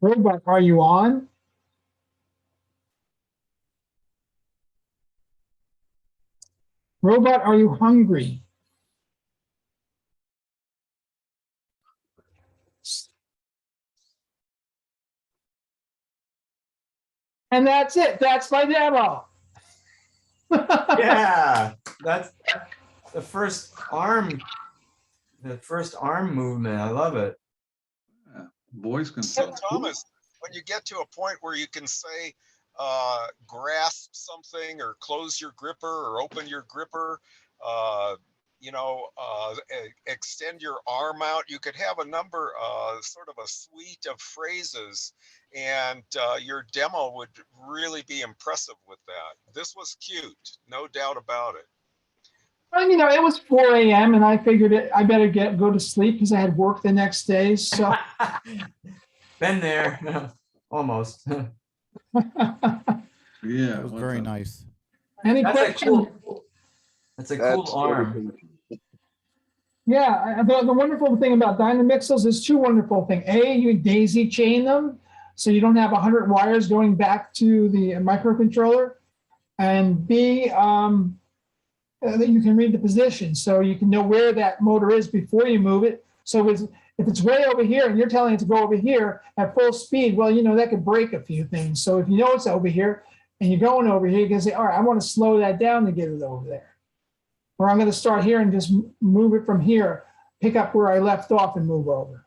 Robot, are you on? Robot, are you hungry? And that's it. That's my demo. Yeah, that's the first arm movement. I love it. Voice So control. Thomas, when you get to a point where you can say, grasp something or close your gripper or open your gripper, extend your arm out, you could have a number, sort of a suite of phrases, and your demo would really be impressive with that. This was cute, no doubt about it. Well, it was 4 a.m. and I figured I better go to sleep because I had work the next day. So Been there, almost. Yeah, That was very nice. Any That's a questions? cool. That's a cool arm. Yeah, the wonderful thing about Dynamixels is 2 wonderful things. A, you daisy chain them, so you don't have 100 wires going back to the microcontroller. And B, that you can read the position, so you can know where that motor is before you move it. So if it's way over here and you're telling it to go over here at full speed, well, that could break a few things. So if you know it's over here and you're going over here, you can say, all right, I want to slow that down to get it over there. Or I'm going to start here and just move it from here, pick up where I left off and move over.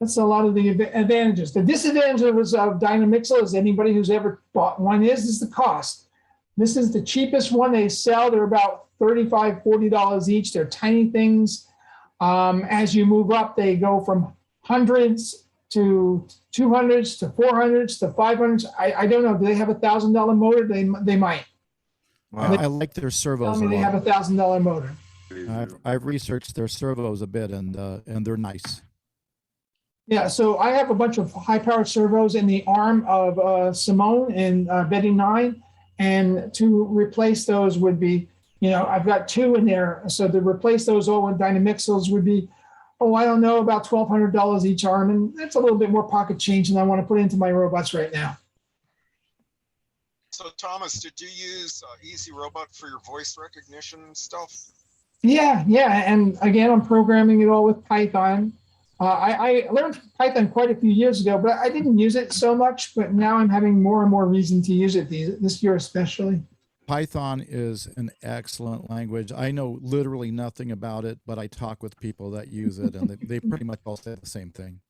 That's a lot of the advantages. The disadvantages of Dynamixel, as anybody who's ever bought one is the cost. This is the cheapest one they sell. They're about $35, $40 each. They're tiny things. As you move up, they go from hundreds to 200s to 400s to 500s. I don't know. Do they have $1,000 motor? They might. I like their servos Tell a me they lot. have $1,000 motor. I've researched their servos a bit, and they're nice. Yeah, so I have a bunch of high-powered servos in the arm of Simone and Betty 9, and to replace those would be, I've got 2 in there. So to replace those all with Dynamixels would be, I don't know, about $1,200 each arm, and that's a little bit more pocket change than I want to put into my robots right now. So Thomas, did you use Easy Robot for your voice recognition stuff? Yeah, and again, I'm programming it all with Python. I learned Python quite a few years ago, but I didn't use it so much. But now I'm having more and more reason to use it this year, especially. Python is an excellent language. I know literally nothing about it, but I talk with people that use it, and they pretty much all say the same thing.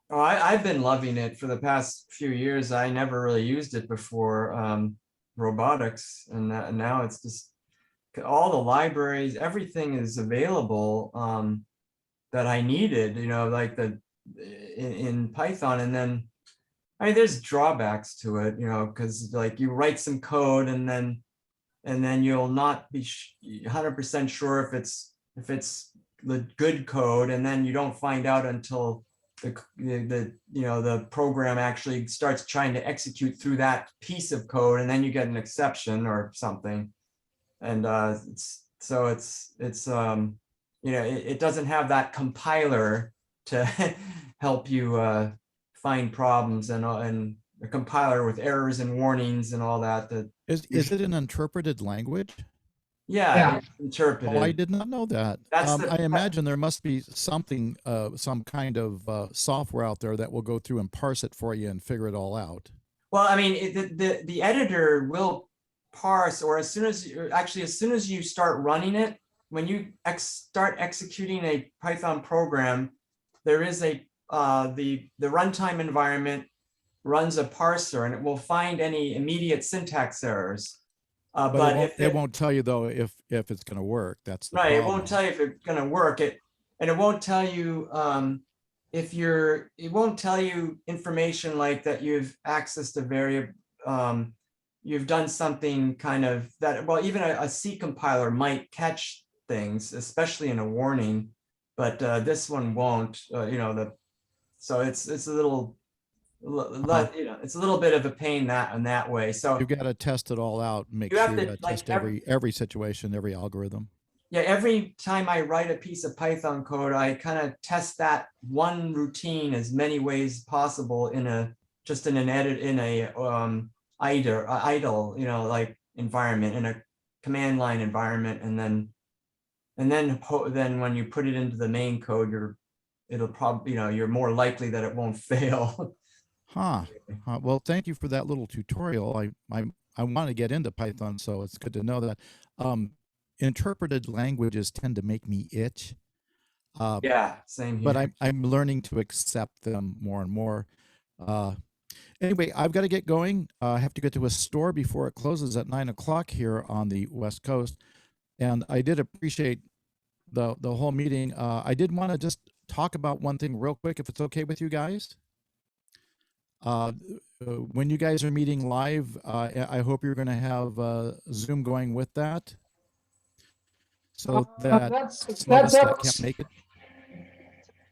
Oh, I've been loving it for the past few years. I never really used it before robotics, and now it's just all the libraries, everything is available that I needed, like in Python. And then, there's drawbacks to it, because like you write some code and then you'll not be 100% sure if it's the good code, and then you don't find out until the program actually starts trying to execute through that piece of code, and then you get an exception or something. And it doesn't have that compiler to help you find problems, and a compiler with errors and warnings and all that. Is it an interpreted language? Yeah. It's interpreted. Oh, I did not know that. That's I imagine there must be something, some kind of software out there that will go through and parse it for you and figure it all out. Well, the editor will parse, or as soon as you start running it, when you start executing a Python program, there is the runtime environment runs a parser, and it will find any immediate syntax errors. But it won't tell you though if it's going to work. That's the right. problem. It won't tell you if it's going to work. It won't tell you it won't tell you information like that you've accessed a variable. You've done something kind of that. Well, even a C compiler might catch things, especially in a warning, but this one won't. So it's a little. It's a little bit of a pain in that way. So you've got to test it all out. Make you sure have to, you like, test every situation, every algorithm. Yeah, every time I write a piece of Python code, I kind of test that one routine as many ways as possible in an idle, like environment, in a command line environment, and then when you put it into the main code, it'll probably, you're more likely that it won't fail. Well, thank you for that little tutorial. I want to get into Python, so it's good to know that. Interpreted languages tend to make me itch. Yeah, same here. But I'm learning to accept them more and more. Anyway, I've got to get going. I have to get to a store before it closes at 9 o'clock here on the West Coast. And I did appreciate the whole meeting. I did want to just talk about one thing real quick, if it's okay with you guys. When you guys are meeting live, I hope you're going to have Zoom going with that, so that some of us that can't make it.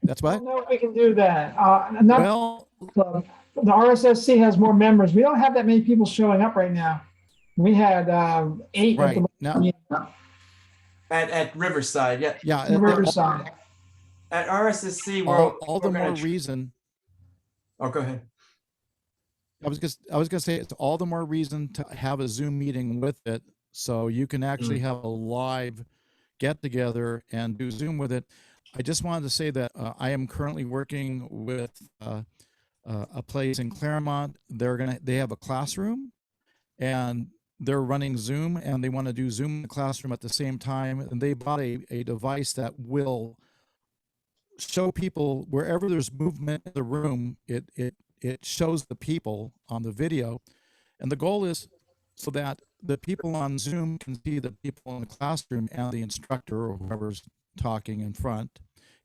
That's what? I don't know if we can do that. Well, the RSSC has more members. We don't have that many people showing up right now. We had 8 right at now at Riverside. Yeah, Riverside. At RSSC, all the more reason. Oh, go ahead. I was gonna say it's all the more reason to have a Zoom meeting with it, so you can actually have a live get together and do Zoom with it. I just wanted to say that I am currently working with a place in Claremont. They have a classroom, and they're running Zoom, and they want to do Zoom in the classroom at the same time. And they bought a device that will show people wherever there's movement in the room. It shows the people on the video, and the goal is so that the people on Zoom can see the people in the classroom and the instructor or whoever's talking in front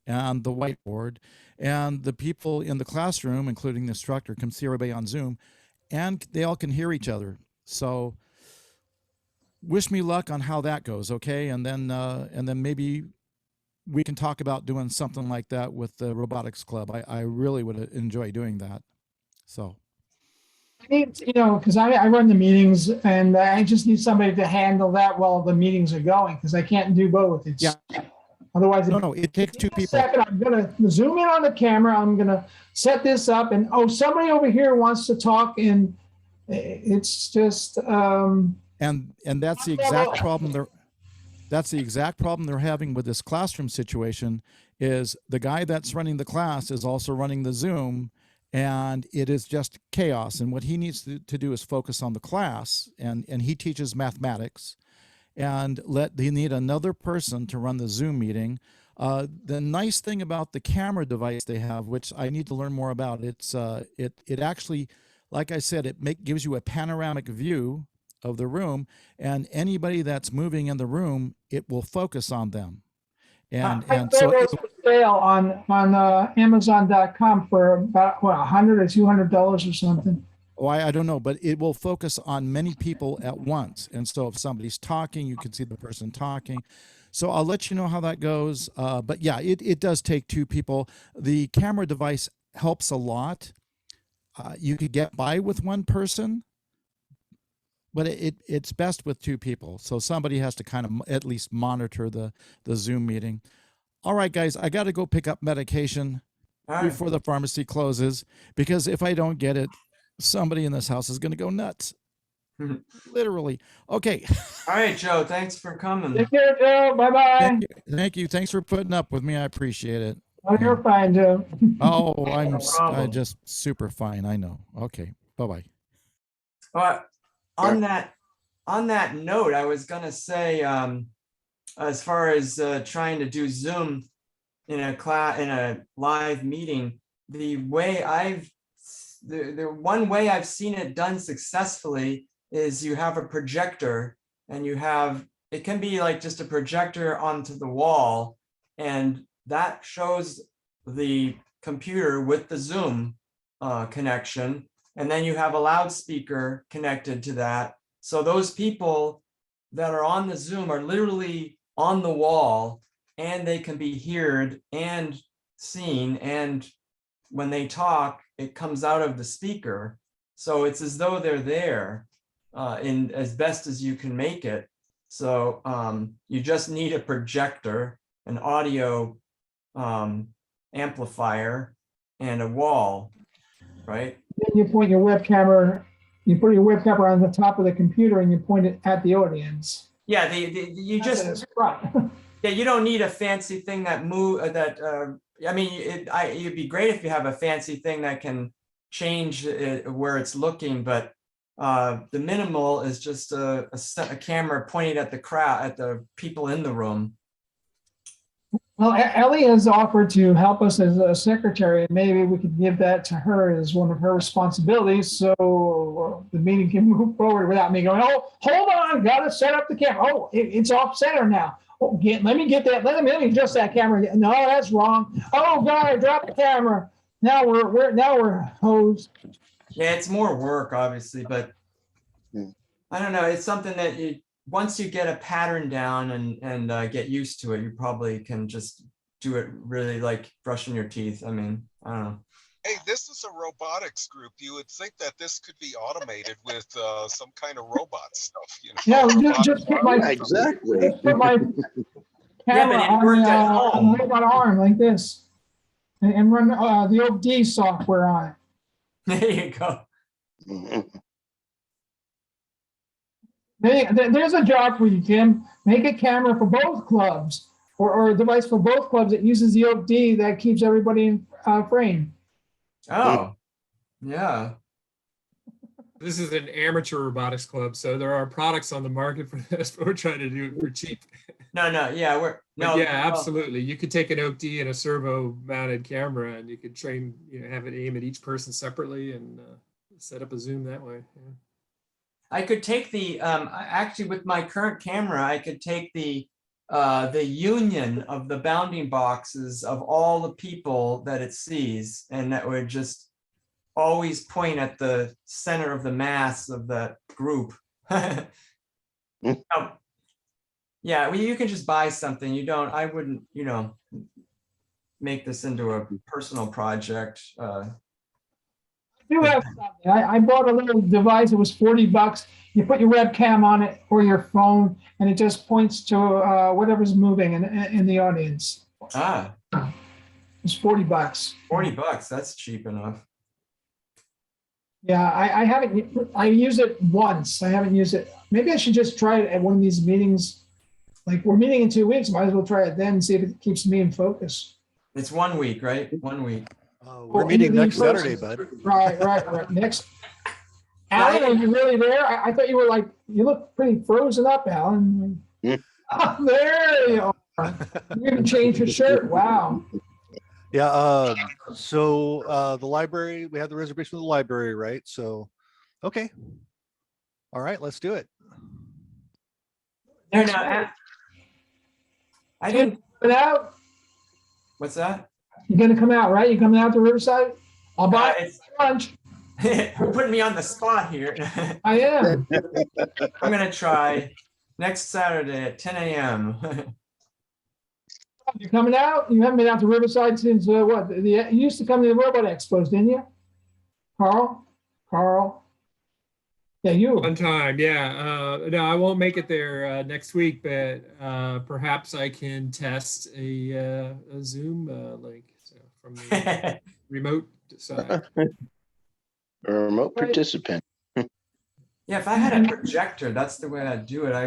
and the whiteboard, and the people in the classroom, including the instructor, can see everybody on Zoom, and they all can hear each other. So wish me luck on how that goes, okay? And then maybe we can talk about doing something like that with the robotics club. I really would enjoy doing that. So. Because I run the meetings and I just need somebody to handle that while the meetings are going, because I can't do both. Yeah. Otherwise, No, it takes two people. Second, I'm gonna zoom in on the camera. I'm gonna set this up, and somebody over here wants to talk, and it's just. And that's the exact problem That's the exact problem they're having with this classroom situation. Is the guy that's running the class is also running the Zoom, and it is just chaos. And what he needs to do is focus on the class, and he teaches mathematics, and they need another person to run the Zoom meeting. The nice thing about the camera device they have, which I need to learn more about, it actually, like I said, gives you a panoramic view of the room, and anybody that's moving in the room, it will focus on them. And so it's for sale on Amazon.com for about $100 or $200 or something. Oh, I don't know, but it will focus on many people at once. And so if somebody's talking, you can see the person talking. So I'll let you know how that goes. But yeah, it does take two people. The camera device helps a lot. You could get by with one person, but it's best with two people. So somebody has to kind of at least monitor the Zoom meeting. All right, guys, I got to go pick up medication before the pharmacy closes, because if I don't get it, somebody in this house is going to go nuts. Literally. Okay. All right, Joe. Thanks for coming. Take care, Joe. Bye-bye. Thank you. Thanks for putting up with me. I appreciate it. Oh, you're fine, Joe. Oh, I'm problem. just super fine. I know. Okay. Bye-bye. On that note, I was gonna say, as far as trying to do Zoom in a live meeting, the one way I've seen it done successfully is you have a projector, and it can be like just a projector onto the wall, and that shows the computer with the Zoom connection, and then you have a loudspeaker connected to that. So those people that are on the Zoom are literally on the wall, and they can be heard and seen, and when they talk, it comes out of the speaker. So it's as though they're there in as best as you can make it. So you just need a projector, an audio amplifier, and a wall, right? Then you point your web camera, you put your web camera on the top of the computer and you point it at the audience. Yeah, you just right. Yeah, you don't need a fancy thing that I mean, it'd be great if you have a fancy thing that can change where it's looking, but the minimal is just a camera pointed at the crowd, at the people in the room. Well, Ellie has offered to help us as a secretary, and maybe we could give that to her as one of her responsibilities, so the meeting can move forward without me going, oh, hold on, gotta set up the camera. Oh, it's off center now. Oh, let me get that. Let me adjust that camera. No, that's wrong. Oh God, I dropped the camera. Now we're hosed. Yeah, it's more work, obviously, but I don't know. It's something that once you get a pattern down and get used to it, you probably can just do it really like brushing your teeth. I mean, I don't know. Hey, this is a robotics group. You would think that this could be automated with some kind of robot stuff, you know? Yeah, just put my exactly. Just put my camera on the robot arm like this, and run the OD software on it. There you go. There's a job for you, Tim. Make a camera for both clubs, or a device for both clubs that uses the OD that keeps everybody in frame. Oh, yeah. This is an amateur robotics club, so there are products on the market for this, but we're trying to do it for cheap. No, yeah, absolutely. You could take an OD and a servo-mounted camera, and you could train, have it aim at each person separately, and set up a Zoom that way. Yeah. I could take the, actually with my current camera, I could take the union of the bounding boxes of all the people that it sees, and that would just always point at the center of the mass of that group. Oh, yeah, well, you can just buy something. You don't, I wouldn't, make this into a personal project. You have something. I bought a little device. It was $40. You put your webcam on it or your phone, and it just points to whatever's moving in the audience. Ah, It's $40. $40, that's cheap enough. Yeah, I haven't. I used it once. I haven't used it. Maybe I should just try it at one of these meetings. Like we're meeting in 2 weeks. Might as well try it then and see if it keeps me in focus. It's 1 week, right? 1 week. We're meeting next Saturday, bud. Right. Next. Alan, are you really there? I thought you were like, you look pretty frozen up, Alan. Oh, there you are. You even changed your shirt. Wow. Yeah. So the library, we have the reservation for the library, right? So, okay. All right, let's do it. No, I didn't. Come out? What's that? You're gonna come out, right? You're coming out to Riverside? I'll buy lunch. You're putting me on the spot here. I am. I'm gonna try next Saturday at 10 a.m. You're coming out? You haven't been out to Riverside since what? You used to come to the Robot Expos, didn't you? Carl? Yeah, you. One time, yeah. No, I won't make it there next week, but perhaps I can test a Zoom link from the remote side. A remote participant. Yeah, if I had a projector, that's the way I'd do it.